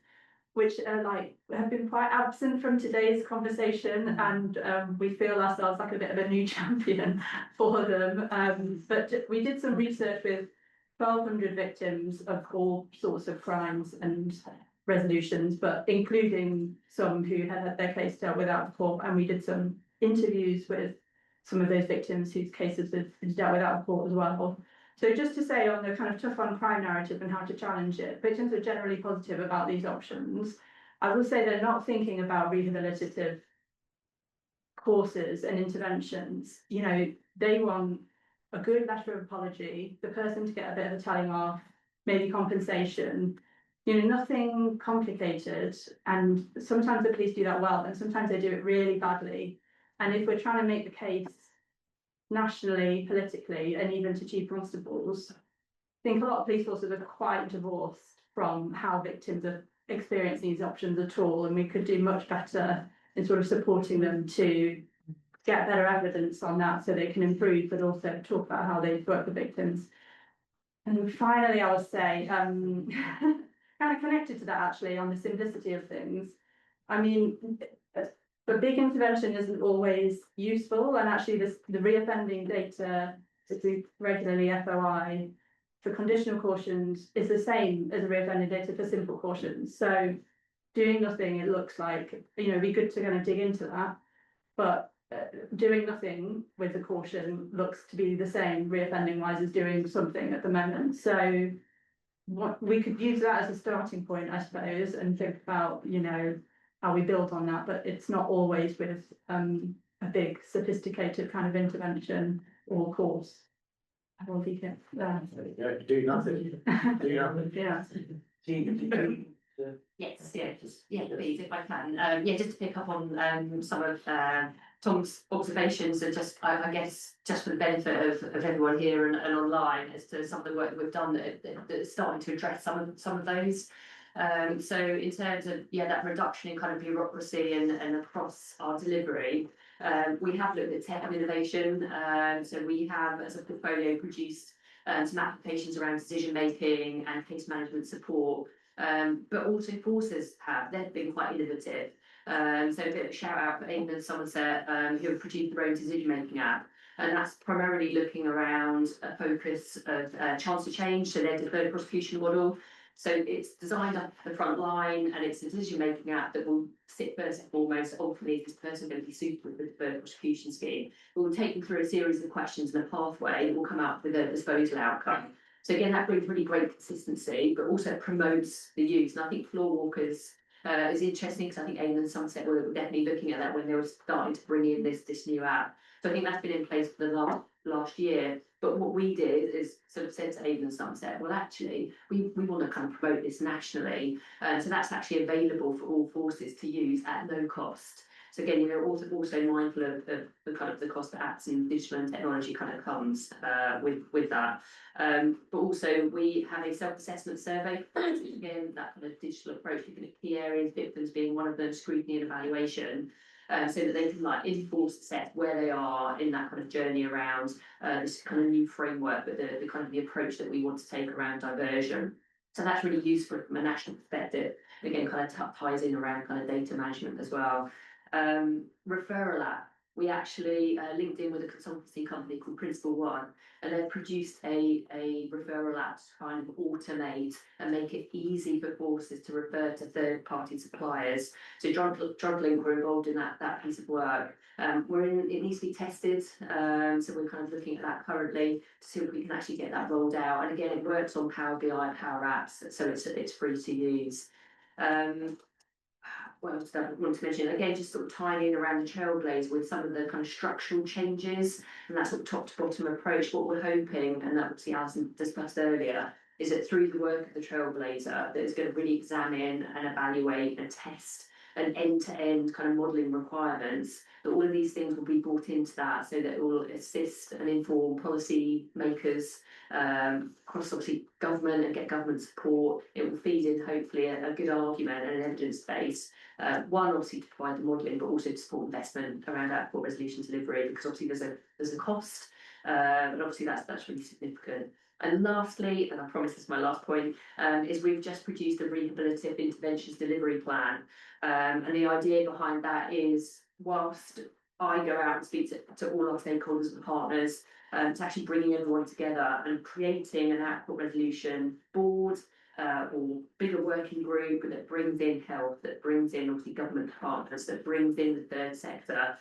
which have been quite absent from today's conversation, and we feel ourselves like a bit of a new champion for them. But we did some research with 1,200 victims of all sorts of crimes, and resolutions, but including some who had their case dealt with out of court. And we did some interviews with some of those victims whose cases have been dealt with out of court as well. So just to say on the kind of tough on crime narrative and how to challenge it, victims are generally positive about these options. I will say they're not thinking about rehabilitative courses and interventions. You know, they want a good letter of apology, the person to get a bit of a telling off, maybe compensation, you know, nothing complicated. And sometimes the police do that well, and sometimes they do it really badly. And if we're trying to make the case nationally, politically, and even to chief constables, I think a lot of police forces are quite divorced from how victims are experiencing these options at all. And we could do much better in sort of supporting them to get better evidence on that so they can improve, but also talk about how they work with victims. And then finally, I would say, kind of connected to that actually, on the simplicity of things. I mean, a big intervention isn't always useful, and actually the reoffending data that we regularly FOI for conditional cautions is the same as the reoffending data for simple cautions. So doing nothing, it looks like, you know, it'd be good to kind of dig into that, but doing nothing with the caution looks to be the same reoffending wise as doing something at the moment. So what we could use that as a starting point, I suppose, and think about, you know, how we build on that, but it's not always with a big sophisticated kind of intervention or course. I will be here. Do nothing. Do nothing. Yeah. Yes, please, if I can. Just to pick up on some of Tom's observations, and just I guess just for the benefit of everyone here and online, as to some of the work that we've done that's starting to address some of those. So in terms of that reduction in kind of bureaucracy and across our delivery, we have looked at tech and innovation. So we have, as a portfolio, produced some applications around decision making and case management support. But also forces they've been quite innovative. So a bit of a shout out for England and Somerset, who have produced their own decision making app. And that's primarily looking around a focus of chance to change, so their deferred prosecution model. So it's designed up for the front line, and it's a decision-making app that will sit first and foremost, ultimately, if this person going to be suitable for the deferred prosecution scheme. It will take them through a series of questions and a pathway that will come out with a disposal outcome. So again, that brings really great consistency, but also promotes the use. And I think floor walkers is interesting, because I think England and Somerset were definitely looking at that when they were starting to bring in this new app. So I think that's been in place for the last year. But what we did is sort of said to Avon and Somerset, well, actually, we want to kind of promote this nationally. So that's actually available for all forces to use at no cost. So again, you know, also mindful of the kind of the cost that apps and digital and technology kind of comes with that. But also we have a self-assessment survey. Again, that kind of digital approach, looking at key areas, victims being one of them, scrutiny and evaluation. So that they can enforce assess where they are in that kind of journey around this kind of new framework, but the kind of the approach that we want to take around diversion. So that's really useful from a national perspective. Again, kind of ties in around kind of data management as well. Referral app. We actually linked in with a consultancy company called Principal One, and they've produced a referral app to kind of automate and make it easy for forces to refer to third-party suppliers. So DrugLink were involved in that piece of work. It needs to be tested, so we're kind of looking at that currently to see if we can actually get that rolled out. And again, it works on Power BI and Power Apps, so it's free to use. What else did I want to mention? Again, just sort of tying in around the Trailblazer with some of the kind of structural changes and that sort of top to bottom approach. What we're hoping, and that obviously Alison discussed earlier, is that through the work of the Trailblazer, that is going to really examine and evaluate and test an end-to-end kind of modelling requirements, that all of these things will be brought into that, so that it will assist and inform policy makers across obviously government and get government support. It will feed in hopefully a good argument and an evidence base. One, obviously to provide the modelling, but also to support investment around output resolution delivery, because obviously there's a cost, and obviously that's really significant. And lastly, and I promise this is my last point, is we've just produced a rehabilitative interventions delivery plan. And the idea behind that is, whilst I go out and speak to all our stakeholders and partners, to actually bringing everyone together and creating an output resolution board, or bigger working group that brings in health, that brings in obviously government partners, that brings in the third sector,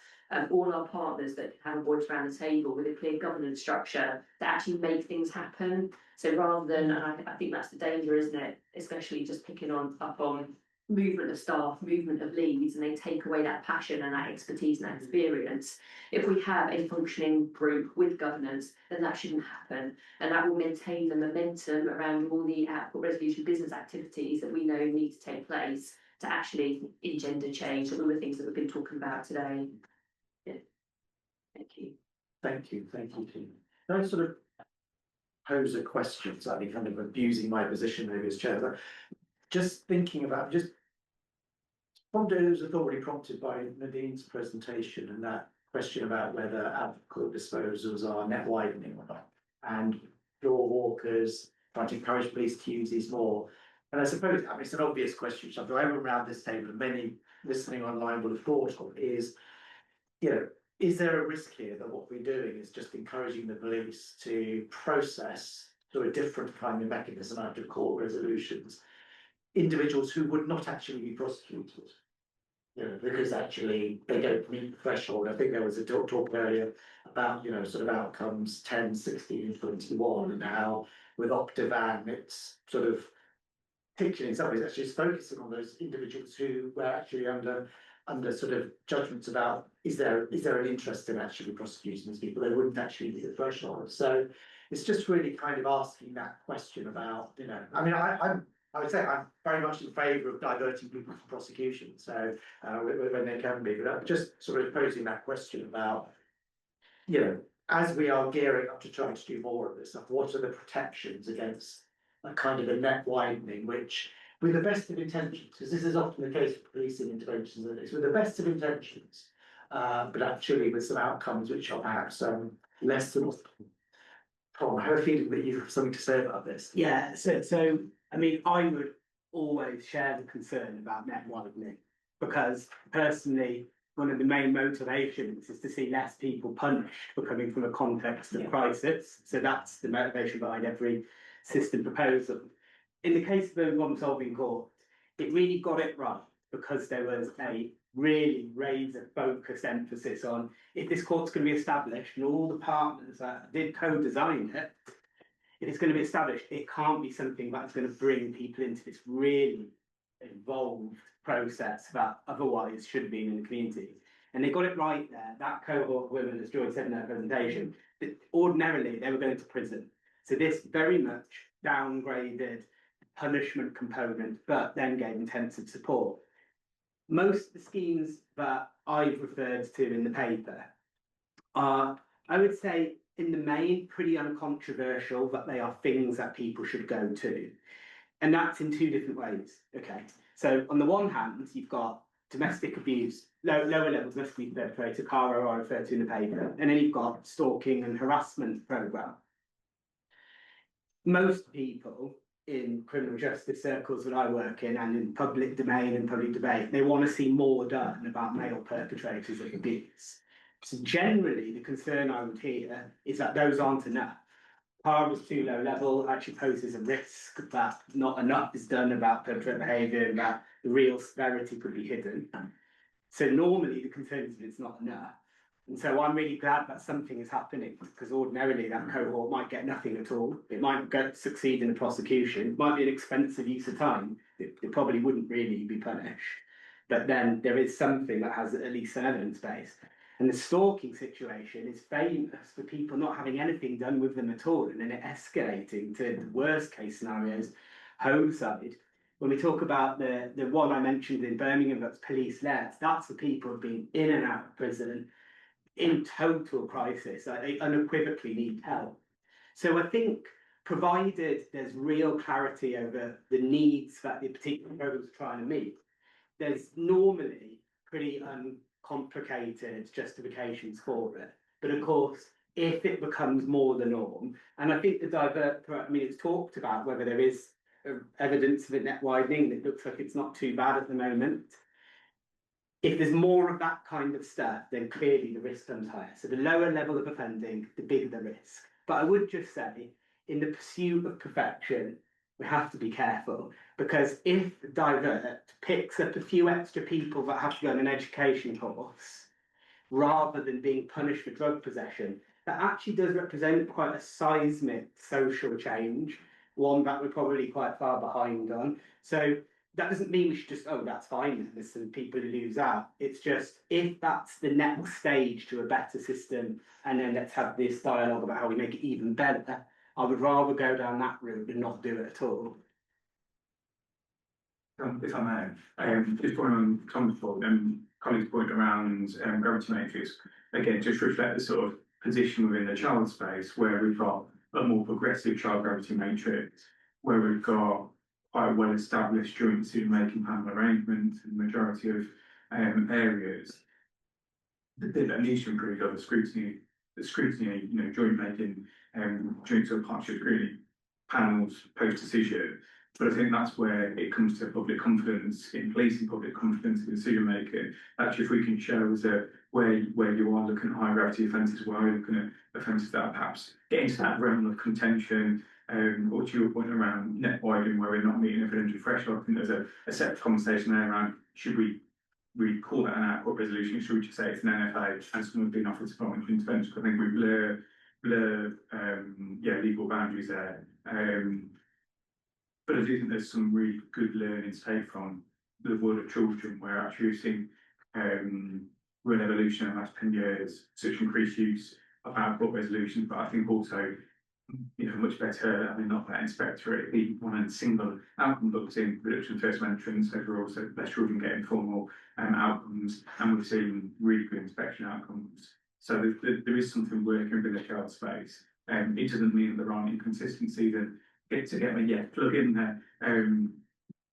all our partners that have a voice around the table with a clear governance structure that actually make things happen. So rather than, and I think that's the danger, isn't it? Especially just picking up on movement of staff, movement of leads, and they take away that passion and that expertise and that experience. If we have a functioning group with governance, then that shouldn't happen. And that will maintain the momentum around all the output resolution business activities that we know need to take place to actually engender change and all the things that we've been talking about today. Yeah. Thank you. Thank you, Tim. Can I sort of pose a question, slightly kind of abusing my position maybe as chair, but just thinking about, it was already prompted by Nadine's presentation and that question about whether alcohol disposals are net widening or not, and door walkers trying to encourage police to use these more. And I suppose, I mean, it's an obvious question, which I'm sure everyone around this table and many listening online will have thought of, is, is there a risk here that what we're doing is just encouraging the police to process through a different kind of mechanism out of court resolutions individuals who would not actually be prosecuted? Because actually they don't meet the threshold. I think there was a talk earlier about, sort of outcomes 10, 16, 21, and how with Divan it's sort of teaching in some ways actually is focusing on those individuals who were actually under sort of judgments about is there an interest in actually prosecuting these people? They wouldn't actually be the threshold. So it's just really kind of asking that question about, I mean, I would say I'm very much in favour of diverting people from prosecution, so when they can be, but just sort of posing that question about, as we are gearing up to trying to do more of this stuff, what are the protections against a kind of a net widening, which, with the best of intentions, because this is often the case with policing interventions, and it's with the best of intentions, but actually with some outcomes which are perhaps less than optimal. Tom, I have a feeling that you have something to say about this. Yeah, so I mean, I would always share the concern about net widening, because personally, one of the main motivations is to see less people punished for coming from a context of crisis. So that's the motivation behind every system proposal. In the case of the problem-solving court, it really got it right because there was a really razor-focused emphasis on if this court's going to be established and all the partners that did co-design it, if it's going to be established, it can't be something that's going to bring people into this really involved process that otherwise should have been in the community. And they got it right there. That cohort of women, as Joy said in her presentation, that ordinarily they were going to prison. So this very much downgraded punishment component, but then gave intensive support. Most of the schemes that I've referred to in the paper are, I would say, in the main, pretty uncontroversial, that they are things that people should go to. And that's in two different ways. Okay. So on the one hand, you've got domestic abuse, lower level domestic abuse perpetrator, CARO, I referred to in the paper, and then you've got stalking and harassment programme. Most people in criminal justice circles that I work in and in public domain and public debate, they want to see more done about male perpetrators of abuse. So generally, the concern I would hear is that those aren't enough. PAR is too low level, actually poses a risk that not enough is done about perpetrator behaviour and that the real severity could be hidden. So normally the concern is that it's not enough. And so I'm really glad that something is happening, because ordinarily that cohort might get nothing at all. It might succeed in the prosecution. It might be an expensive use of time. It probably wouldn't really be punished. But then there is something that has at least an evidence base. And the stalking situation is famous for people not having anything done with them at all, and then it escalating to the worst case scenarios, homicide. When we talk about the one I mentioned in Birmingham that's police-led, that's for people who've been in and out of prison, in total crisis, they unequivocally need help. So I think, provided there's real clarity over the needs that the particular program's trying to meet, there's normally pretty uncomplicated justifications for it. But of course, if it becomes more the norm, and I think it's talked about whether there is evidence of it net widening, it looks like it's not too bad at the moment. If there's more of that kind of stuff, then clearly the risk comes higher. So the lower level of offending, the bigger the risk. But I would just say, in the pursuit of perfection, we have to be careful, because if Divert picks up a few extra people that have to go on an education course, rather than being punished for drug possession, that actually does represent quite a seismic social change, one that we're probably quite far behind on. So that doesn't mean we should just, oh, that's fine, there's some people who lose out. It's just, if that's the next stage to a better system, and then let's have this dialogue about how we make it even better, I would rather go down that route than not do it at all. If I may, just point on Tom's point and colleague's point around gravity matrix, again, just reflect the sort of position within the child space where we've got a more progressive child gravity matrix, where we've got quite a well-established joint decision-making panel arrangement in the majority of areas. The bit that needs to improve are the scrutiny, you know, joint making, joint sort of partnership screening panels post-decision. But I think that's where it comes to public confidence in policing, public confidence in decision making. Actually, if we can show as a where you are looking at high gravity offences, where you're looking at offences that perhaps get into that realm of contention, or to your point around net widening, where we're not meeting a evidentiary threshold, I think there's a separate conversation there around should we call that an out-court resolution, or should we just say it's an NFA and someone's been offered supplementary intervention? I think we blur legal boundaries there. But I do think there's some really good learning to take from the world of children, where actually we've seen real evolution in the last 10 years, such increased use of out-court resolutions, but I think also, you know, much better, I mean, not that inspectorate, the one and single outcome books in reduction of first entrance overall, so less children getting formal outcomes, and we've seen really good inspection outcomes. So there is something working within the child space. It doesn't mean that there aren't inconsistencies, and get me plug in there.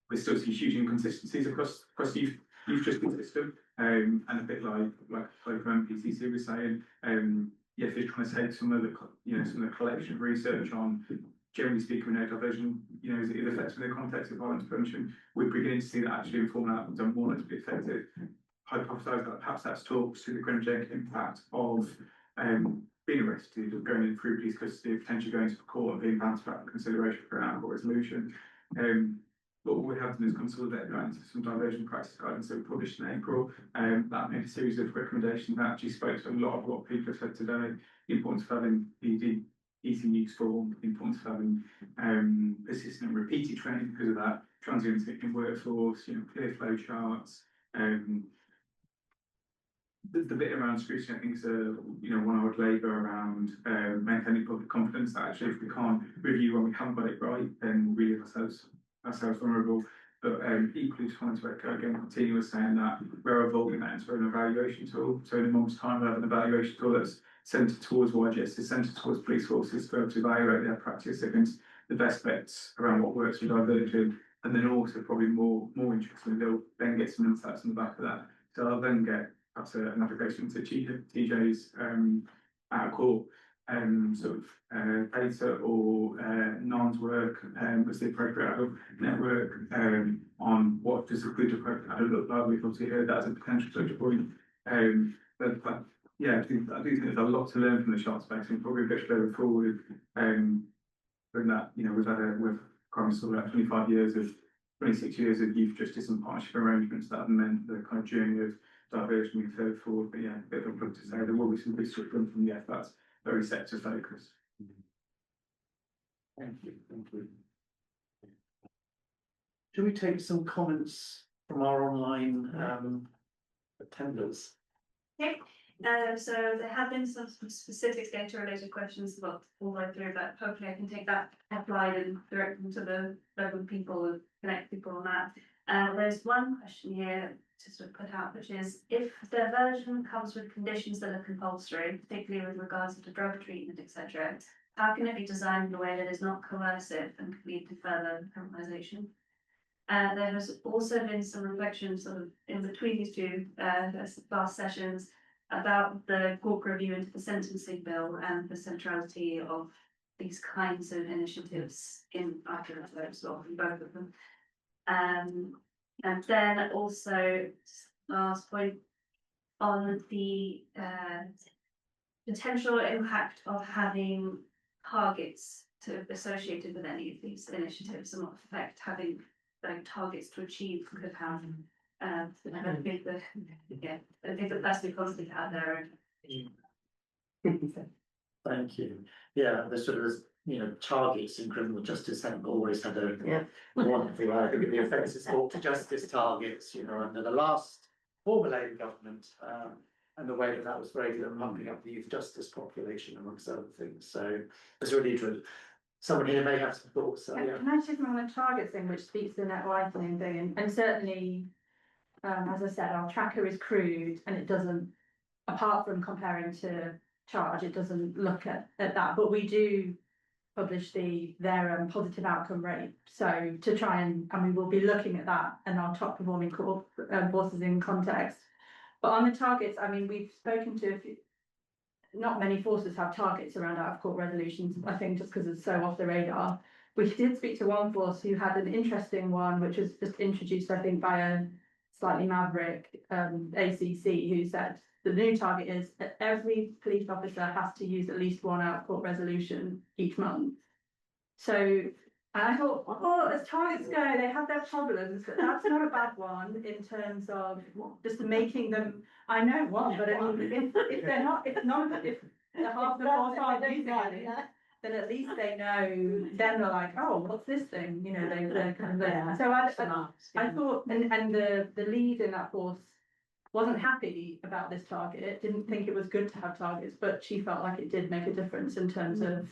We still see huge inconsistencies across the youth justice system, and a bit like MPCC was saying, if you're trying to take some of the collection of research on, generally speaking, no diversion, you know, is it effective in the context of violence prevention, we're beginning to see that actually inform outcomes and more to be effective. Hypothesise that perhaps that talks to the criminogenic impact of being arrested, or going in through police custody, potentially going to court and being bounced back for consideration for an out-of-court resolution. But what we have done is consolidate that into some diversion practice guidance that we published in April. That made a series of recommendations that actually spoke to a lot of what people have said today. The importance of having easy use form, the importance of having persistent and repeated training because of that, transient workforce, you know, clear flow charts. The bit around scrutiny, I think, is one I would labour around maintaining public confidence. That actually, if we can't review when we haven't got it right, then we leave ourselves vulnerable. But equally, just wanted to echo again what Tina was saying, that we're evolving that into an evaluation tool. So in a month's time, we'll have an evaluation tool that's centred towards YGS, is centred towards police forces to be able to evaluate their practice against the best bets around what works for diversion. And then also, probably more interestingly, they'll then get some insights on the back of that. So I'll then get perhaps an application to TJ's out of court data, or NAN's work as the appropriate adult network on what does a good appropriate adult look like. We've obviously heard that as a potential touch point. But yeah, I do think there's a lot to learn from the child space, and probably a bit further forward. From that, you know, we've crime still about 26 years of youth justice and partnership arrangements that have meant the kind of journey of diversion moving further forward. But yeah, a bit of a plug to say there will be some good stuff from the that's very sector focused. Thank you. Shall we take some comments from our online attenders? Okay. So there have been some specific data related questions all the way through, but hopefully I can take that offline and direct them to the local people and connect people on that. There's one question here to sort of put out, which is, if diversion comes with conditions that are compulsory, particularly with regards to drug treatment, etc., how can it be designed in a way that is not coercive and could lead to further criminalisation? There has also been some reflection sort of in between these two last sessions about the court review into the sentencing bill and the centrality of these kinds of initiatives in both of them. And then also, last point, on the potential impact of having targets associated with any of these initiatives and what effect having like targets to achieve could have. I think the person who constantly out there. Thank you. Yeah, the sort of, targets in criminal justice haven't always had a wonderful, I think the offences brought to justice targets, under the last former Labour government, and the way that was very good at pumping up the youth justice population amongst other things. So it's really interesting. Someone here may have some thoughts. So, yeah. Can I take on the target thing, which speaks to the net widening thing, and certainly, as I said, our tracker is crude and it doesn't, apart from comparing to charge, it doesn't look at that. But we do publish their positive outcome rate. So to try and we will be looking at that and our top performing forces in context. But on the targets, we've spoken to a few. Not many forces have targets around out of court resolutions, I think just because it's so off the radar. We did speak to one force who had an interesting one, which was just introduced, I think, by a slightly maverick ACC, who said the new target is that every police officer has to use at least one out of court resolution each month. So I thought, as targets go, they have their problems, but that's not a bad one in terms of just making them. I know one, but if they're not, if half the force aren't using it, then at least they know. Then they're like, oh, what's this thing? They're kind of there. So I thought, and the lead in that force wasn't happy about this target. Didn't think it was good to have targets, but she felt like it did make a difference in terms of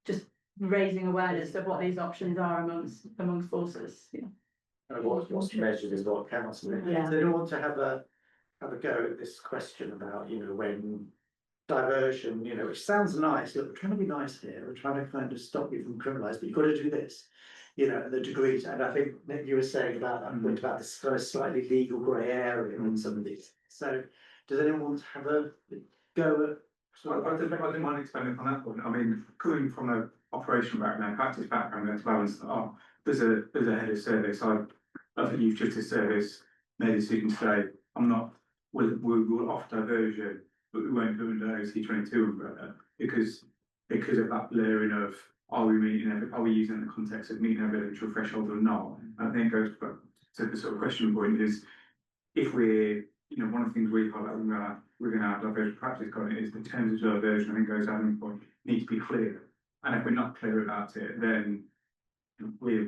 just raising awareness of what these options are amongst forces. Yeah. And what's measured is what counts. Yeah. So they don't want to have a go at this question about when diversion, which sounds nice. Look, we're trying to be nice here. We're trying to kind of stop you from criminalising, but you've got to do this. The degrees, and I think Nick, you were saying about that point about this kind of slightly legal grey area in some of these. So, does anyone want to have a go at? I didn't mind expanding on that point. Coming from an operational background, practice background, let's balance that up. There's a head of service. I think youth justice service made a decision today. We'll offer diversion, but we won't do under OC22 umbrella because of that layering of are we using it in the context of meeting evidential threshold or not? And I think it goes back to the sort of question point is if we're one of the things we highlight within our diversion practice guide is the terms of diversion, I think goes down the point, need to be clear. And if we're not clear about it, then we're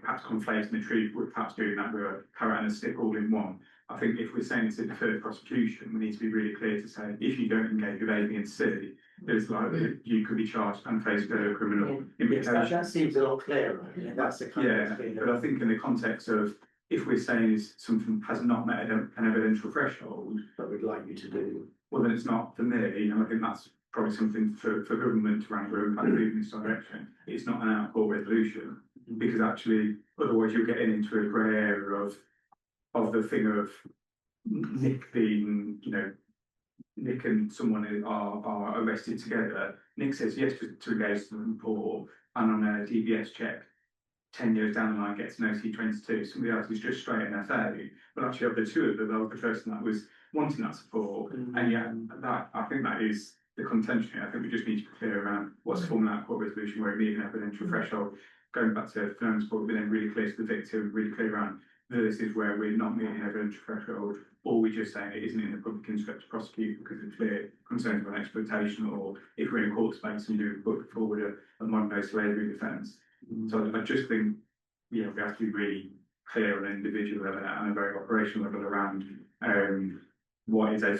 perhaps conflating the truth, we're perhaps doing that with a carrot and a stick all in one. I think if we're saying it's a deferred prosecution, we need to be really clear to say if you don't engage with A, B and C, there's likely you could be charged and face further criminal implications. That seems a lot clearer. That's the kind of thing. But I think in the context of if we're saying is something has not met an evidential threshold, that we'd like you to do, well then it's not for me. I think that's probably something for government to rank and move in this direction. It's not an out of court resolution because actually otherwise you're getting into a grey area of the thing of Nick being, Nick and someone are arrested together. Nick says yes to engage the report, and on a DBS check, 10 years down the line gets an OC22. Somebody else is just straight NFA, but actually of the two of them, the person that was wanting that support, and that I think that is the contention. I think we just need to be clear around what's a formal out of court resolution where we meet an evidential threshold. Going back to Fernand's point, we're then really clear to the victim, really clear around this is where we're not meeting an evidential threshold, or we're just saying it isn't in the public interest to prosecute because of clear concerns about exploitation, or if we're in court space and you put forward a modern day slavery defence. So I just think we have to be really clear on an individual level and a very operational level around what is an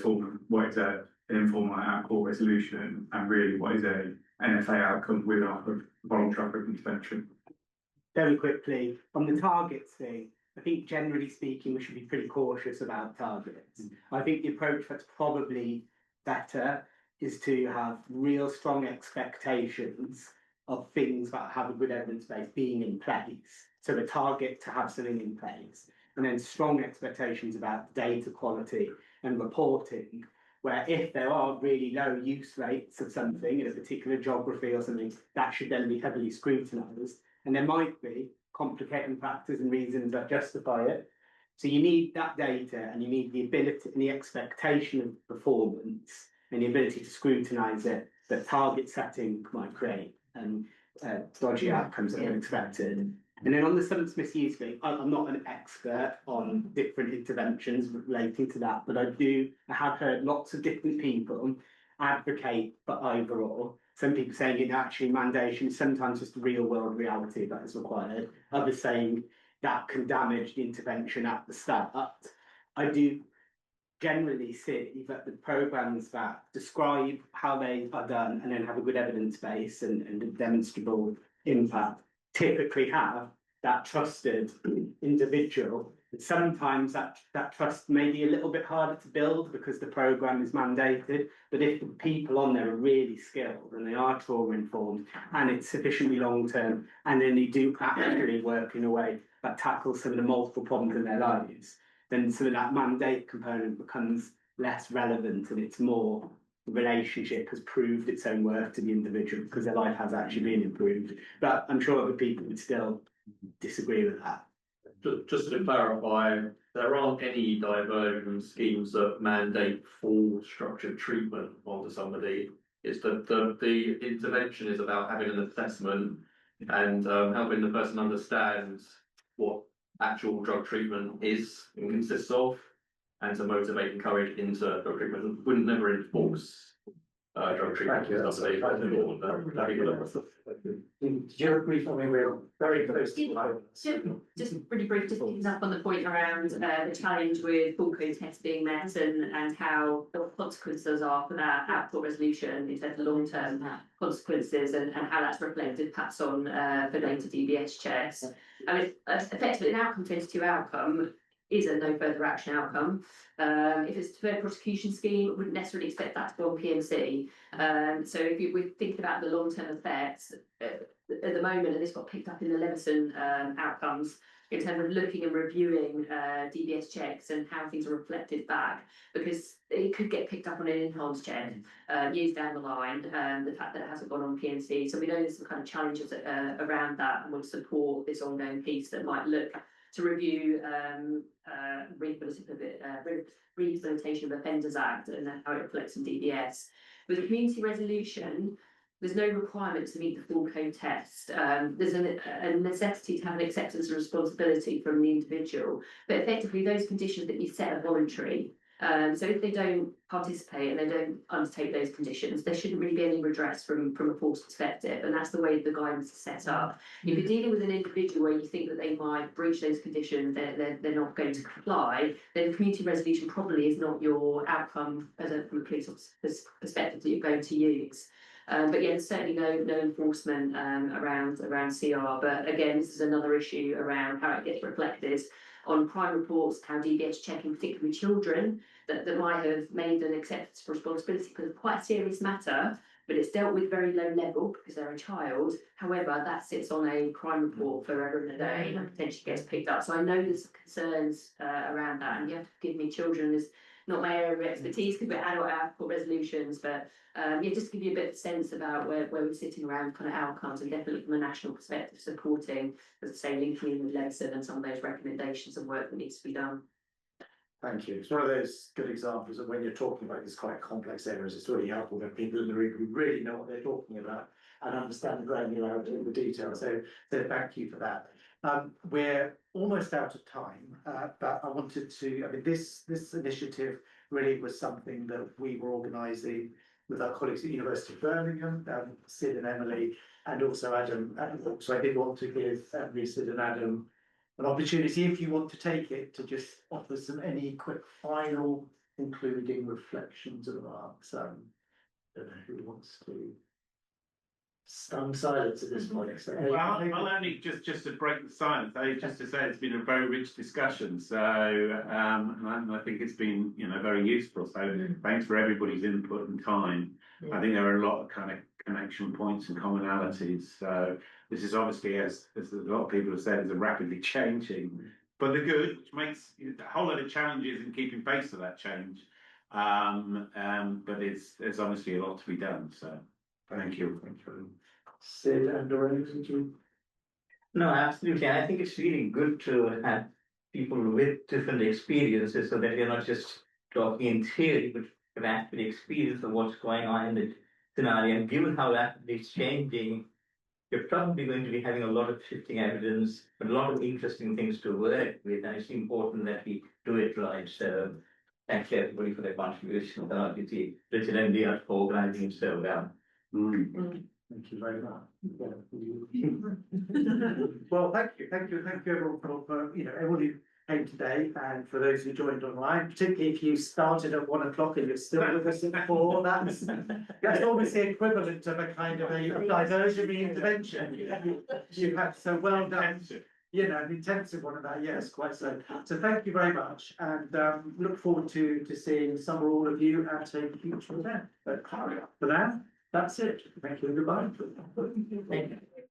informal out of court resolution and really what is a NFA outcome with our voluntary intervention. Very quickly, on the targets thing, I think generally speaking, we should be pretty cautious about targets. I think the approach that's probably better is to have real strong expectations of things that have a good evidence base being in place. So the target to have something in place, and then strong expectations about data quality and reporting, where if there are really low use rates of something in a particular geography or something, that should then be heavily scrutinised. And there might be complicating factors and reasons that justify it. So you need that data and you need the ability and the expectation of performance and the ability to scrutinise it that target setting might create. dodgy outcomes that are expected. And then on the substance misuse thing, I'm not an expert on different interventions relating to that, but I have heard lots of different people advocate for overall. Some people saying, actually mandation is sometimes just the real world reality that is required. Others saying that can damage the intervention at the start. I do generally see that the programmes that describe how they are done and then have a good evidence base and a demonstrable impact typically have that trusted individual. Sometimes that trust may be a little bit harder to build because the programme is mandated, but if the people on there are really skilled and they are trauma informed and it's sufficiently long term and then they do actually work in a way that tackles some of the multiple problems in their lives, then some of that mandate component becomes less relevant and it's more the relationship has proved its own worth to the individual because their life has actually been improved. But I'm sure other people would still disagree with that. Just to clarify, there aren't any diversion schemes that mandate full structured treatment onto somebody. It's the intervention is about having an assessment and helping the person understand what actual drug treatment is and consists of, and to motivate and encourage into drug treatment. Wouldn't never enforce drug treatment. Do you agree for me? We're very close to Just really brief, just picking up on the point around the challenge with full code tests being met and how the consequences are for that output resolution in terms of long-term consequences and how that's reflected perhaps on for later DBS checks. I mean, effectively an outcome 22 outcome is a no further action outcome. If it's a deferred prosecution scheme, we wouldn't necessarily expect that to go on PMC. So if we're thinking about the long-term effects, at the moment, and this got picked up in the Leveson outcomes, in terms of looking and reviewing DBS checks and how things are reflected back, because it could get picked up on an enhanced check years down the line, the fact that it hasn't gone on PMC. So we know there's some kind of challenges around that, and we'll support this ongoing piece that might look to review Rehabilitation of Offenders Act and how it reflects on DBS. With community resolution, there's no requirement to meet the full code test. There's a necessity to have an acceptance and responsibility from the individual, but effectively those conditions that you set are voluntary. So if they don't participate and they don't undertake those conditions, there shouldn't really be any redress from a force perspective, and that's the way the guidance is set up. If you're dealing with an individual where you think that they might breach those conditions, they're not going to comply, then community resolution probably is not your outcome from a police officer's perspective that you're going to use. But yeah, there's certainly no enforcement around CR. But again, this is another issue around how it gets reflected on crime reports, how DBS checking, particularly children, that might have made an acceptance for responsibility because it's quite a serious matter, but it's dealt with very low level because they're a child. However, that sits on a crime report forever and a day and potentially gets picked up. So I know there's concerns around that, and you have to forgive me, children is not my area of expertise, could be adult output resolutions, but yeah, just to give you a bit of sense about where we're sitting around kind of outcomes, and definitely from a national perspective supporting, as I say, linking in with Leveson and some of those recommendations and work that needs to be done. Thank you. It's one of those good examples of when you're talking about these quite complex areas, it's really helpful that people in the room who really know what they're talking about and understand the granularity of the detail. So thank you for that. We're almost out of time, but I wanted to, I mean, this initiative really was something that we were organising with our colleagues at University of Birmingham, Sid and Emily, and also Adam. So I did want to give Sid and Adam an opportunity, if you want to take it, to just offer any quick final concluding reflections or remarks. I don't know who wants to. Stunned silence at this point. So, well, I'll only just to break the silence, just to say it's been a very rich discussion. So, and I think it's been very useful. So, thanks for everybody's input and time. I think there are a lot of kind of connection points and commonalities. So, this is obviously, as a lot of people have said, is a rapidly changing, but the good, which makes a whole lot of challenges in keeping pace with that change. But there's obviously a lot to be done. So. Thank you. Sid and Doreen, No, absolutely. I think it's really good to have people with different experiences so that we're not just talking in theory, but have actually experience of what's going on in the scenario. And given how rapidly it's changing, you're probably going to be having a lot of shifting evidence, but a lot of interesting things to work with, and it's important that we do it right. So thank you everybody for their contribution. Obviously, Richard and Leah for organising it so well. Thank you very much. Well, thank you everyone for, you know, everyone who came today and for those who joined online, particularly if you started at 1 o'clock and you're still with us at 4, that's obviously equivalent of a kind of a diversionary intervention. You have, so well done. You know, an intensive one of that, yes, quite so. So thank you very much, and look forward to seeing some or all of you at a future event. But for now, that's it. Thank you and goodbye.